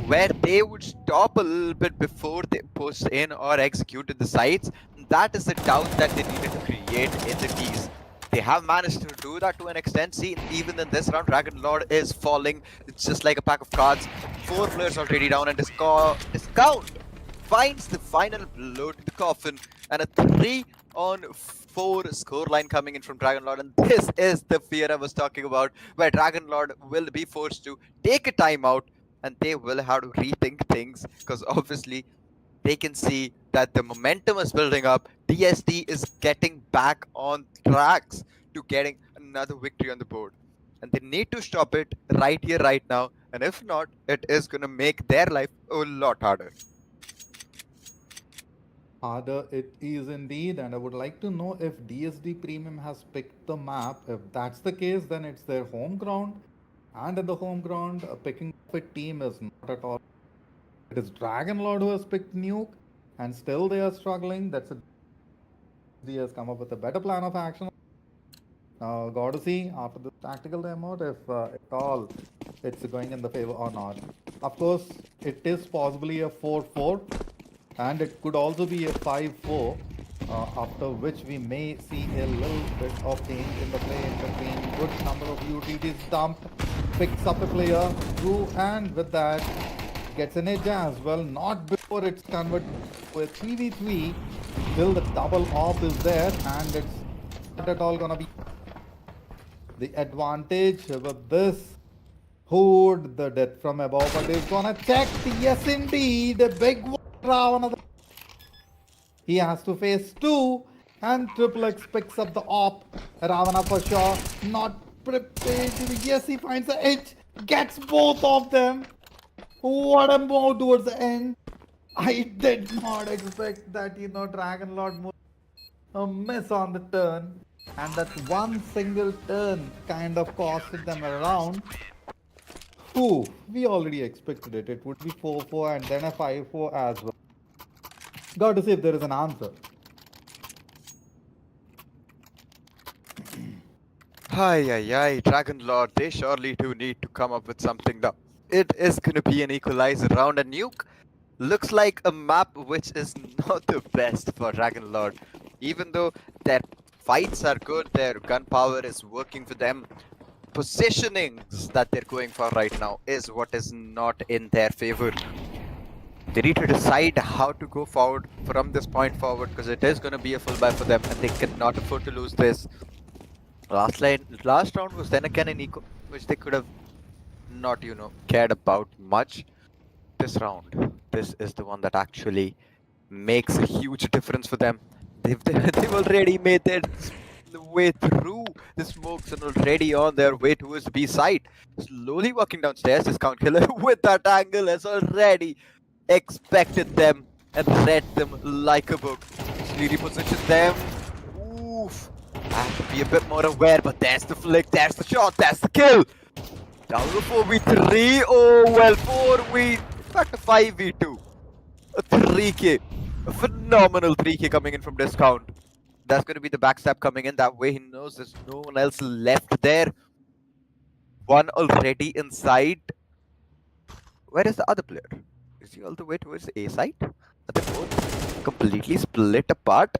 where they would stop a little bit before they push in or executed the sites. That is the doubt that they needed to create in the Ds. They have managed to do that to an extent. See, even in this round, Dragon Lord is falling. It's just like a pack of cards. 4 players already down, and Discount finds the final blow to the coffin, and a 3-on-4 scoreline coming in from Dragon Lord. And this is the fear I was talking about, where Dragon Lord will be forced to take a timeout, and they will have to rethink things, because obviously they can see that the momentum is building up. DSD is getting back on tracks to getting another victory on the board. And they need to stop it right here, right now. And if not, it is going to make their life a lot harder. Harder it is indeed, and I would like to know if DSD Premium has picked the map. If that's the case, then it's their home ground, and in the home ground, picking up a team is not at all. It is Dragon Lord who has picked Nuke, and still they are struggling. That's a DSD has come up with a better plan of action. Got to see after this tactical demo if at all it's going in the favor or not. Of course, it is possibly a 4-4, and it could also be a 5-4, after which we may see a little bit of change in the play in between. Good number of utilities dumped, picks up a player through, and with that gets an edge as well. Not before it's converted to a 3v3. Still the double op is there, and it's not at all gonna be the advantage with this. Hood the death from above, but he's gonna check. Yes, indeed, a big one. Ravana. He has to face two, and Triple X picks up the op. Ravana for sure, not prepared. Yes, he finds the edge, gets both of them. What a move towards the end. I did not expect that, Dragon Lord move a miss on the turn, and that one single turn kind of costed them around. Ooh, we already expected it. It would be 4-4 and then a 5-4 as well. Got to see if there is an answer. Hi, Dragon Lord, they surely do need to come up with something now. It is going to be an equalizer round, and Nuke looks like a map which is not the best for Dragon Lord. Even though their fights are good, their gunpowder is working for them, positionings that they're going for right now is what is not in their favor. They need to decide how to go forward from this point forward, because it is going to be a full buy for them, and they cannot afford to lose this. Last round was then again an eco, which they could have not, cared about much. This round, this is the one that actually makes a huge difference for them. They've already made their way through the smokes and already on their way towards the B side. Slowly walking downstairs, Discount Killer with that angle has already expected them and read them like a book. Actually repositioned them. Oof. I have to be a bit more aware, but there's the flick, there's the shot, there's the kill. Down to 4v3. Oh, well, 4v. In fact, a 5v2. A 3k. A phenomenal 3k coming in from Discount. That's going to be the backstab coming in. That way he knows there's no one else left there. One already inside. Where is the other player? Is he all the way towards the A side? Are they both completely split apart?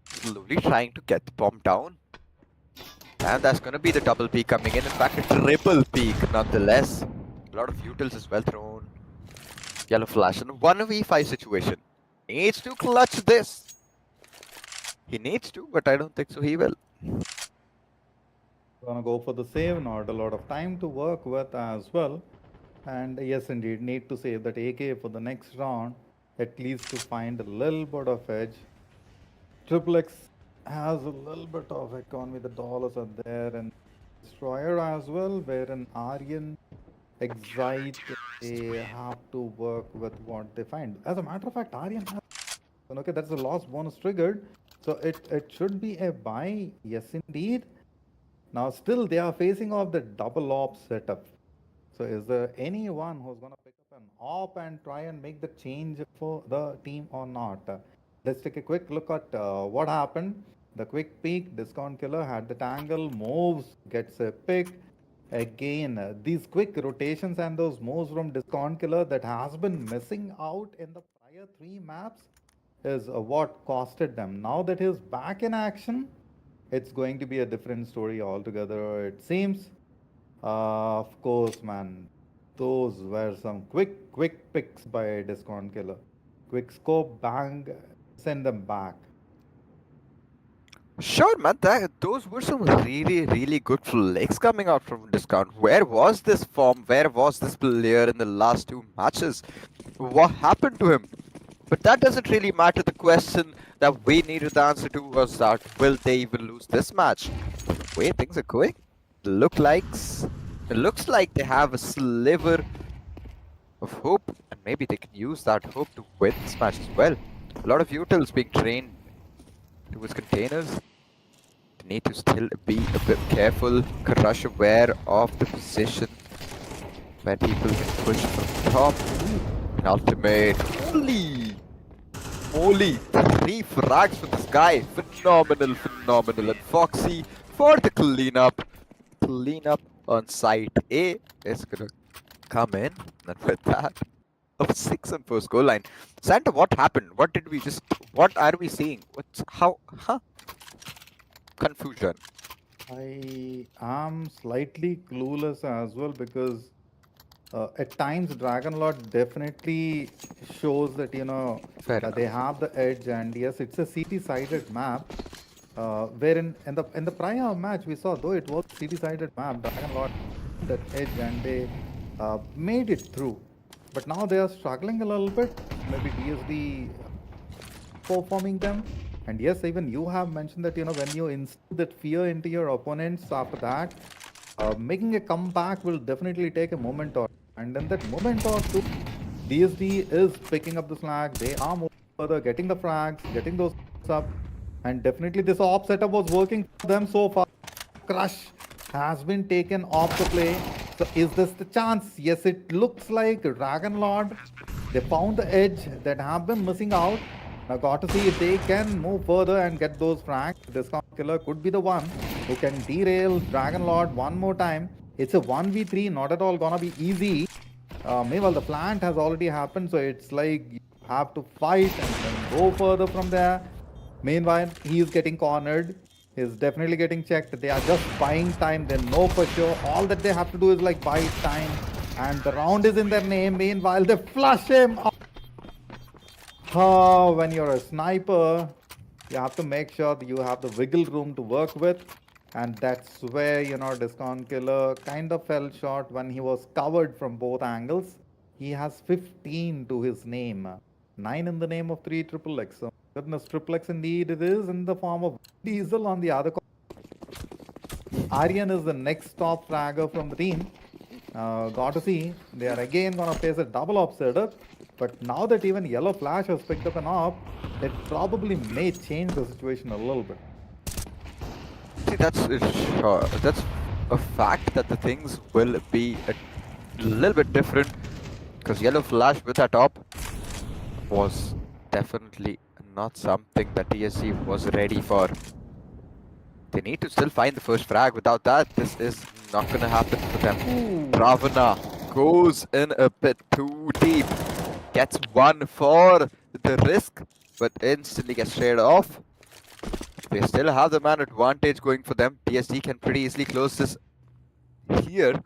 Slowly trying to get the bomb down. And that's going to be the double peak coming in. In fact, a triple peak nonetheless. A lot of utils as well thrown. Yellow flash in a 1v5 situation. Needs to clutch this. He needs to, but I don't think so he will. Gonna go for the save, not a lot of time to work with as well. And yes, indeed, need to save that AK for the next round, at least to find a little bit of edge. Triple X has a little bit of economy. The dollars are there, and Destroyer as well, wherein Aryan, Excite, they have to work with what they find. As a matter of fact, Aryan has, okay, that's the loss bonus triggered. So it should be a buy. Yes, indeed. Now, still, they are facing off the double op setup. So, is there anyone who's going to pick up an op and try and make the change for the team or not? Let's take a quick look at what happened. The quick peek, discount killer had the tangle, moves, gets a pick. Again, these quick rotations and those moves from discount killer that has been missing out in the prior three maps is what costed them. Now that he's back in action, it's going to be a different story altogether, it seems. Of course, man. Those were some quick picks by Discount Killer. Quick scope, bang, send them back. Sure, man. Those were some really good flicks coming out from Discount. Where was this form? Where was this player in the last two matches? What happened to him? But that doesn't really matter. The question that we needed the answer to was that will they even lose this match? The way things are going, it looks like they have a sliver of hope, and maybe they can use that hope to win this match as well. A lot of utils being trained towards containers. They need to still be a bit careful. Crush aware of the position where people can push from top. An ultimate. Holy 3 frags for this guy. Phenomenal. And Foxy for the cleanup. Cleanup on site A is gonna come in. And with that, of 6 on first goal line. Santa, what happened? What are we seeing? Confusion. I am slightly clueless as well because at times Dragon Lord definitely shows that Fair that they enough. have the edge, and yes, it's a CT-sided map. Wherein in the prior match we saw, though it was CT-sided map, Dragon Lord that edge and they made it through. But now they are struggling a little bit. Maybe DSD performing them. And yes, even you have mentioned that when you instill that fear into your opponents after that, making a comeback will definitely take a moment or and in that moment or two, DSD is picking up the slack. They are moving further, getting the frags, getting those up, and definitely this op setup was working for them so far. Crush has been taken off the play. So is this the chance? Yes, it looks like Dragon Lord. They found the edge that have been missing out. Now got to see if they can move further and get those frags. Discount Killer could be the one who can derail Dragon Lord one more time. It's a 1v3, not at all gonna be easy. Meanwhile, the plant has already happened, so it's like you have to fight and then go further from there. Meanwhile, he is getting cornered. He's definitely getting checked. They are just buying time. They know for sure. All that they have to do is like buy time. And the round is in their name. Meanwhile, they flush him. Oh, when you're a sniper, you have to make sure that you have the wiggle room to work with. And that's where, Discount Killer kind of fell short when he was covered from both angles. He has 15 to his name, 9 in the name of 3 triple X. So, goodness, triple X indeed it is in the form of Diesel on the other. Aryan is the next top fragger from the team. Got to see, they are again going to face a double op setup. But now that even Yellow Flash has picked up an op, it probably may change the situation a little bit. See, that's a fact that the things will be a little bit different because Yellow Flash with that top was definitely not something that TSC was ready for. They need to still find the first frag. Without that, this is not gonna happen for them. Ravana goes in a bit too deep. Gets one for the risk, but instantly gets traded off. They still have the man advantage going for them. TSD can pretty easily close this here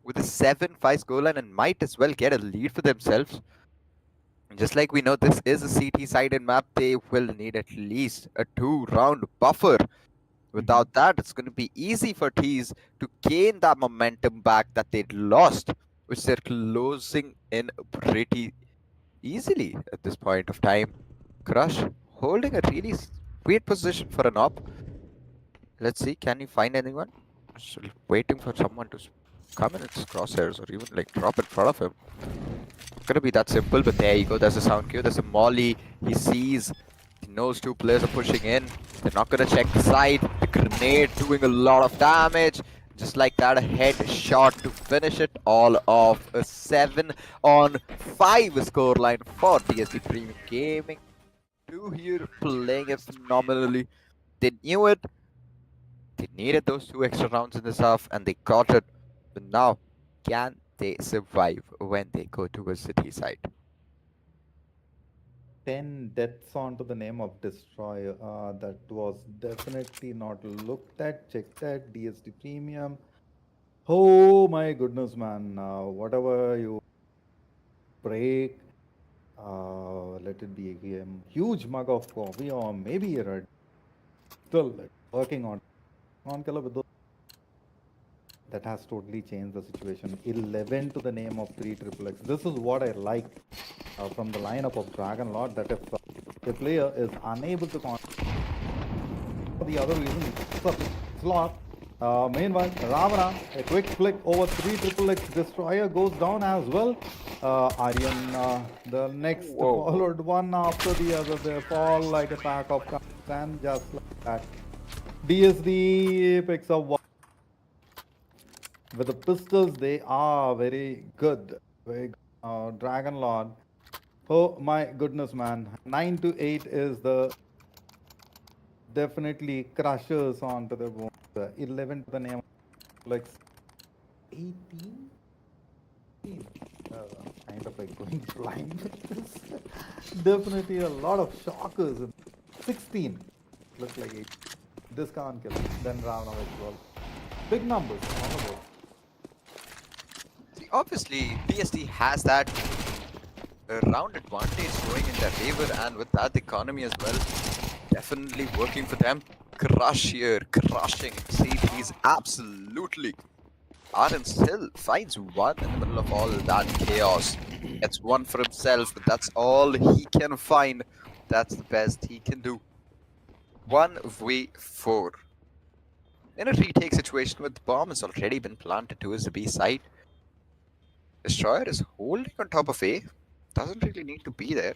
with a 7-5 goal line and might as well get a lead for themselves. Just like we know this is a CT-sided map, they will need at least a 2-round buffer. Without that, it's going to be easy for Tees to gain that momentum back that they'd lost, which they're closing in pretty easily at this point of time. Crush holding a really Weird position for an op. Let's see, can you find anyone? Still waiting for someone to come in its crosshairs or even like drop in front of him. Gonna be that simple, but there you go. There's a sound cue. There's a molly. He sees. He knows two players are pushing in. They're not gonna check the side. The grenade doing a lot of damage. Just like that, a headshot to finish it all off. A 7-on-5 scoreline for DSD Premium Gaming. Two here playing it phenomenally. They knew it. They needed those 2 extra rounds in this half, and they got it. But now, can they survive when they go towards the T side? 10 deaths onto the name of Destroyer. That was definitely not looked at, checked at. DSD Premium. Oh my goodness, man. Whatever you break, let it be a huge mug of coffee or maybe a red. Still like, working on color with those. That has totally changed the situation. 11 to the name of 3 triple X. This is what I like from the lineup of Dragon Lord, that if a player is unable to for the other reason, slot. Meanwhile, Ravana, a quick flick over 3 triple X Destroyer goes down as well. Aryan, the next Whoa. followed one after the other. They fall like a pack of cards, and just like that. DSD picks up one. With the pistols, they are very good. Very good. Dragon Lord. Oh my goodness, man. 9 to 8 is the definitely crushes onto the bones. 11 to the name of like 18? Uh, kind of like going blind with this. Definitely a lot of shockers. 16. Looks like 8. This can't kill. Then Ravana as well. Big numbers on the board. See, obviously, DSD has that round advantage going in their favor, and with that, the economy as well, definitely working for them. Crush here, crushing. See, he's absolutely. Aaron still finds one in the middle of all that chaos. Gets one for himself, but that's all he can find. That's the best he can do. 1v4. In a retake situation where the bomb has already been planted towards the B side, Destroyer is holding on top of A. Doesn't really need to be there.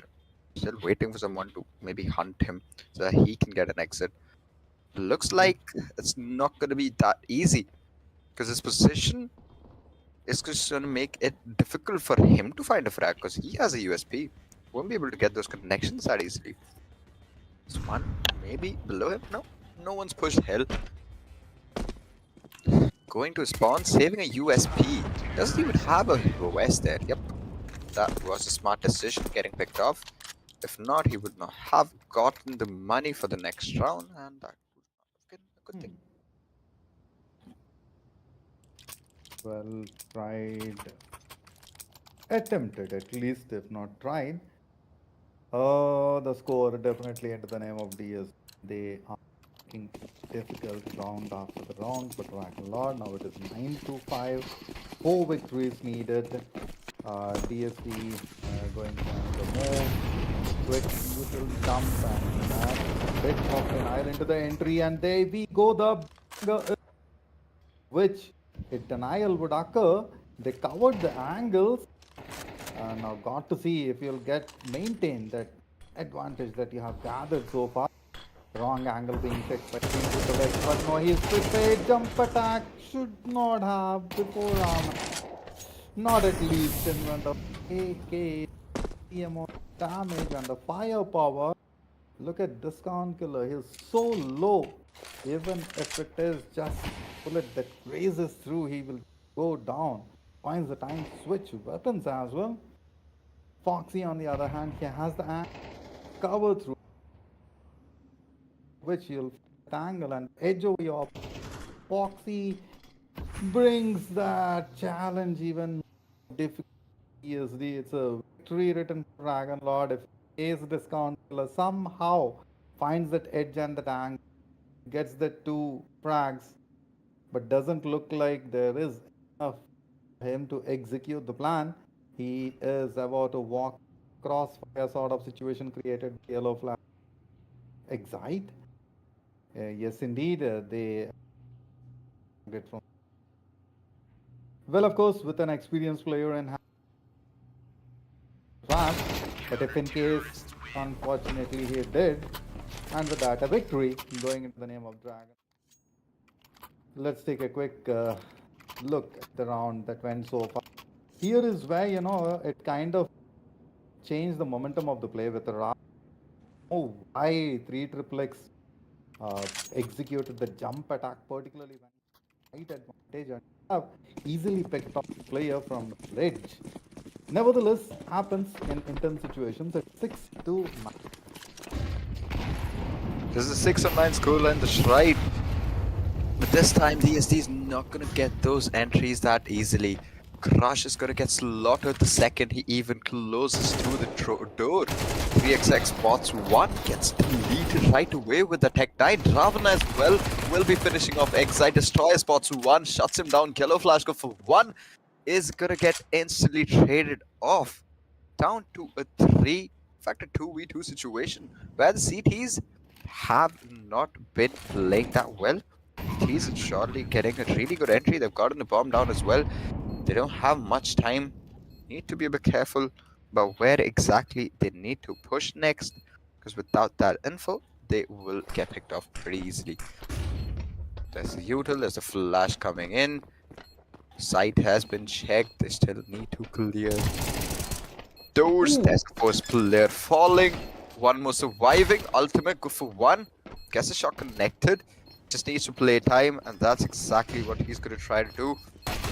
Still waiting for someone to maybe hunt him so that he can get an exit. Looks like it's not going to be that easy because his position is just going to make it difficult for him to find a frag because he has a USP. Won't be able to get those connections that easily. There's one maybe below him. No, no one's pushed hell. Going to spawn, saving a USP. Doesn't even have a OS there. Yep, that was a smart decision getting picked off. If not, he would not have gotten the money for the next round, and that would not have been a good thing. Well tried. Attempted at least, if not tried. The score definitely into the name of DS. They are making it difficult round after the round for Dragon Lord. Now it is 9 to 5. 4 victories needed. DSD going for the move. Quick little jump and that bit of denial into the entry, and there we go. The which if denial would occur, they covered the angles. Now got to see if you'll get maintain that advantage that you have gathered so far. Wrong angle being checked by Team with the leg, but no, he's prepared. Jump attack should not have before not at least in front of AK. The amount of damage and the firepower. Look at this Discount Killer. He's so low. Even if it is just bullet that grazes through, he will go down. Finds the time to switch weapons as well. Foxy, on the other hand, he has the cover through which you'll angle and edge over your Foxy brings that challenge even difficult. It's a victory written for Dragon Lord. If Ace Discount Killer somehow finds that edge and that angle, gets the 2 frags, but doesn't look like there is enough for him to execute the plan. He is about to walk crossfire sort of situation created by yellow flag. Excite. Yes, indeed, they get from. Well, of course, with an experienced player and fast, but if in case, unfortunately, he did, and with that, a victory going into the name of Dragon. Let's take a quick look at the round that went so far. Here is where, it kind of changed the momentum of the play with the round. Oh, why 3 triple X executed the jump attack, particularly when height advantage and have easily picked up the player from the ledge. Nevertheless, happens in intense situations at 6-2. This is a 6-9 scoreline, that's right. But this time, DSD is not going to get those entries that easily. Crush is going to get slaughtered the second he even closes to the door. 3xx spots 1, gets deleted right away with the Tech 9. Ravana as well will be finishing off Excite. Destroyer spots 1, shuts him down. Yellow Flash go for 1, is going to get instantly traded off. Down to a 3, in fact a 2v2 situation, where the CTs have not been playing that well. He's surely getting a really good entry. They've gotten the bomb down as well. They don't have much time. Need to be a bit careful about where exactly they need to push next, because without that info, they will get picked off pretty easily. There's the util, there's a flash coming in. Site has been checked. They still need to clear doors. There's the first player falling. One more surviving. Ultimate go for 1. Gets a shot connected. Just needs to play time, and that's exactly what he's going to try to do.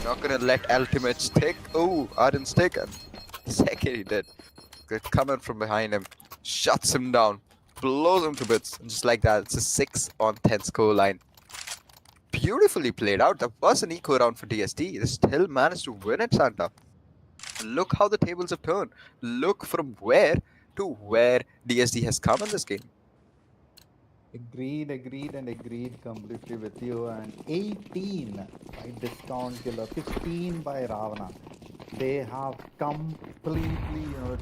Not going to let ultimate stick. Oh, I didn't stick. And the second he did, good coming from behind him, shuts him down, blows him to bits, and just like that, it's a 6-10 scoreline. Beautifully played out. That was an eco round for DSD. They still managed to win it, Santa. Look how the tables have turned. Look from where to where DSD has come in this game. Agreed completely with you. And 18 by Discount Killer, 15 by Ravana. They have completely,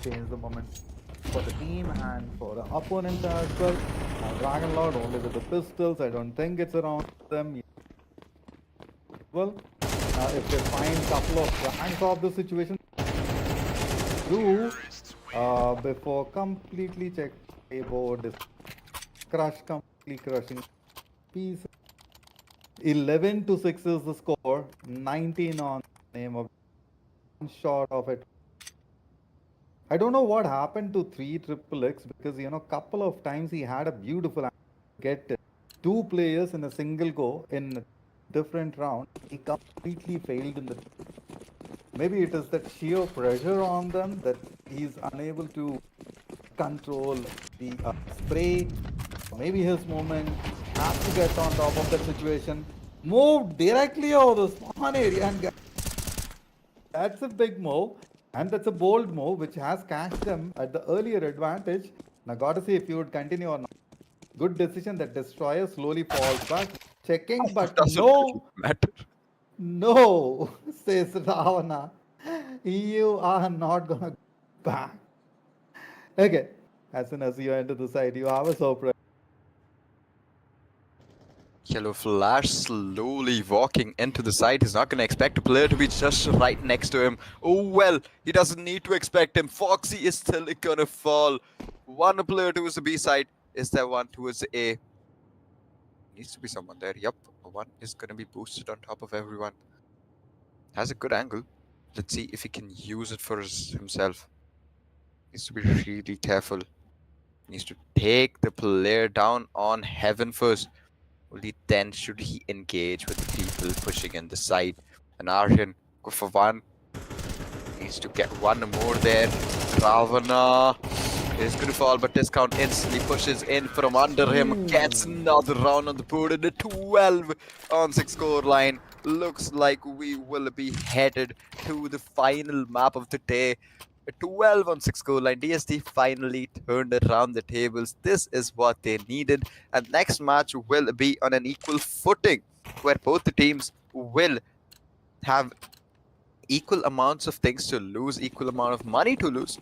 changed the moment for the team and for the opponents as well. Dragon Lord only with the pistols. I don't think it's around them. Well, if they find a couple of ranks of the situation, do before completely check board. Crush, completely crushing piece. 11-6 is the score. 19 on name of one shot of it. I don't know what happened to 3 triple X because couple of times he had a beautiful get 2 players in a single go in different round. He completely failed in the. Maybe it is that sheer pressure on them that he's unable to control the spray. Maybe his movement has to get on top of that situation. Move directly over the spawn area and get. That's a big move. And that's a bold move which has cashed them at the earlier advantage. Now gotta see if you would continue or not. Good decision. That destroyer slowly falls back. Checking, but Doesn't no. really matter. No, says Ravana. You are not gonna go back. Okay. As soon as you enter the site, you have a surprise. Yellow Flash slowly walking into the site. He's not going to expect a player to be just right next to him. Oh well, he doesn't need to expect him. Foxy is still going to fall. One player towards the B side. Is there one towards the A? Needs to be someone there. Yup, one is going to be boosted on top of everyone. Has a good angle. Let's see if he can use it for himself. Needs to be really careful. Needs to take the player down on heaven first. Only then should he engage with the people pushing in the side. And Aryan, go for 1. Needs to get 1 more there. Ravana is going to fall, but Discount instantly pushes in from under him. Gets another round on the board and a 12 on 6 score line. Looks like we will be headed to the final map of the day. A 12 on 6 score line. DSD finally turned around the tables. This is what they needed. And next match will be on an equal footing, where both the teams will have equal amounts of things to lose, equal amount of money to lose.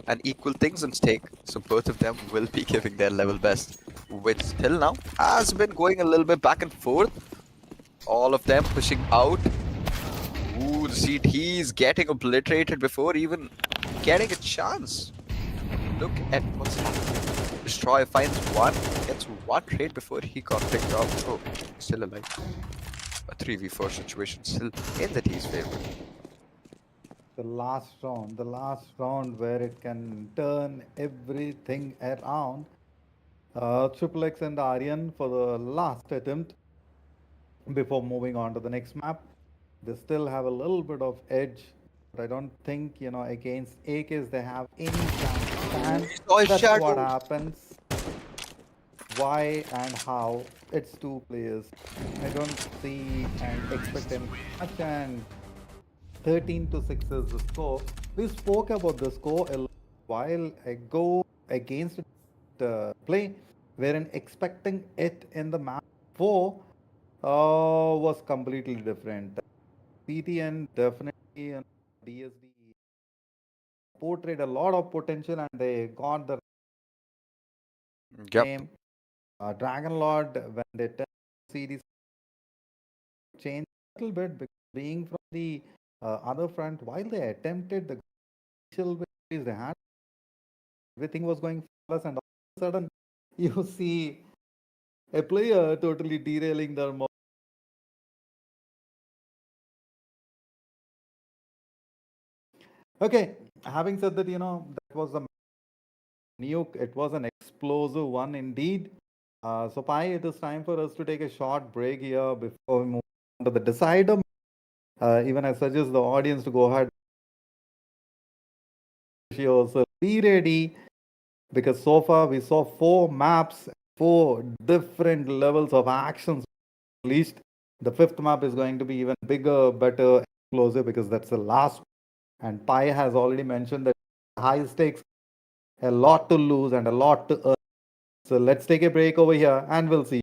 and equal things on stake. So both of them will be giving their level best, which till now has been going a little bit back and forth. All of them pushing out. Ooh, the seat, he's getting obliterated before even getting a chance. Look at what's happening. Destroy finds one, gets one trade before he got picked off. Oh, still alive. A 3v4 situation still in the T's favor. The last round where it can turn everything around. Triple X and Aryan for the last attempt before moving on to the next map. They still have a little bit of edge, but I don't think, against AKs they have any chance to stand. He saw his That's what shadow. happens. Why and how? It's two players. I don't see and expect any much, and 13 to 6 is the score. We spoke about the score a while ago against play, wherein expecting it in the map 4 was completely different. PTN definitely DSD portrayed a lot of potential and they got the Yep. game. Dragon Lord, when they series changed a little bit because being from the other front, while they attempted the initial victories they had, everything was going flawless, and all of a sudden you see a player totally derailing their mode. Okay, having said that, that was a nuke. It was an explosive one indeed. So, Pi, it is time for us to take a short break here before we move on to the decider. Even I suggest the audience to go ahead. So be ready, because so far we saw 4 maps, 4 different levels of actions released. The 5th map is going to be even bigger, better, explosive, because that's the last. And Pi has already mentioned that high stakes, a lot to lose and a lot to earn. So let's take a break over here and we'll see.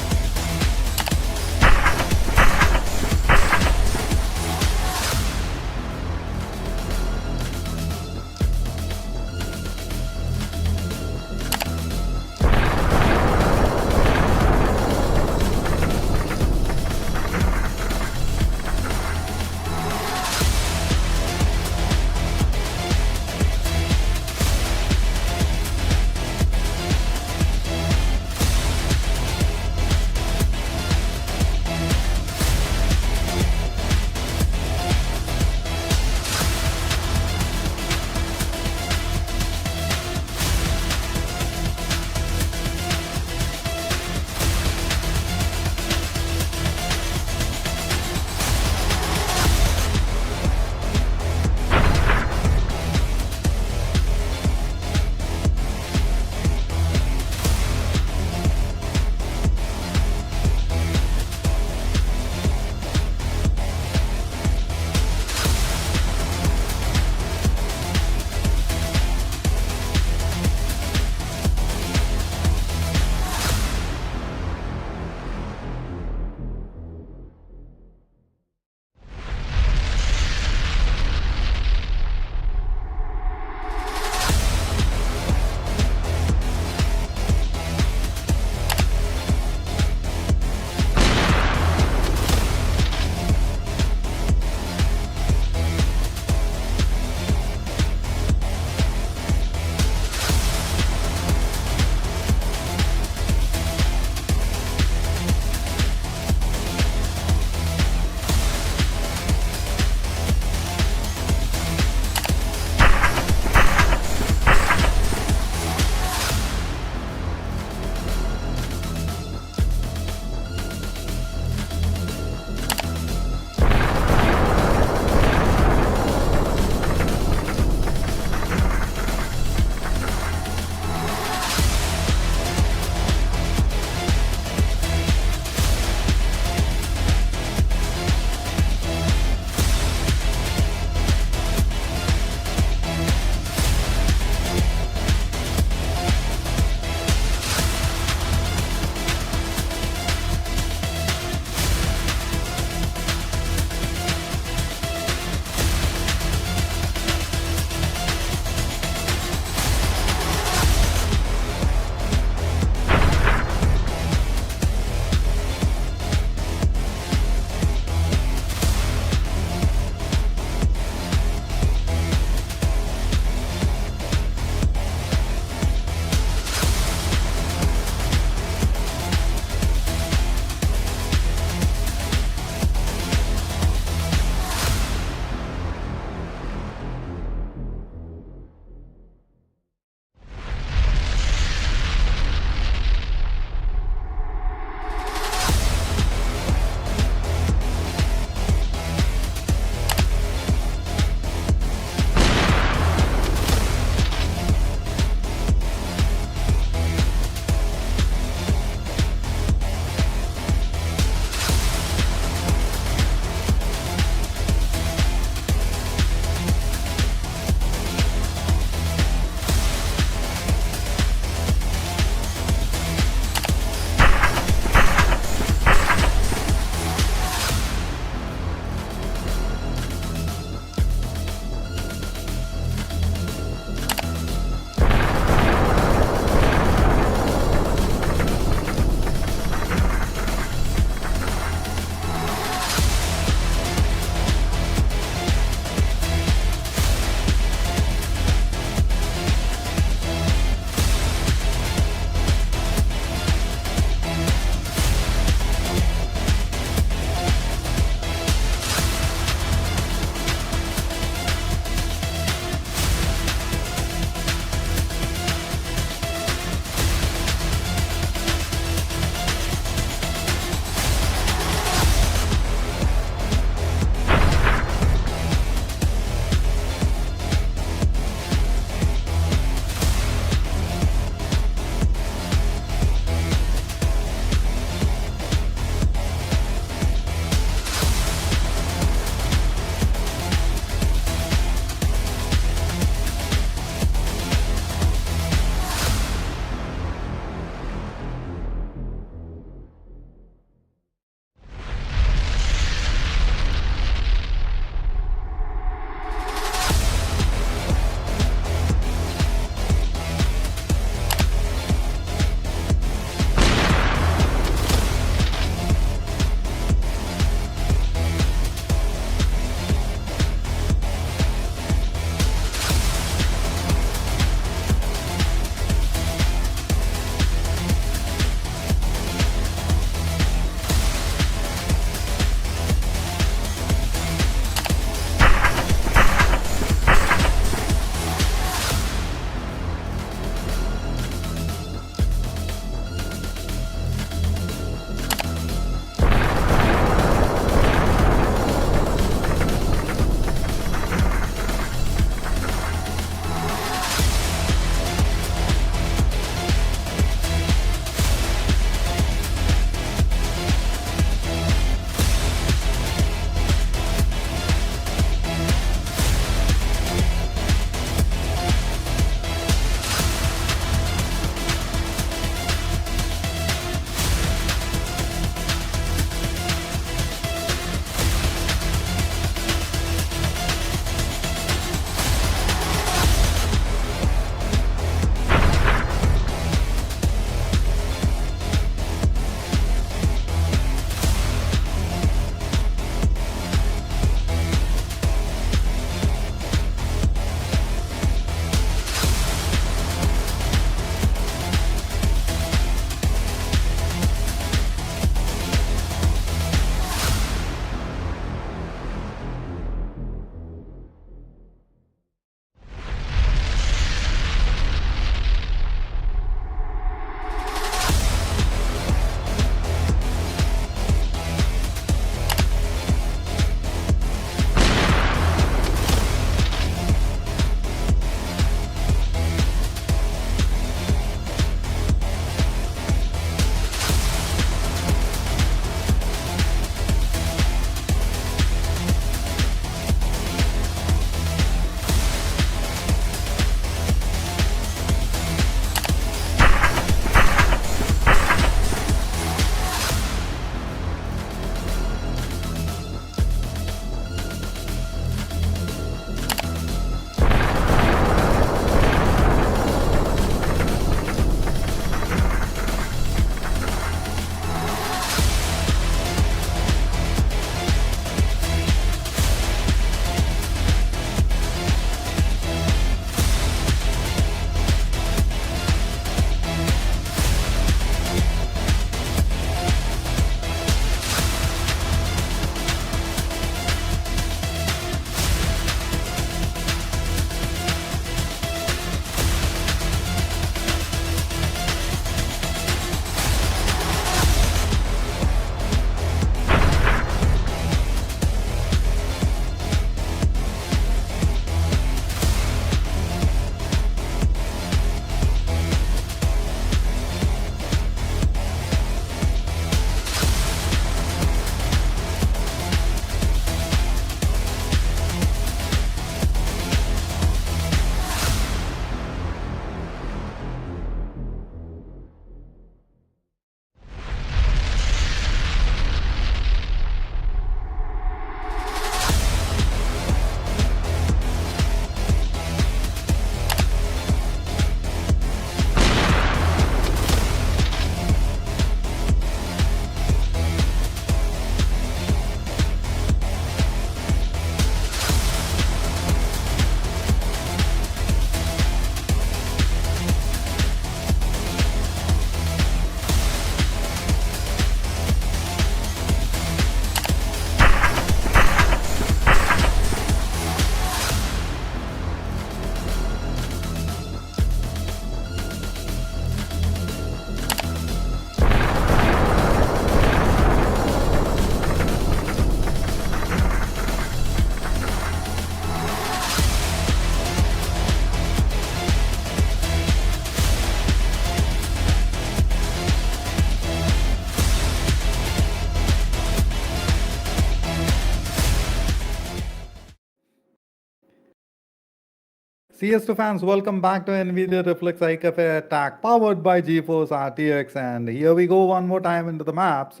CS2 fans, welcome back to Nvidia Reflex iCafe attack powered by GeForce RTX. And here we go one more time into the maps.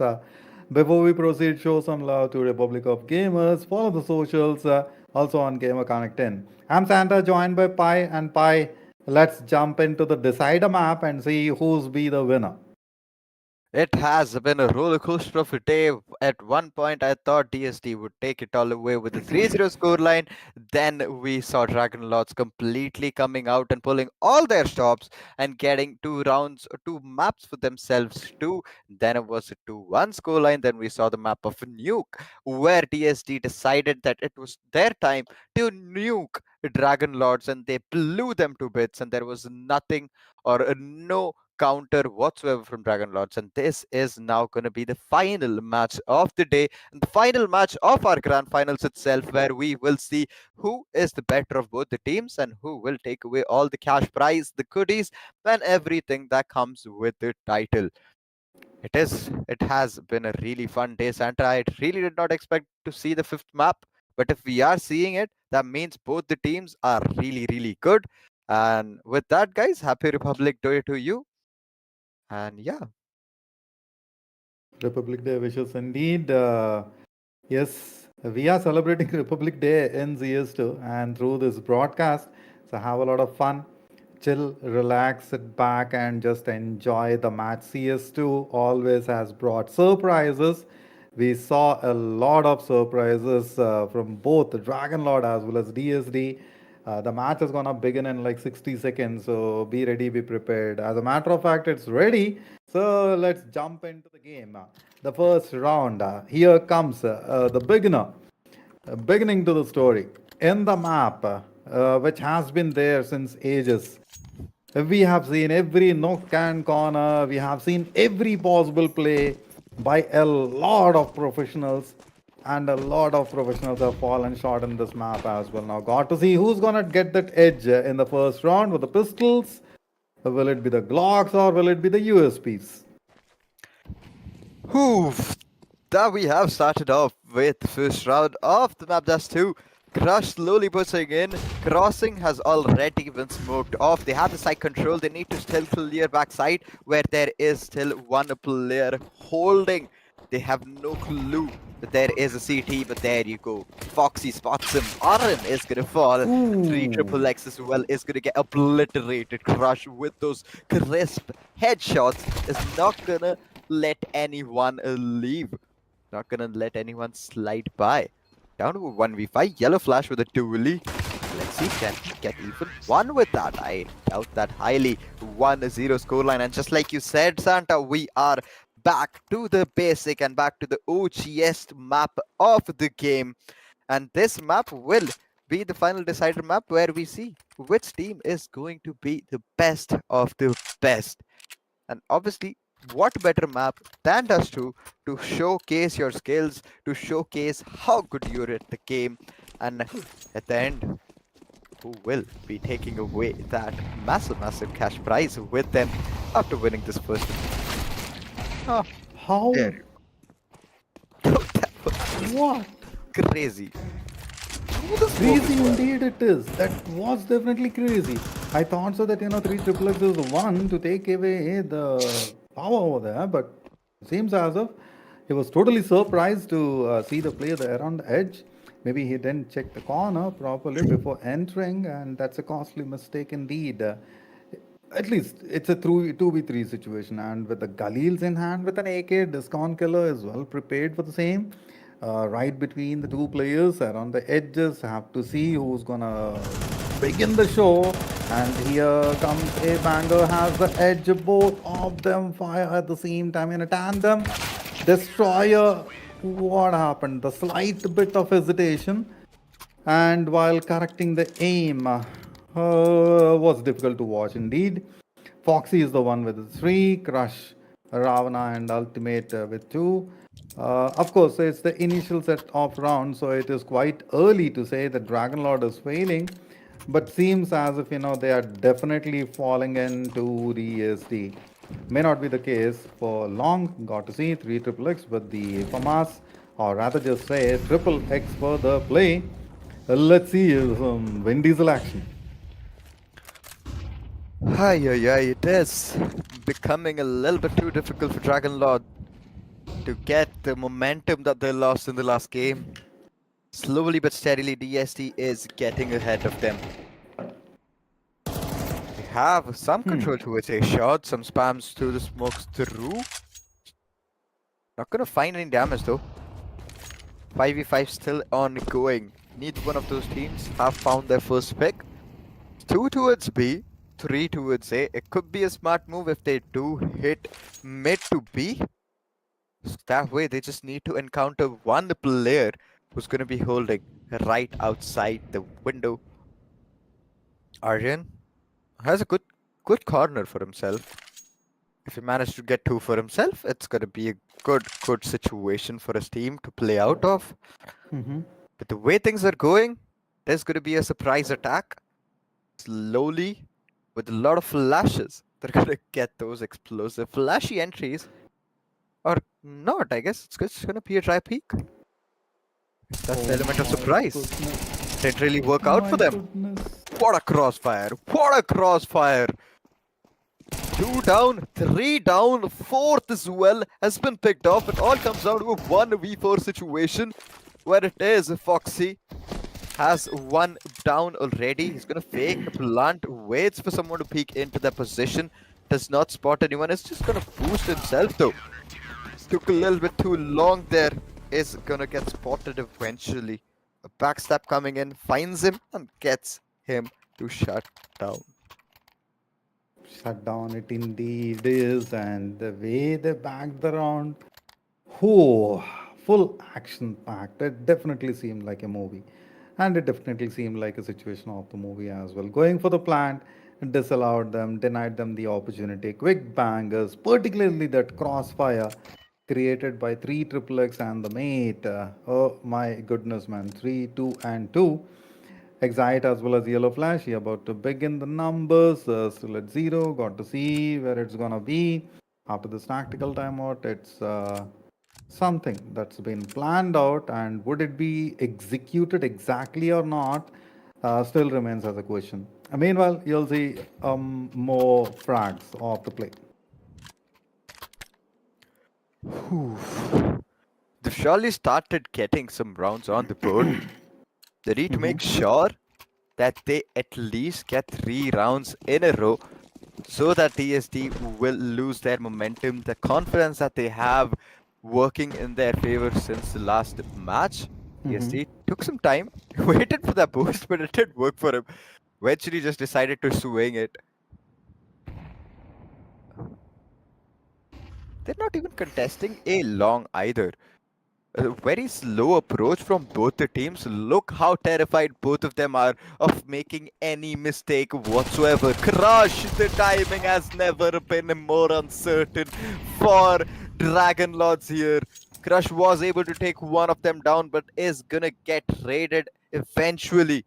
Before we proceed, show some love to Republic of Gamers. Follow the socials also on Gamer Connect in. I'm Santa, joined by Pi and Pi. Let's jump into the decider map and see who's be the winner. It has been a roller coaster of a day. At one point, I thought DSD would take it all away with a 3-0 scoreline. Then we saw Dragon Lords completely coming out and pulling all their stops and getting 2 rounds, 2 maps for themselves too. Then it was a 2-1 scoreline. Then we saw the map of Nuke, where DSD decided that it was their time to nuke Dragon Lords, and they blew them to bits. And there was nothing or no counter whatsoever from Dragon Lords. And this is now going to be the final match of the day and the final match of our grand finals itself, where we will see who is the better of both the teams and who will take away all the cash prize, the goodies, and everything that comes with the title. It has been a really fun day, Santa. I really did not expect to see the fifth map, but if we are seeing it, that means both the teams are really, really good. And with that, guys, happy Republic Day to you. And yeah. Republic Day wishes indeed. Yes, we are celebrating Republic Day in CS2 and through this broadcast. So have a lot of fun, chill, relax, sit back, and just enjoy the match. CS2 always has brought surprises. We saw a lot of surprises from both the Dragon Lord as well as DSD. The match is gonna begin in like 60 seconds, so be ready, be prepared. As a matter of fact, it's ready. So let's jump into the game. The first round. Here comes the beginner. Beginning to the story. In the map, which has been there since ages, we have seen every nook and corner. We have seen every possible play by a lot of professionals, and a lot of professionals have fallen short in this map as well. Now, got to see who's gonna get that edge in the first round with the pistols. Will it be the Glocks or will it be the USPs? Whew, that we have started off with the first round of the map Dust 2. Crush slowly pushing in. Crossing has already been smoked off. They have the side control. They need to still clear backside where there is still one player holding. They have no clue that there is a CT, but there you go. Foxy spots him. Oren is gonna fall. Three Ooh. triple X as well is gonna get obliterated. Crush with those crisp headshots is not gonna let anyone leave. Not gonna let anyone slide by. Down to a 1v5. Yellow Flash with a dually. Let's see, can he get even one with that? I doubt that highly. 1-0 scoreline. And just like you said, Santa, we are back to the basic and back to the OGest map of the game. And this map will be the final decider map where we see which team is going to be the best of the best. And obviously, what better map than Dust 2 to showcase your skills, to showcase how good you're at the game, and at the end, who will be taking away that massive, massive cash prize with them after winning this first. Oh, How? there you go. That was What? crazy. This Crazy was indeed it is. That was definitely crazy. I thought so that three triple X is the one to take away the power over there, but it seems as if he was totally surprised to see the player there on the edge. Maybe he didn't check the corner properly before entering, and that's a costly mistake indeed. At least it's a 2v3 situation, and with the Galils in hand with an AK, Discount Killer is well prepared for the same. Right between the two players around the edges, have to see who's gonna begin the show. And here comes a banger, has the edge. Both of them fire at the same time in a tandem. Destroyer, what happened? The slight bit of hesitation, and while correcting the aim was difficult to watch indeed. Foxy is the one with the 3, Crush, Ravana, and Ultimate with 2. Of course, it's the initial set of rounds, so it is quite early to say that Dragon Lord is failing, but seems as if they are definitely falling into the ESD. May not be the case for long. Got to see 3 triple X, but the FAMAS, or rather just say triple X for the play. Let's see some Vin Diesel action. Ay, ay, ay, it is becoming a little bit too difficult for Dragon Lord to get the momentum that they lost in the last game. Slowly but steadily, DSD is getting ahead of them. They have some control towards a shot, some spams through the smokes through. Not gonna find any damage though. 5v5 still ongoing. Neither one of those teams have found their first pick. 2 towards B, 3 towards A. It could be a smart move if they do hit mid to B. So that way they just need to encounter one player who's gonna be holding right outside the window. Aryan has a good corner for himself. If he manages to get two for himself, it's gonna be a good situation for his team to play out of. Mm-hmm. But the way things are going, there's gonna be a surprise attack. Slowly, with a lot of flashes, they're gonna get those explosive flashy entries. Or not, I guess. It's just gonna be a dry peak. That's the Oh element of my surprise. goodness. Didn't really Oh work out my for them. goodness. What a crossfire! What a crossfire! 2 down, 3 down, fourth as well has been picked off. It all comes down to a 1v4 situation where it is Foxy has one down already. He's gonna fake the plant, waits for someone to peek into their position, does not spot anyone, is just gonna boost himself though. Took a little bit too long there, is gonna get spotted eventually. A backstab coming in, finds him and gets him to shut down. Shut down it indeed is, and the way they backed the round. Oh, full action packed. It definitely seemed like a movie. And it definitely seemed like a situation of the movie as well. Going for the plant, disallowed them, denied them the opportunity. Quick bangers, particularly that crossfire created by 3 triple X and the mate. Oh my goodness, man. 3, 2, and 2. Excite as well as Yellow Flashy about to begin the numbers. Still at 0. Got to see where it's gonna be. After this tactical timeout, it's something that's been planned out, and would it be executed exactly or not still remains as a question. Meanwhile, you'll see more frags of the play. Whew. They've surely started getting some rounds on the board. They need to Mm-hmm. make sure that they at least get 3 rounds in a row so that DSD will lose their momentum, the confidence that they have working in their favor since the last match. Mm-hmm. DSD took some time, waited for that boost, but it didn't work for him. Eventually just decided to swing it. They're not even contesting a long either. A very slow approach from both the teams. Look how terrified both of them are of making any mistake whatsoever. Crush! The timing has never been more uncertain for Dragon Lords here. Crush was able to take one of them down, but is gonna get raided eventually.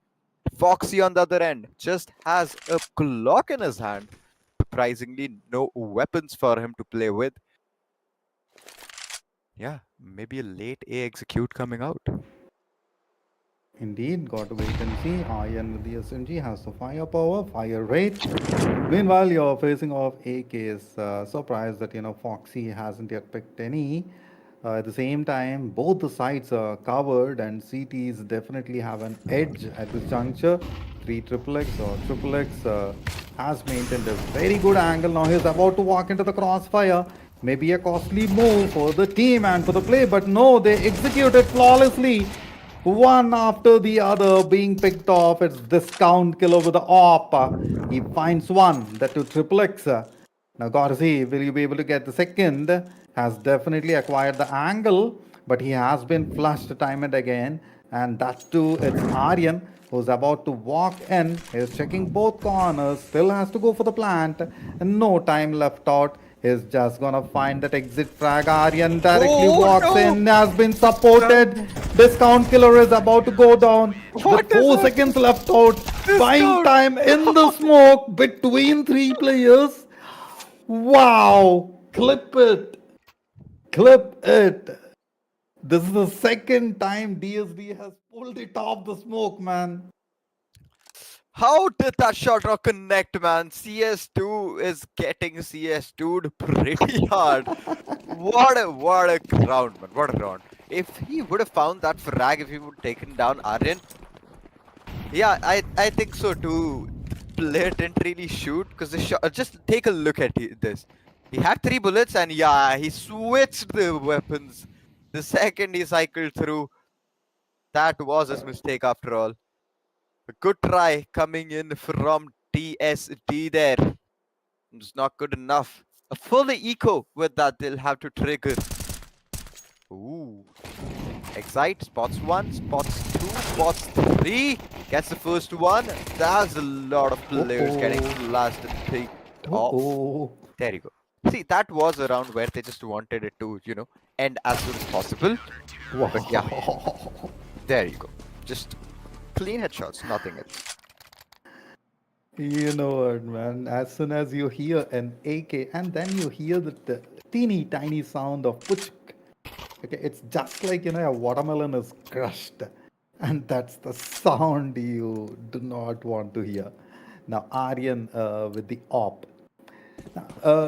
Foxy on the other end just has a clock in his hand. Surprisingly, no weapons for him to play with. Yeah, maybe a late A execute coming out. Indeed, got to wait and see. Iron with the SMG has the firepower, fire rate. Meanwhile, you're facing off AKs. Surprised that Foxy hasn't yet picked any. At the same time, both the sides are covered, and CTs definitely have an edge at this juncture. 3 triple X or triple X has maintained a very good angle. Now he's about to walk into the crossfire. Maybe a costly move for the team and for the play, but no, they execute it flawlessly. One after the other being picked off. It's discount killer with the op. He finds one, that to triple X. Now, gotta see, will you be able to get the second? Has definitely acquired the angle, but he has been flushed time and again. And that too, it's Aryan who's about to walk in. He's checking both corners, still has to go for the plant, and no time left out. He's just gonna find that exit frag. Aryan directly Oh walks no! in, has been supported. Discount killer is about to go down with What is 4 it? seconds left out. Buying Discount! time in the smoke between 3 players. Wow! Clip it! Clip it! This is the second time DSD has pulled it off the smoke, man. How did that shot not connect, man? CS2 is getting CS2'd pretty hard. What a round, man. What a round. If he would have found that frag, if he would have taken down Aryan, yeah, I think so too. The player didn't really shoot because the shot. Just take a look at this. He had 3 bullets and yeah, he switched the weapons. The second he cycled through, that was his mistake after all. A good try coming in from DSD there. It's not good enough. A fully eco with that, they'll have to trigger. Ooh. Excite, spots 1, spots 2, spots 3. Gets the first one. That's a lot of players getting blasted and picked off. Oh, There you go. See, that was a round where they just wanted it to, end as soon as possible. But yeah, wow. there you go. Just clean headshots, nothing else. You know what, man? As soon as you hear an AK and then you hear the teeny tiny sound of puch, okay, it's just like, a watermelon is crushed. And that's the sound you do not want to hear. Now, Aryan with the op.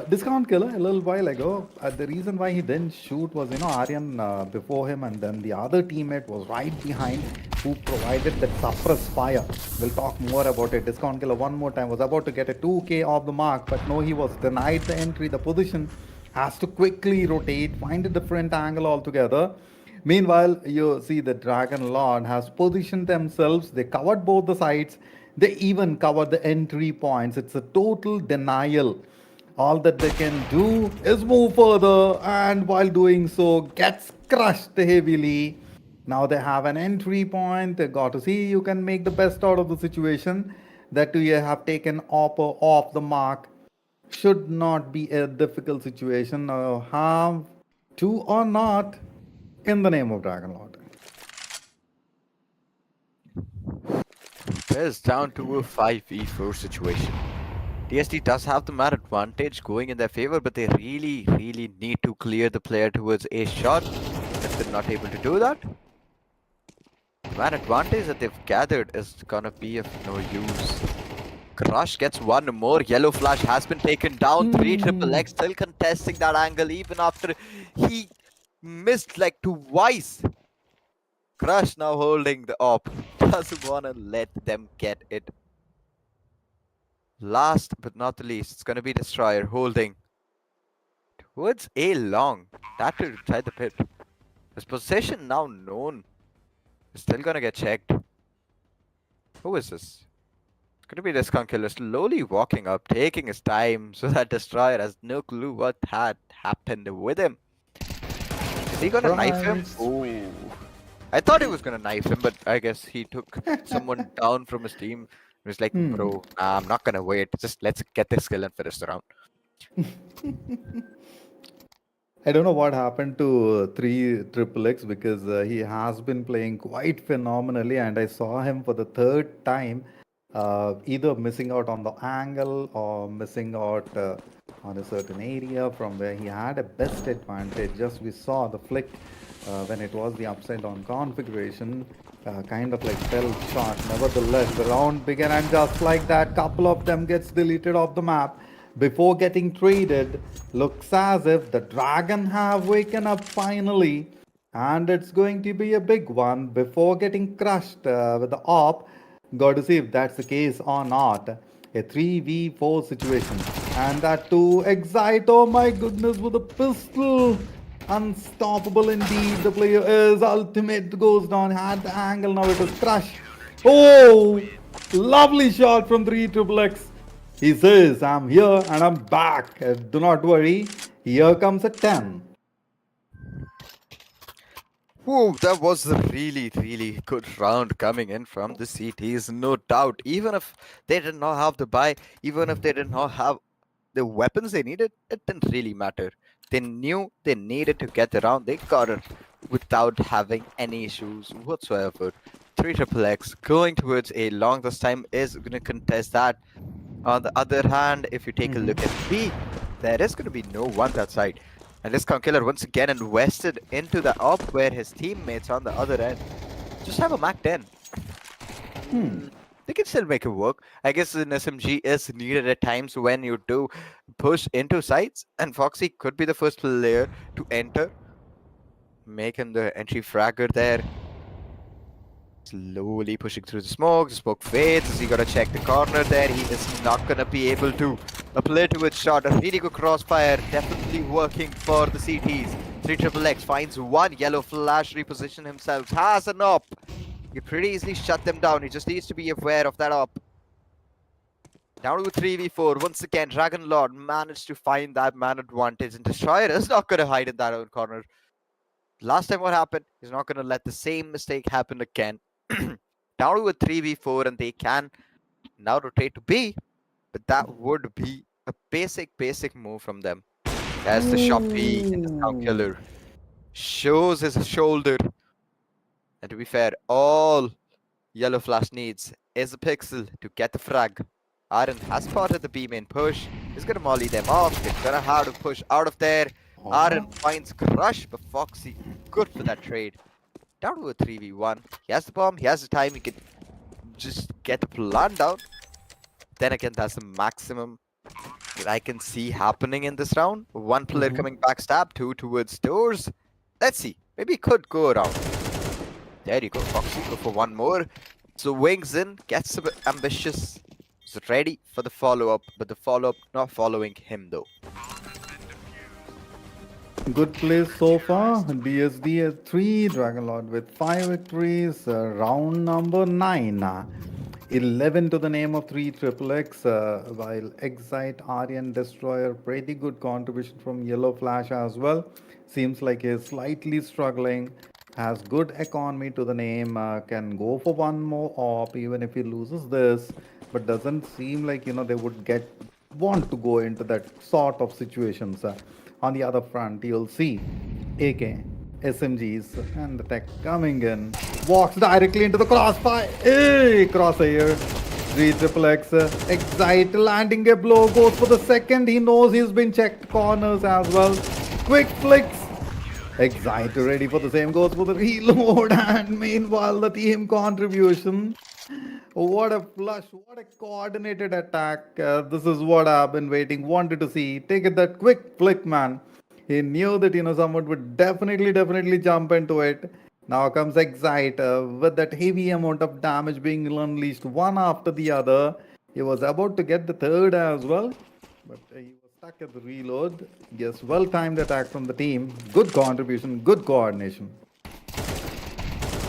Discount Killer a little while ago, the reason why he didn't shoot was, Aryan before him, and then the other teammate was right behind who provided that suppress fire. We'll talk more about it. Discount Killer one more time was about to get a 2K off the mark, but no, he was denied the entry. The position has to quickly rotate, find a different angle altogether. Meanwhile, you see the Dragon Lord has positioned themselves. They covered both the sides. They even covered the entry points. It's a total denial. All that they can do is move further, and while doing so, gets crushed heavily. Now they have an entry point. They got to see you can make the best out of the situation. That you have taken off the mark. Should not be a difficult situation. Have to or not in the name of Dragon Lord. It's down to a 5v4 situation. DSD does have the man advantage going in their favor, but they really, really need to clear the player towards a shot. If they're not able to do that, the man advantage that they've gathered is gonna be of no use. Crush gets one more. Yellow Flash has been taken down. 3 triple X still contesting that angle even after he missed like twice. Crush now holding the op. Doesn't wanna let them get it. Last but not the least, it's gonna be Destroyer holding towards A long. That to inside the pit. His position now known. Is still gonna get checked. Who is this? It's gonna be this Skunk Killer slowly walking up, taking his time so that Destroyer has no clue what had happened with him. Is he gonna knife him? Oh. I thought he was gonna knife him, but I guess he took someone down from his team. He was like, bro, nah, I'm not gonna wait. Just let's get this kill and finish the round. I don't know what happened to 3 Triple X because he has been playing quite phenomenally, and I saw him for the third time, either missing out on the angle or missing out on a certain area from where he had a best advantage. Just we saw the flick when it was the upside down configuration, kind of like fell short. Nevertheless, the round began, and just like that, couple of them gets deleted off the map before getting traded. Looks as if the Dragon have waken up finally, and it's going to be a big one before getting crushed with the op. Got to see if that's the case or not. A 3v4 situation, and that too Excite. Oh my goodness, with a pistol. Unstoppable indeed. The player is ultimate, goes down, had the angle, now it is crushed. Oh, lovely shot from 3 Triple X. He says, I'm here and I'm back. Do not worry. Here comes a 10. Whoa, that was a really, really good round coming in from the CTs, no doubt. Even if they did not have the buy, even if they did not have the weapons they needed, it didn't really matter. They knew they needed to get the round. They got it without having any issues whatsoever. 3 triple X going towards A long this time is going to contest that. On the other hand, if you take a look at B, there is going to be no one that side. And this Killer once again invested into the op where his teammates on the other end just have a Mac 10. they can still make it work. I guess an SMG is needed at times when you do push into sites, and Foxy could be the first player to enter, make him the entry fragger there. Slowly pushing through the smoke. The smoke fades as he gotta check the corner there. He is not gonna be able to apply to its shot. A really good crossfire, definitely working for the CTs. 3XXX finds one yellow flash, reposition himself, has an op. You pretty easily shut them down. He just needs to be aware of that op. Down to 3v4. Once again, Dragon Lord managed to find that man advantage, and Destroyer is not gonna hide in that own corner. Last time what happened, he's not gonna let the same mistake happen again. Down to a 3v4, and they can now rotate to B, but that would be a basic move from them. As the Shoppy in the Sound Ooh. Killer shows his shoulder. And to be fair, all Yellow Flash needs is a pixel to get the frag. Aaron has spotted the B main push. He's gonna molly them off. They're gonna have to push out of there. Aaron finds Crush, but Foxy, good for that trade. Down to a 3v1. He has the bomb, he has the time, he can just get the plan down. Then again, that's the maximum that I can see happening in this round. One player coming backstab, two towards doors. Let's see, maybe he could go around. There you go, Foxy, go for one more. So wings in, gets a bit ambitious. He's ready for the follow-up, but the follow-up not following him though. Good plays so far. DSD has 3, Dragon Lord with 5 victories. Round number 9. 11 to the name of 3XXX, while Excite, Aryan, Destroyer, pretty good contribution from Yellow Flash as well. Seems like he's slightly struggling. Has good economy to the name. Can go for one more op even if he loses this. But doesn't seem like, they would want to go into that sort of situations. On the other front, you'll see AK, SMGs, and the tech coming in. Walks directly into the crossfire. Hey, crosshair. 3XXX, Excite landing a blow. Goes for the second. He knows he's been checked corners as well. Quick flicks. Excite ready for the same. Goes for the reload. And meanwhile, the team contribution. What a flush, what a coordinated attack. This is what I've been wanted to see. Take it that quick flick, man. He knew that, someone would definitely jump into it. Now comes Excite with that heavy amount of damage being unleashed one after the other. He was about to get the third as well, but he was stuck at the reload. Yes, well timed attack from the team. Good contribution, good coordination.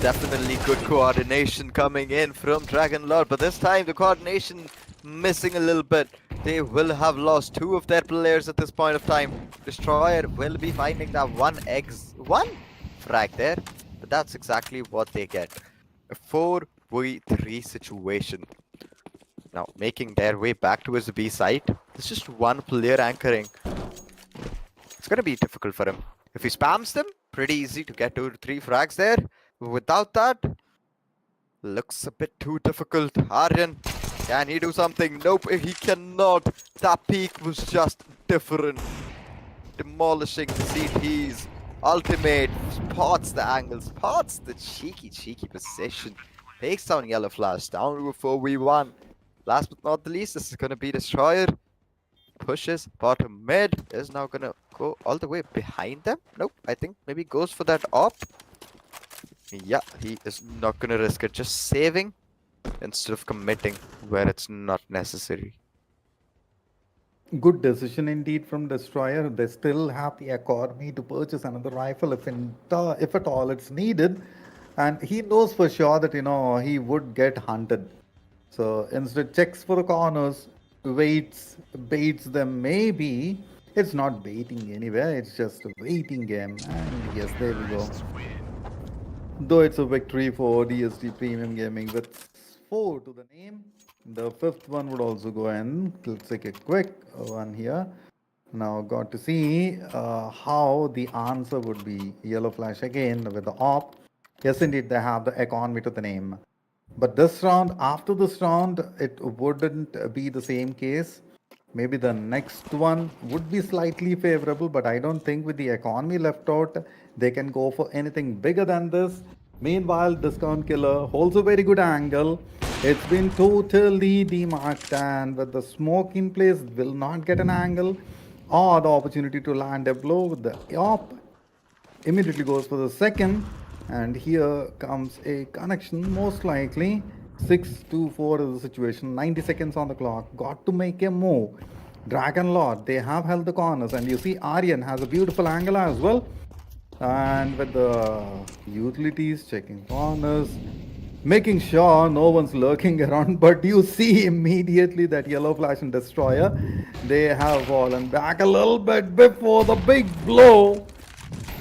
Definitely good coordination coming in from Dragon Lord, but this time the coordination missing a little bit. They will have lost 2 of their players at this point of time. Destroyer will be finding that one frag there, but that's exactly what they get. A 4v3 situation. Now making their way back towards the B site. There's just one player anchoring. It's gonna be difficult for him. If he spams them, pretty easy to get 2 to 3 frags there. Without that, looks a bit too difficult. Aryan, can he do something? Nope, he cannot. That peak was just different. Demolishing the CTs. Ultimate, spots the angle, spots the cheeky position. Takes down Yellow Flash, down to a 4v1. Last but not the least, this is going to be Destroyer. Pushes bottom mid, is now going to go all the way behind them. Nope, I think maybe goes for that op. Yeah, he is not gonna risk it, just saving instead of committing where it's not necessary. Good decision indeed from Destroyer. They still have the economy to purchase another rifle if at all it's needed. And he knows for sure that, he would get hunted. So instead checks for the corners, baits them maybe. It's not baiting anywhere, it's just a waiting game. And yes, there we go. Though it's a victory for DSD Premium Gaming with 4 to the name. The 5th one would also go in. Let's take a quick one here. Now got to see how the answer would be. Yellow Flash again with the op. Yes, indeed, they have the economy to the name. But this round, after this round, it wouldn't be the same case. Maybe the next one would be slightly favorable, but I don't think with the economy left out, they can go for anything bigger than this. Meanwhile, Discount Killer holds a very good angle. It's been totally demarked, and with the smoke in place, will not get an angle or the opportunity to land a blow with the op. Immediately goes for the second, and here comes a connection, most likely. 6 to 4 is the situation, 90 seconds on the clock, got to make a move. Dragon Lord, they have held the corners, and you see Aryan has a beautiful angle as well. And with the utilities checking corners, making sure no one's lurking around, but you see immediately that yellow flash and destroyer, they have fallen back a little bit before the big blow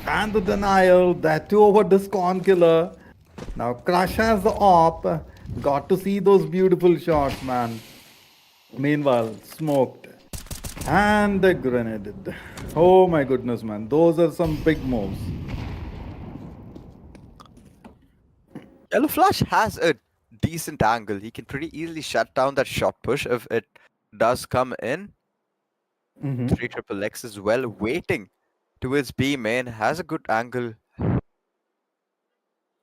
and the denial, that too over Discon Killer. Now Crush has the op. Got to see those beautiful shots, man. Meanwhile, smoked. And the grenaded. Oh my goodness, man. Those are some big moves. Yellow Flash has a decent angle. He can pretty easily shut down that shot push if it does come in. 3 triple X as well, waiting towards B main, has a good angle.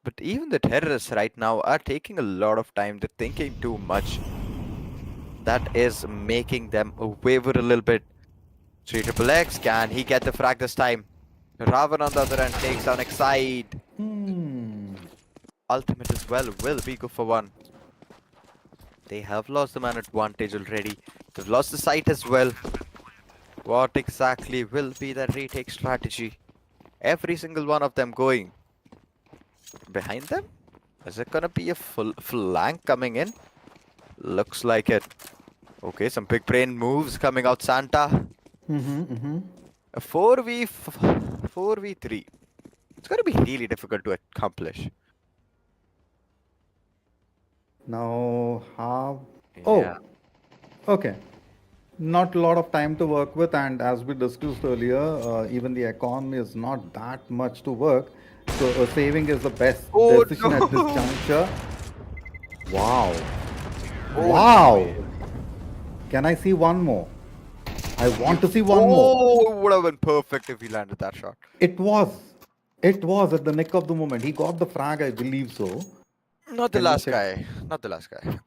But even the terrorists right now are taking a lot of time. They're thinking too much. That is making them waver a little bit. 3 triple X, can he get the frag this time? Ravan on the other end takes down Excite. Ultimate as well will be good for one. They have lost the man advantage already. They've lost the site as well. What exactly will be the retake strategy? Every single one of them going behind them? Is it gonna be a full flank coming in? Looks like it. Okay, some big brain moves coming out Santa. A 4v3. It's gonna be really difficult to accomplish. Now, how? Yeah. Oh, okay. Not a lot of time to work with, and as we discussed earlier, even the economy is not that much to work. So, saving is the best Oh decision at this no! juncture. Wow. Oh Wow. no! Can I see one more? I want to see one more. Oh, it would have been perfect if he landed that shot. It was. It was at the nick of the moment. He got the frag, I believe so. Not the Can we last check? guy. Not the last guy.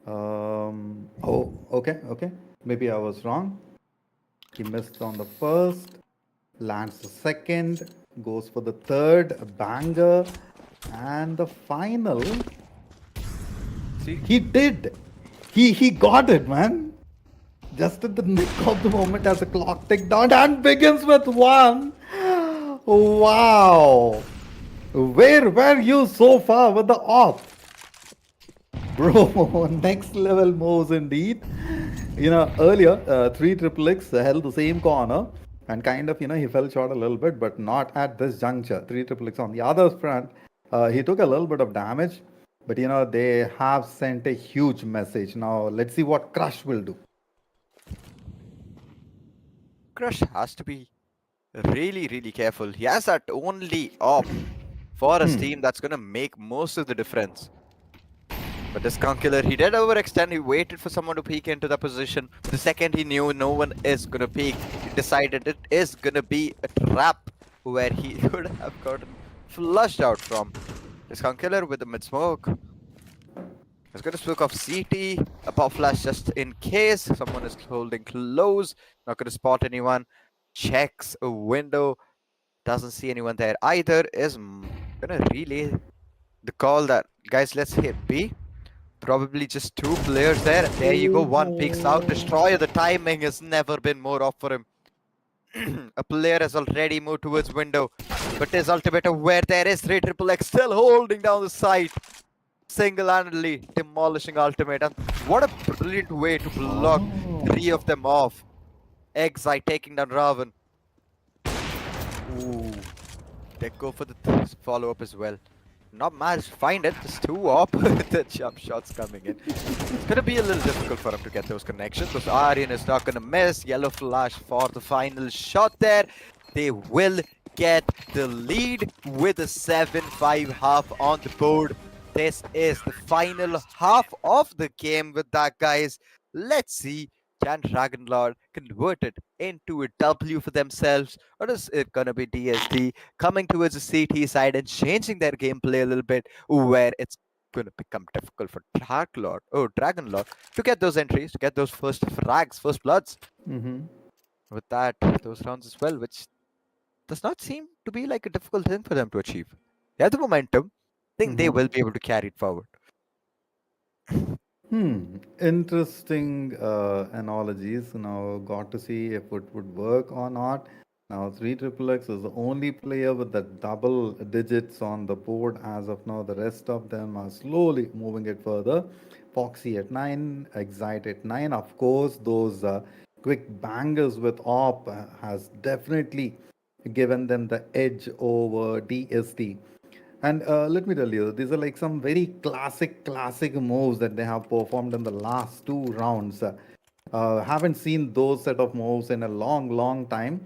Oh, okay, okay. Maybe I was wrong. He missed on the first, lands the second, goes for the third, a banger, and the final. See? He did. He got it, man. Just at the nick of the moment as the clock ticked down and begins with one. Wow. Where were you so far with the op? Bro, next level moves indeed. You know, earlier, 3 triple X held the same corner and kind of, he fell short a little bit, but not at this juncture. 3 triple X on the other front, he took a little bit of damage, but, they have sent a huge message. Now, let's see what Crush will do. Crush has to be really, really careful. He has that only op for his team that's gonna make most of the difference. But this Killer, he did overextend. He waited for someone to peek into the position. The second he knew no one is gonna peek, he decided it is gonna be a trap where he could have gotten flushed out from. This Killer with the mid smoke. He's gonna smoke off CT, a pop flash just in case someone is holding close. Not gonna spot anyone. Checks a window, doesn't see anyone there either. Is gonna relay the call that guys, let's hit B. Probably just 2 players there. There you go. One peeks out. Destroyer. The timing has never been more off for him. A player has already moved towards window, but his ultimate where there is 3 triple X still holding down the site. Single-handedly demolishing ultimate, and what a brilliant way to block 3 of them off. Exite taking down Ravan. Ooh, they go for the follow-up as well. Not managed to find it, just 2 up with the jump shots coming in. It's gonna be a little difficult for him to get those connections, because Aryan is not gonna miss. Yellow flash for the final shot there. They will get the lead with a 7-5 half on the board. This is the final half of the game with that, guys. Let's see, can Dragon Lord convert it into a W for themselves, or is it gonna be DSD coming towards the CT side and changing their gameplay a little bit, where it's going to become difficult for Dragon Lord to get those entries, to get those first frags, first bloods. Mm-hmm. With that, those rounds as well, which does not seem to be like a difficult thing for them to achieve. They have the momentum. I think they Mm-hmm. will be able to carry it forward. Interesting analogies. Now, got to see if it would work or not. Now, 3 Triple X is the only player with the double digits on the board as of now. The rest of them are slowly moving it further. Foxy at 9, Excite at 9. Of course, those quick bangers with AWP has definitely given them the edge over DSD. And let me tell you, these are like some very classic moves that they have performed in the last two rounds. Haven't seen those set of moves in a long time,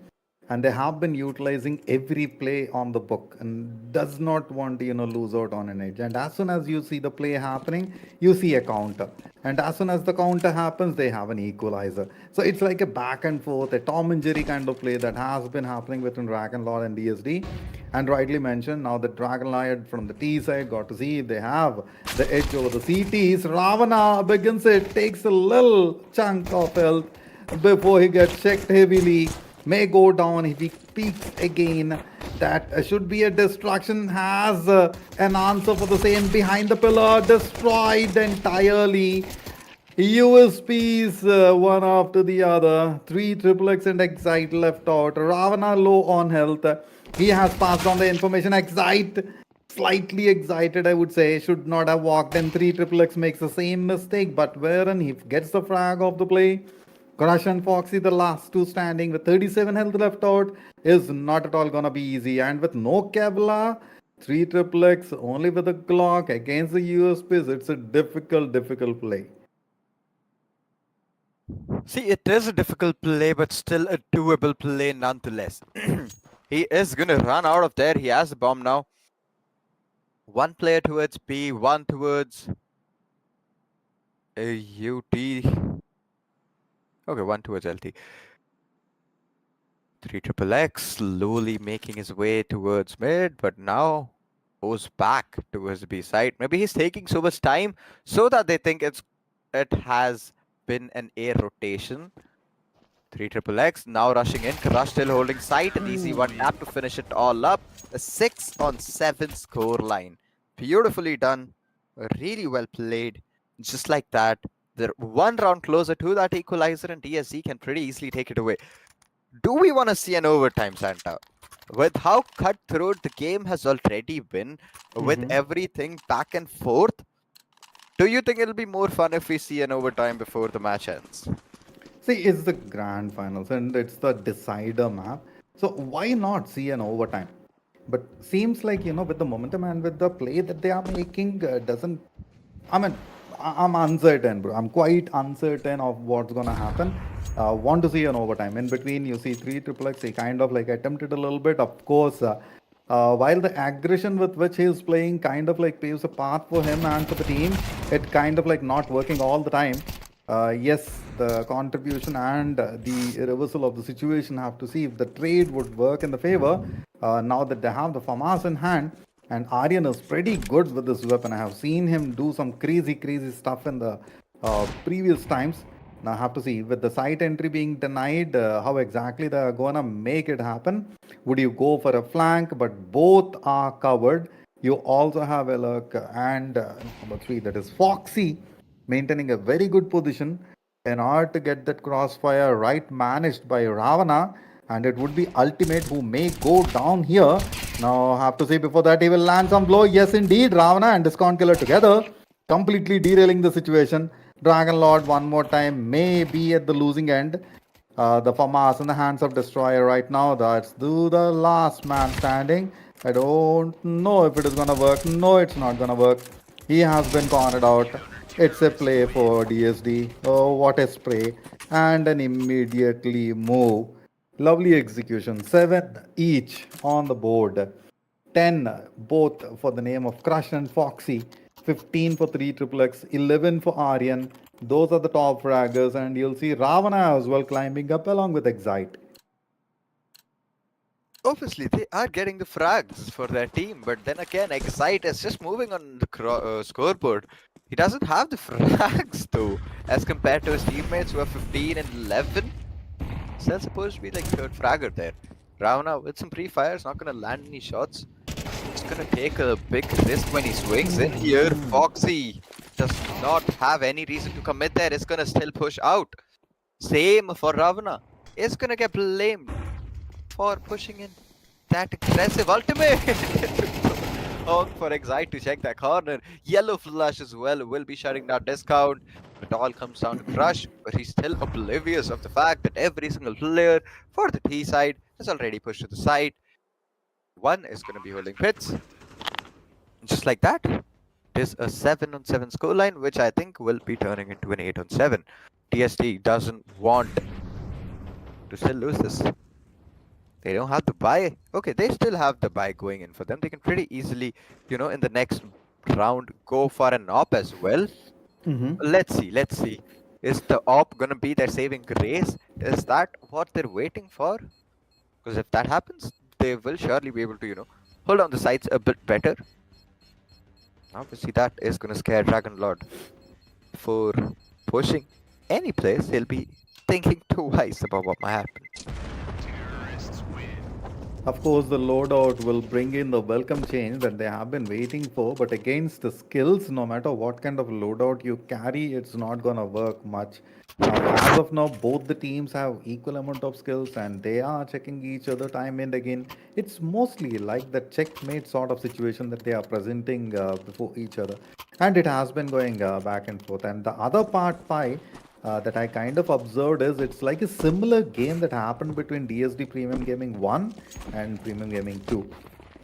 and they have been utilizing every play on the book and does not want to lose out on an edge. And as soon as you see the play happening, you see a counter, and as soon as the counter happens, they have an equalizer. So it's like a back and forth, a Tom and Jerry kind of play that has been happening between Dragon Lord and DSD. And rightly mentioned, now the Dragon Lord from the T side got to see if they have the edge over the CTs. Ravana begins it, takes a little chunk of health before he gets checked heavily. May go down if he peaks again. That should be a distraction. Has an answer for the same behind the pillar. Destroyed entirely. USPs one after the other. 3 Triple X and Excite left out. Ravana low on health. He has passed on the information. Excite slightly excited, I would say. Should not have walked in. 3 Triple X makes the same mistake, but wherein he gets the frag of the play. Crush and Foxy, the last two standing with 37 health left out, is not at all gonna be easy. And with no Kevlar, 3 Triple X only with a Glock against the USPs, it's a difficult play. See, it is a difficult play, but still a doable play nonetheless. He is going to run out of there. He has the bomb now. One player towards B, one towards UT. Okay, one towards LT. 3 Triple X slowly making his way towards mid, but now goes back towards the B side. Maybe he's taking so much time so that they think it has been an A rotation. 3 Triple X now rushing in. Crush still holding sight. An easy one tap to finish it all up. A 6-on-7 score line. Beautifully done. Really well played. Just like that. They're one round closer to that equalizer, and DSD can pretty easily take it away. Do we want to see an overtime, Santa? With how cutthroat the game has already been, with everything back and forth, do you think it'll be more fun if we see an overtime before the match ends? See, it's the grand finals and it's the decider map. So why not see an overtime? But seems like, with the momentum and with the play that they are making, doesn't. I mean, I'm uncertain, bro. I'm quite uncertain of what's gonna happen. Want to see an overtime. In between, you see 3 Triple X. He kind of like attempted a little bit. Of course, while the aggression with which he is playing kind of like paves a path for him and for the team, it kind of like not working all the time. Yes, the contribution and the reversal of the situation have to see if the trade would work in the favor. Now that they have the FAMAS in hand, and Aryan is pretty good with this weapon. I have seen him do some crazy stuff in the previous times. Now I have to see with the site entry being denied, how exactly they're gonna make it happen. Would you go for a flank? But both are covered. You also have a look and number 3, that is Foxy, maintaining a very good position in order to get that crossfire right managed by Ravana, and it would be Ultimate who may go down here. Now have to say before that he will land some blow. Yes indeed, Ravana and Discount Killer together, completely derailing the situation. Dragon Lord one more time may be at the losing end. The FAMAS in the hands of Destroyer right now. That's the last man standing. I don't know if it is gonna work. No, it's not gonna work. He has been cornered out. It's a play for DSD. Oh, what a spray. And an immediately move. Lovely execution. 7 each on the board. 10 both for the name of Crush and Foxy. 15 for 3 Triple X. 11 for Aryan. Those are the top fraggers. And you'll see Ravana as well climbing up along with Excite. Obviously, they are getting the frags for their team, but then again, Excite is just moving on the scoreboard. He doesn't have the frags though, as compared to his teammates who are 15 and 11. Still supposed to be like third fragger there. Ravana with some pre-fires, not gonna land any shots. Just gonna take a big risk when he swings in here. Foxy does not have any reason to commit there. Is gonna still push out. Same for Ravana. Is gonna get blamed for pushing in that aggressive ultimate. On for Excite to check that corner. Yellow flash as well will be shutting down discount. It all comes down to Crush, but he's still oblivious of the fact that every single player for the T side has already pushed to the side. One is going to be holding pits. Just like that, it is a 7-on-7 scoreline, which I think will be turning into an 8-on-7. DSD doesn't want to still lose this. They don't have the buy. Okay, they still have the buy going in for them. They can pretty easily, in the next round, go for an op as well. Mm-hmm. Let's see. Let's see. Is the op gonna be their saving grace? Is that what they're waiting for? Because if that happens, they will surely be able to, hold on the sides a bit better. Obviously, that is gonna scare Dragon Lord for pushing any place. He'll be thinking twice about what might happen. Of course, the loadout will bring in the welcome change that they have been waiting for, but against the skills, no matter what kind of loadout you carry, it's not gonna work much. As of now, both the teams have equal amount of skills and they are checking each other time and again. It's mostly like the checkmate sort of situation that they are presenting before each other. And it has been going back and forth. And the other part, Pi, that I kind of observed is it's like a similar game that happened between DSD Premium Gaming 1 and Premium Gaming 2.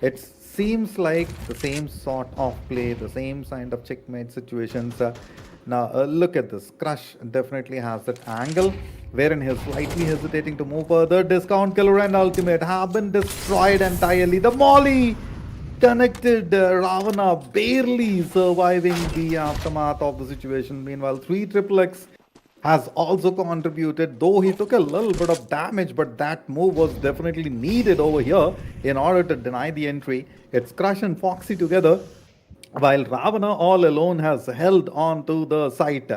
It seems like the same sort of play, the same kind of checkmate situations. Now, look at this. Crush definitely has that angle wherein he's slightly hesitating to move further. Discount Killer and Ultimate have been destroyed entirely. The Molly connected Ravana barely surviving the aftermath of the situation. Meanwhile, 3 Triple X has also contributed, though he took a little bit of damage, but that move was definitely needed over here in order to deny the entry. It's Crush and Foxy together, while Ravana all alone has held on to the site.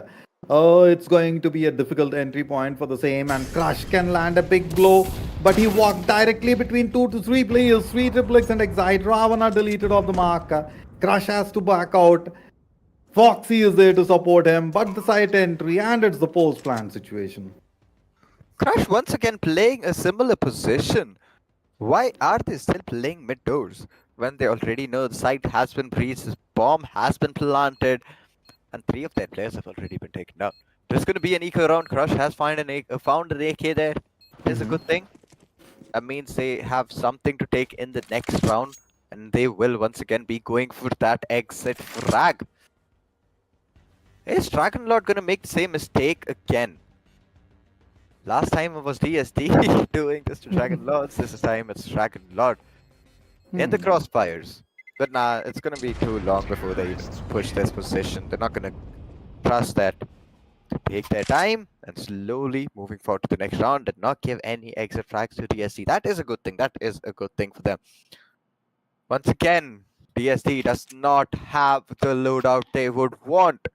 Oh, it's going to be a difficult entry point for the same, and Crush can land a big blow, but he walked directly between 2 to 3 players, 3 Triple X and Excite. Ravana deleted off the mark. Crush has to back out. Foxy is there to support him, but the site entry and it's the post plan situation. Crush once again playing a similar position. Why are they still playing mid doors when they already know the site has been breached, this bomb has been planted, and 3 of their players have already been taken down? There's going to be an eco round. Crush has found an AK there. It is a good thing. That means they have something to take in the next round, and they will once again be going for that exit frag. Is Dragon Lord gonna make the same mistake again? Last time it was DSD doing this to Dragon Lords. This time it's Dragon Lord in the crossfires. But nah, it's gonna be too long before they even push this position. They're not gonna trust that. To take their time and slowly moving forward to the next round and not give any exit frags to DSD. That is a good thing. That is a good thing for them. Once again, DSD does not have the loadout they would want.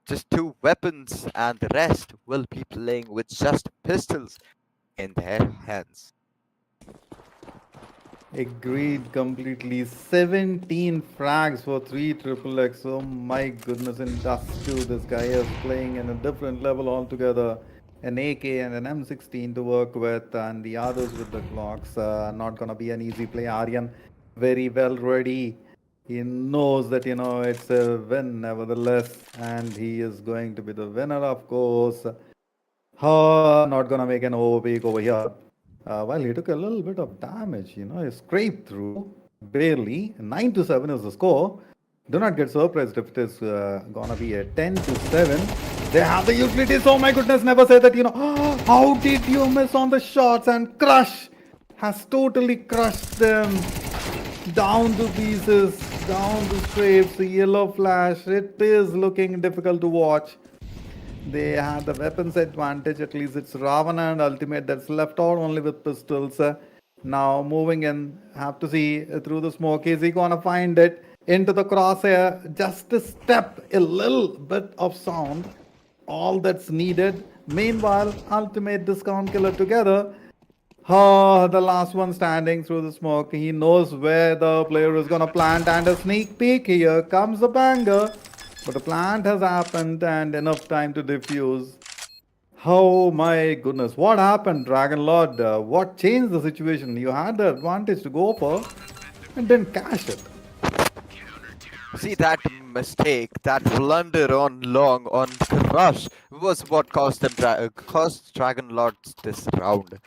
Just 2 weapons, and the rest will be playing with just pistols in their hands. Agreed completely. 17 frags for 3 Triple X. Oh my goodness, in Dust 2, this guy is playing in a different level altogether. An AK and an M16 to work with, and the others with the clocks. Not gonna be an easy play. Aryan very well ready. He knows that it's a win nevertheless, and he is going to be the winner, of course. Not gonna make an overpeak over here. Well, he took a little bit of damage, he scraped through barely. 9 to 7 is the score. Do not get surprised if it is gonna be a 10 to 7. They have the utilities. Oh my goodness, never say that, how did you miss on the shots? And Crush has totally crushed them down to pieces, down to scrapes, the yellow flash. It is looking difficult to watch. They have the weapons advantage, at least it's Ravana and Ultimate that's left out only with pistols. Now moving in, have to see through the smoke. Is he gonna find it into the crosshair? Just a step, a little bit of sound, all that's needed. Meanwhile, ultimate discount killer together. Oh, the last one standing through the smoke. He knows where the player is gonna plant, and a sneak peek. Here comes the banger. But the plant has happened and enough time to defuse. Oh my goodness, what happened, Dragon Lord? What changed the situation? You had the advantage to go for and didn't cash it. See that mistake, that blunder on long on Crush was what cost them cost Dragon Lords this round.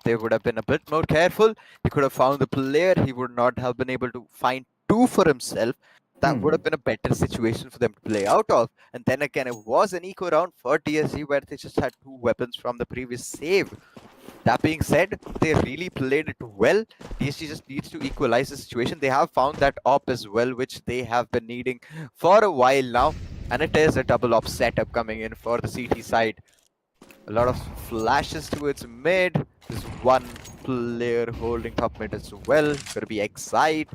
They would have been a bit more careful. He could have found the player. He would not have been able to find two for himself. That would have been a better situation for them to play out of. And then again, it was an eco round for DSD where they just had two weapons from the previous save. That being said, they really played it well. DSD just needs to equalize the situation. They have found that op as well, which they have been needing for a while now. And it is a double op setup coming in for the CT side. A lot of flashes towards mid. There's one player holding top mid as well. Gonna be Excite.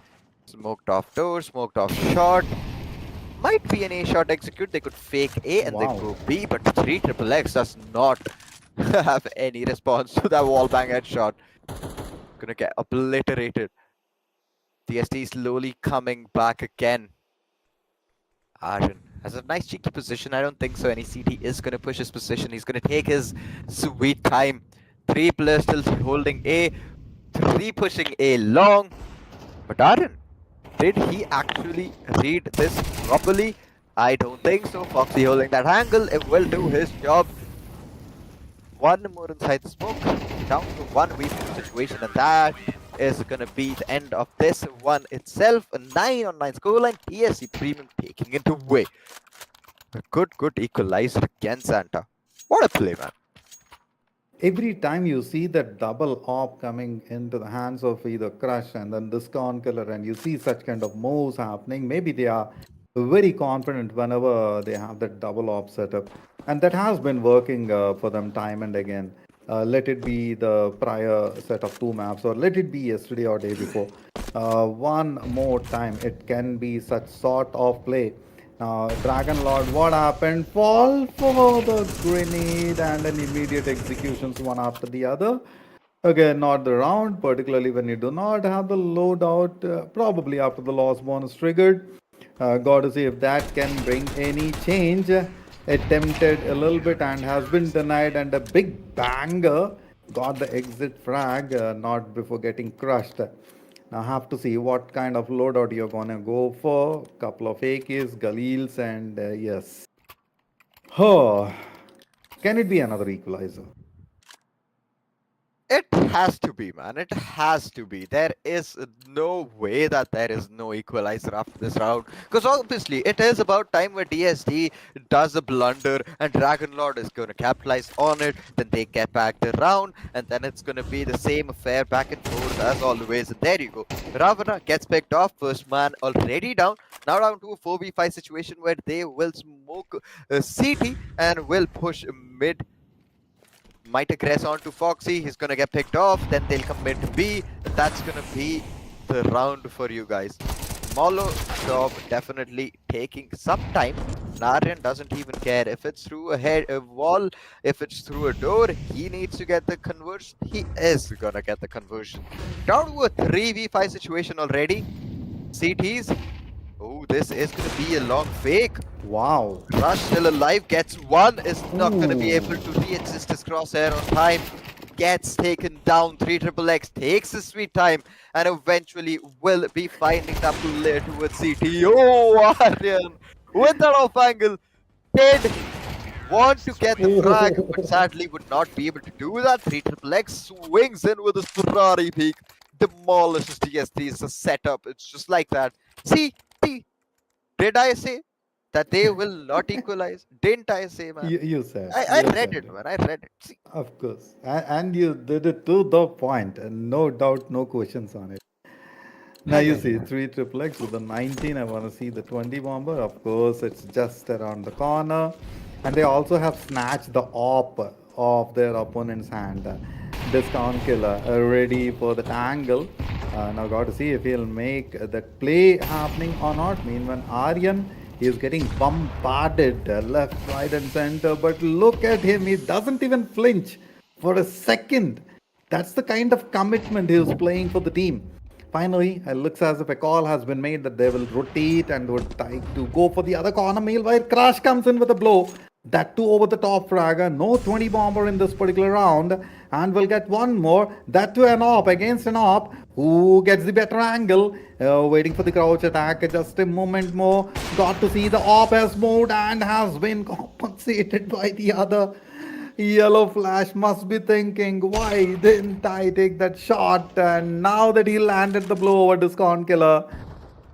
Smoked off door, smoked off shot. Might be an A shot execute. They could fake A and then go B, but 3 triple X does not have any response to that wall bang headshot. Gonna get obliterated. DSD slowly coming back again. Arjun has a nice cheeky position. I don't think so. Any CT is gonna push his position. He's gonna take his sweet time. 3 players still holding A. 3 pushing A long. But Arjun, did he actually read this properly? I don't think so. Foxy holding that angle. It will do his job. One more inside the smoke. Down to 1v4 situation, and that is gonna be the end of this one itself. A 9-on-9 scoreline. DSD Premium taking it away. A good equalizer again, Santa. What a play, man. Every time you see that double op coming into the hands of either Crush and then Discount Killer, and you see such kind of moves happening, maybe they are very confident whenever they have that double op setup. And that has been working for them time and again. Let it be the prior set of 2 maps, or let it be yesterday or day before. One more time, it can be such sort of play. Dragon Lord, what happened? Fall for the grenade and an immediate executions one after the other. Again, not the round, particularly when you do not have the loadout, probably after the loss bonus triggered. Got to see if that can bring any change. Attempted a little bit and has been denied, and a big banger got the exit frag, not before getting crushed. Now have to see what kind of loadout you're gonna go for. Couple of AKs, Galils, and yes. Oh, can it be another equalizer? It has to be, man. It has to be. There is no way that there is no equalizer after this round. Because obviously, it is about time where DSD does a blunder and Dragon Lord is going to capitalize on it. Then they get back the round, and then it's going to be the same affair back and forth as always. And there you go. Ravana gets picked off. First man already down. Now down to a 4v5 situation where they will smoke CT and will push mid. Might aggress onto Foxy. He's gonna get picked off. Then they'll come mid to B. That's gonna be the round for you guys. Molo job definitely taking some time. Narayan doesn't even care if it's through a wall, if it's through a door. He needs to get the conversion. He is gonna get the conversion. Down to a 3v5 situation already. CTs. Oh, this is gonna be a long fake. Wow. Rush still alive, gets one, is not going to be able to readjust his crosshair on time. Gets taken down, 3 triple X, takes his sweet time, and eventually will be finding that player towards CT. Oh, Aryan, with that off angle, did want to get the frag, but sadly would not be able to do that. 3 triple X swings in with his Ferrari peak, demolishes DSD. It's setup, it's just like that. See, did I say that they will not equalize? Didn't I say, man? You said. I You read said it, man. I read it. See, Of course. And you did it to the point, and no doubt, no questions on it. Now you see 3 triple X with the 19. I want to see the 20 bomber. Of course, it's just around the corner. And they also have snatched the op of their opponent's hand. Discount Killer ready for that angle. Now got to see if he'll make that play happening or not. Meanwhile, Aryan is getting bombarded left, right, and center. But look at him; he doesn't even flinch for a second. That's the kind of commitment he was playing for the team. Finally, it looks as if a call has been made that they will rotate and would try to go for the other corner. Meanwhile, Crash comes in with a blow. That too over the top fragger. No 20 bomber in this particular round. And we'll get one more. That too an op against an op. Who gets the better angle? Waiting for the crouch attack. Just a moment more. Got to see the op has moved and has been compensated by the other. Yellow Flash must be thinking, why didn't I take that shot? And now that he landed the blow over Discount Killer,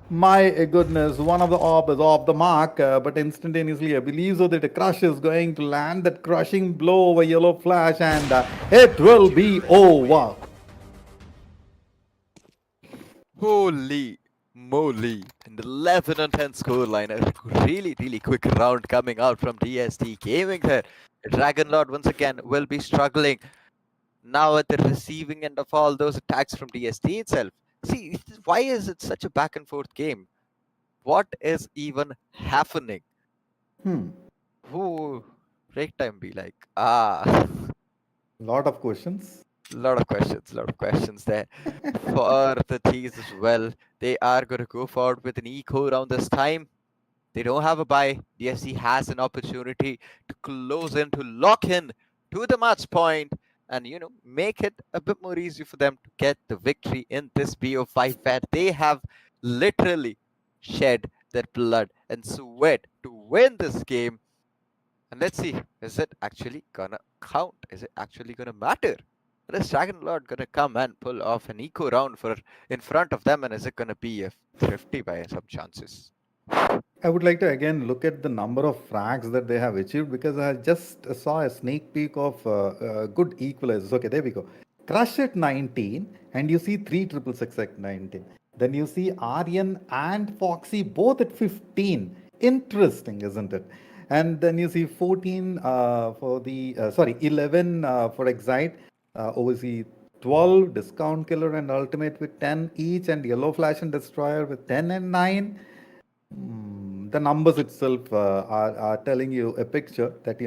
my goodness, one of the op is off the mark, but instantaneously I believe so that a crush is going to land that crushing blow over Yellow Flash, and it will be over. Holy moly. An 11 on 10 scoreline. A really, really quick round coming out from DSD Gaming here. Dragon Lord once again will be struggling now at the receiving end of all those attacks from DSD itself. See, why is it such a back and forth game? What is even happening? Who break time be like? Lot of questions. Lot of questions there for the Thieves as well. They are going to go forward with an eco round this time. They don't have a buy. DSC has an opportunity to close in, to lock in to the match point and, make it a bit more easy for them to get the victory in this BO5 where they have literally shed their blood and sweat to win this game. And let's see, is it actually gonna count? Is it actually gonna matter? Is Dragon Lord gonna come and pull off an eco round for in front of them, and is it gonna be a 50 by some chances? I would like to again look at the number of frags that they have achieved because I just saw a sneak peek of good equalizers. Okay, there we go. Crush at 19, and you see 3666 at 19. Then you see Aryan and Foxy both at 15. Interesting, isn't it? And then you see 14 for the, 11 for Excite. Oversee 12, Discount Killer and Ultimate with 10 each, and Yellow Flash and Destroyer with 10 and 9. The numbers itself are telling you a picture that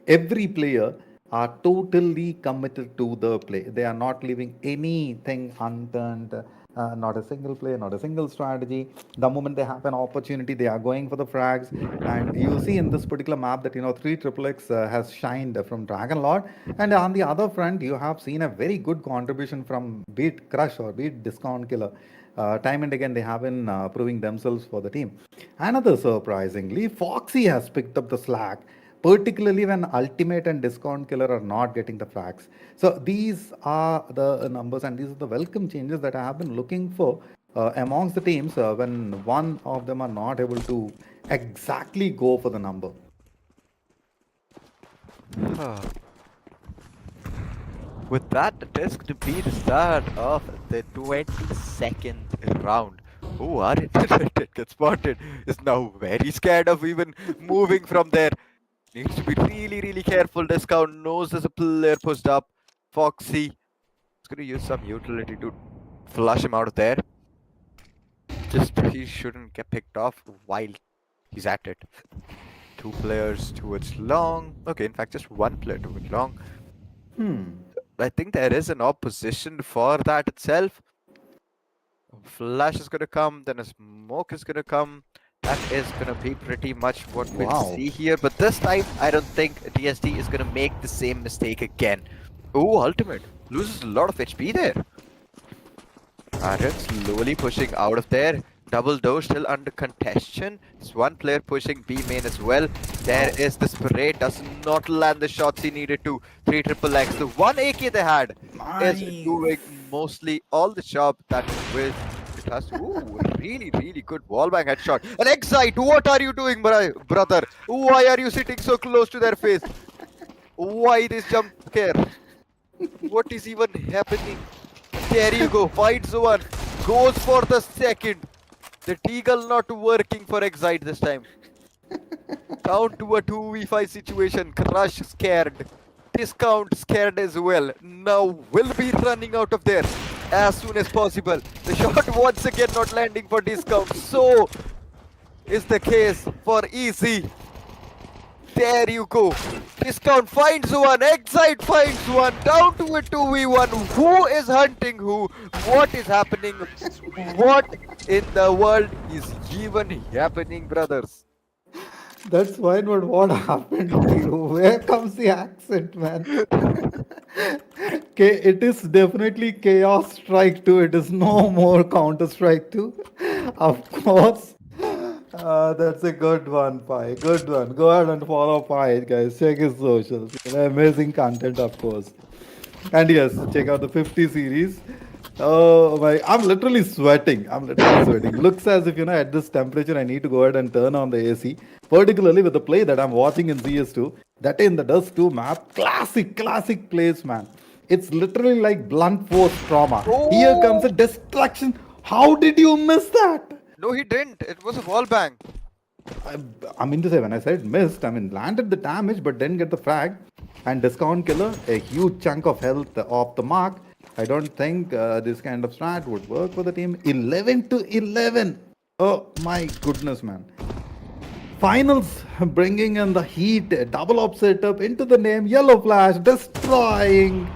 every player are totally committed to the play. They are not leaving anything undone. Not a single play, not a single strategy. The moment they have an opportunity, they are going for the frags. And you see in this particular map that 3XXX has shined from Dragon Lord. And on the other front, you have seen a very good contribution from Beat Crush or Beat Discount Killer. Time and again, they have been proving themselves for the team. Another surprisingly, Foxy has picked up the slack, particularly when Ultimate and Discount Killer are not getting the frags. So these are the numbers, and these are the welcome changes that I have been looking for amongst the teams when one of them are not able to exactly go for the number. With that, it is going to be the start of the 22nd round. Oh, Aryan did get spotted. Is now very scared of even moving from there. Needs to be really, really careful. Discount knows there's a player pushed up. Foxy is going to use some utility to flush him out of there. Just he shouldn't get picked off while he's at it. 2 players towards long. Okay, in fact, just 1 player towards long. I think there is an opposition for that itself. Flash is going to come, then a smoke is going to come. That is going to be pretty much what we'll see here. But this time, I don't think DSD is going to make the same mistake again. Oh, Ultimate loses a lot of HP there. Aryan slowly pushing out of there. Double door still under contention. There's 1 player pushing B main as well. There is the spray. Does not land the shots he needed to. 3XXX. The 1 AK they had is doing mostly all the job that will. It has. Ooh, really, really good wallbang headshot. And Excite, what are you doing, brother? Why are you sitting so close to their face? Why this jump scare? What is even happening? There you go. Finds one. Goes for the second. The Teagle not working for Excite this time. Down to a 2v5 situation. Crush scared. Discount scared as well. Now will be running out of there as soon as possible. The shot once again not landing for Discount. So is the case for Easy. There you go. Discount finds one. Excite finds one. Down to a 2v1. Who is hunting who? What is happening? What in the world is even happening, brothers? That's fine, but what happened to you? Where comes the accent, man? It is definitely Chaos Strike 2. It is no more Counter Strike 2. Of course. That's a good one, Pi. Good one. Go ahead and follow Pi, guys. Check his socials. Amazing content, of course. And yes, check out the 50 series. Oh my, I'm literally sweating. I'm literally sweating. Looks as if, at this temperature, I need to go ahead and turn on the AC. Particularly with the play that I'm watching in CS2. That in the Dust 2 map. Classic plays, man. It's literally like blunt force trauma. Here comes a Oh destruction. How did you miss that? no, he didn't. It was a wall bang. I, I mean to say, when I said missed, I mean landed the damage but didn't get the frag. And discount killer, a huge chunk of health off the mark. I don't think this kind of strat would work for the team. 11 to 11. Oh my goodness, man. Finals bringing in the heat, double up setup into the name, yellow flash, destroying.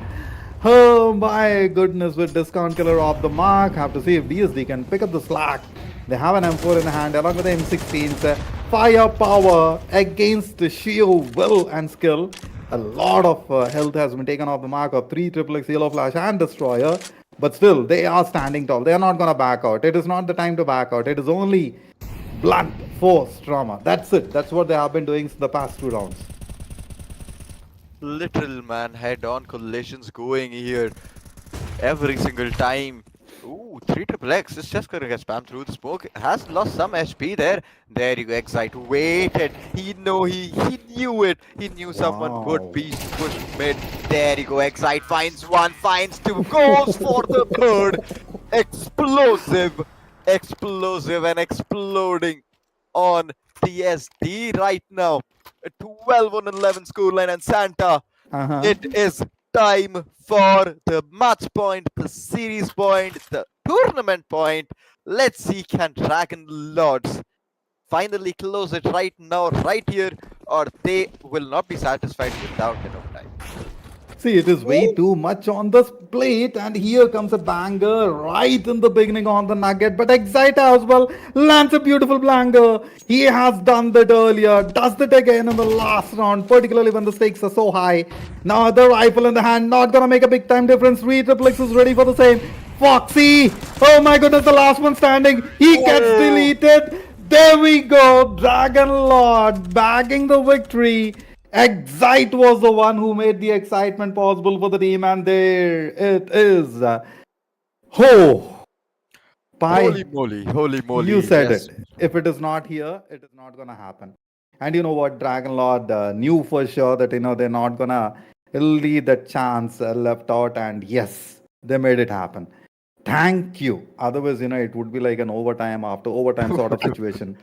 Oh my goodness, with discount killer off the mark. Have to see if DSD can pick up the slack. They have an M4 in the hand along with the M16s. Firepower against the sheer will and skill. A lot of health has been taken off the mark of 3 triple X, yellow flash and destroyer. But still, they are standing tall. They are not going to back out. It is not the time to back out. It is only blunt force trauma. That's it. That's what they have been doing the past 2 rounds. Literal man, head-on collisions going here every single time. Ooh, 3 triple X is just gonna get spammed through the smoke. Has lost some HP there. There you go, Excite waited. He knew it. He knew someone would Wow. be pushed mid. There you go, Excite finds one, finds two, goes for the third. Explosive, explosive and exploding on DSD right now. A 12 on 11 scoreline and Santa. Uh-huh. It is time for the match point, the series point, the tournament point. Let's see, can Dragon Lords finally close it right now, right here, or they will not be satisfied without enough time. See, it is way too much on the plate, and here comes a banger right in the beginning on the nugget. But Excite as well lands a beautiful banger. He has done that earlier, does that again in the last round, particularly when the stakes are so high. Now the rifle in the hand, not gonna make a big time difference. Retriplex is ready for the same. Foxy, oh my goodness, the last one standing. He gets Oh, deleted. There we go, Dragon Lord bagging the victory. Excite was the one who made the excitement possible for the team, and there it is. Ho! Pi, holy you moly, said yes. it. If it is not here, it is not gonna happen. And you know what? Dragon Lord knew for sure that they're not gonna leave that chance left out, and yes, they made it happen. Thank you. Otherwise, it would be like an overtime after overtime sort of situation.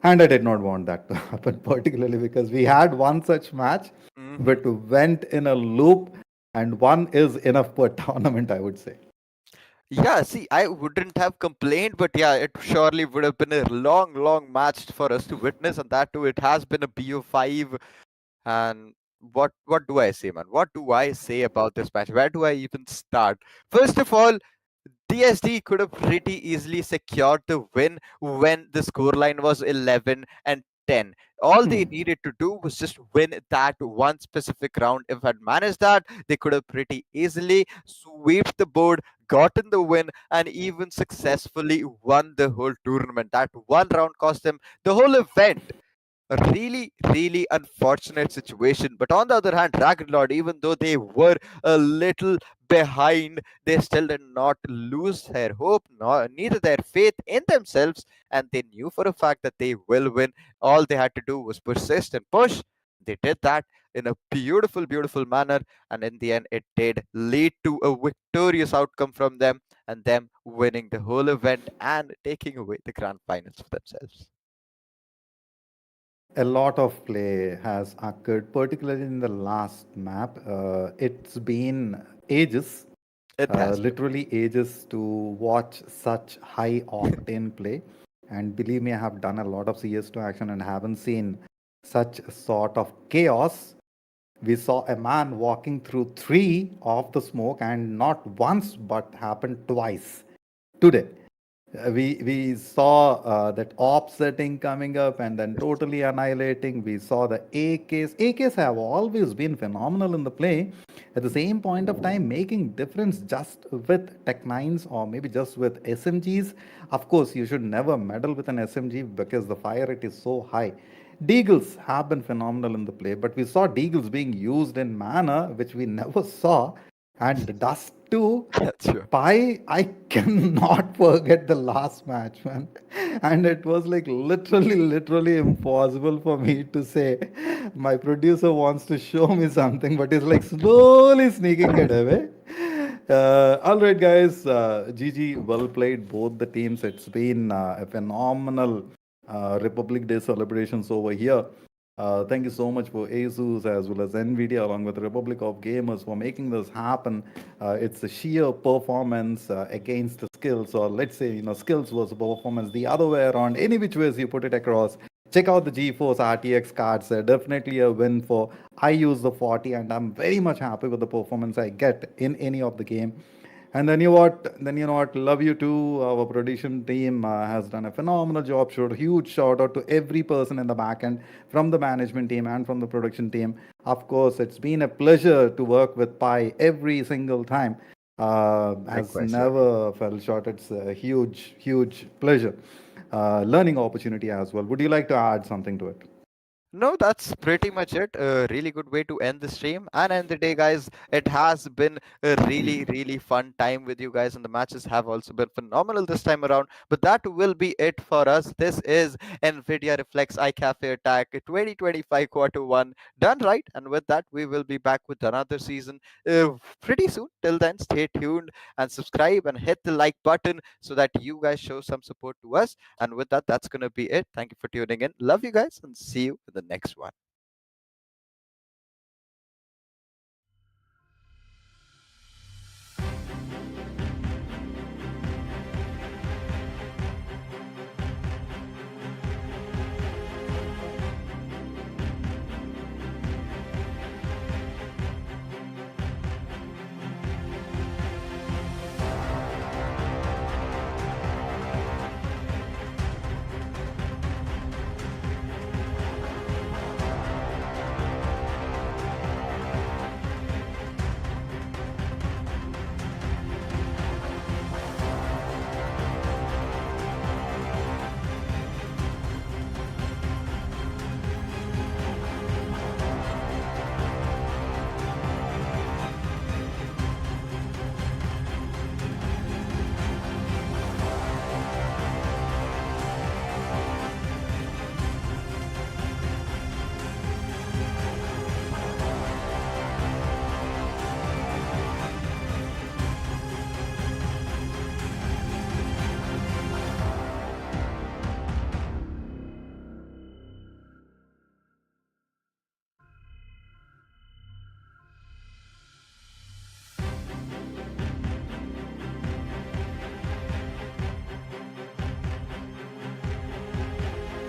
And I did not want that to happen, particularly because we had one such match Mhm. but went in a loop, and one is enough per tournament, I would say. Yeah, see, I wouldn't have complained, but yeah, it surely would have been a long match for us to witness, and that too, it has been a BO5. And what do I say, man? What do I say about this match? Where do I even start? First of all, DSD could have pretty easily secured the win when the scoreline was 11 and 10. All they needed to do was just win that one specific round. If had managed that, they could have pretty easily swept the board, gotten the win, and even successfully won the whole tournament. That one round cost them the whole event. A really unfortunate situation. But on the other hand, Dragon Lord, even though they were a little behind, they still did not lose their hope, nor neither their faith in themselves, and they knew for a fact that they will win. All they had to do was persist and push. They did that in a beautiful manner, and in the end, it did lead to a victorious outcome from them, and them winning the whole event and taking away the grand finals for themselves. A lot of play has occurred, particularly in the last map. It's been ages, It has been. literally ages to watch such high octane play. And believe me, I have done a lot of CS2 action and haven't seen such sort of chaos. We saw a man walking through three of the smoke, and not once but happened twice today. We saw that op setting coming up and then totally annihilating. We saw the AKs. AKs have always been phenomenal in the play. At the same point of time, making difference just with Tech 9s or maybe just with SMGs. Of course, you should never meddle with an SMG because the fire rate is so high. Deagles have been phenomenal in the play, but we saw Deagles being used in manner which we never saw. And Dust too. That's true. I cannot forget the last match, man. And it was like literally impossible for me to say. My producer wants to show me something, but he's like slowly sneaking it away. All right, guys. GG, well played, both the teams. It's been a phenomenal Republic Day celebrations over here. Thank you so much for ASUS as well as Nvidia, along with Republic of Gamers, for making this happen. It's a sheer performance against the skills, or let's say, skills versus performance, the other way around. Any which ways you put it across. Check out the GeForce RTX cards. Definitely a win for. I use the 40, and I'm very much happy with the performance I get in any of the game. And then you know what? Then you know what? Love you too. Our production team has done a phenomenal job. Showed huge shout out to every person in the back end, from the management team and from the production team. Of course, it's been a pleasure to work with Pi every single time. Has Likewise, Jordan. never fell short. It's a huge pleasure. Learning opportunity as well. Would you like to add something to it? No, that's pretty much it. A really good way to end the stream and end the day, guys. It has been a really fun time with you guys, and the matches have also been phenomenal this time around. But that will be it for us. This is Nvidia Reflex iCafe Attack 2025 Quarter 1 done right. And with that, we will be back with another season pretty soon. Till then, stay tuned and subscribe and hit the like button so that you guys show some support to us. And with that, that's going to be it. Thank you for tuning in. Love you guys and see you in the next one.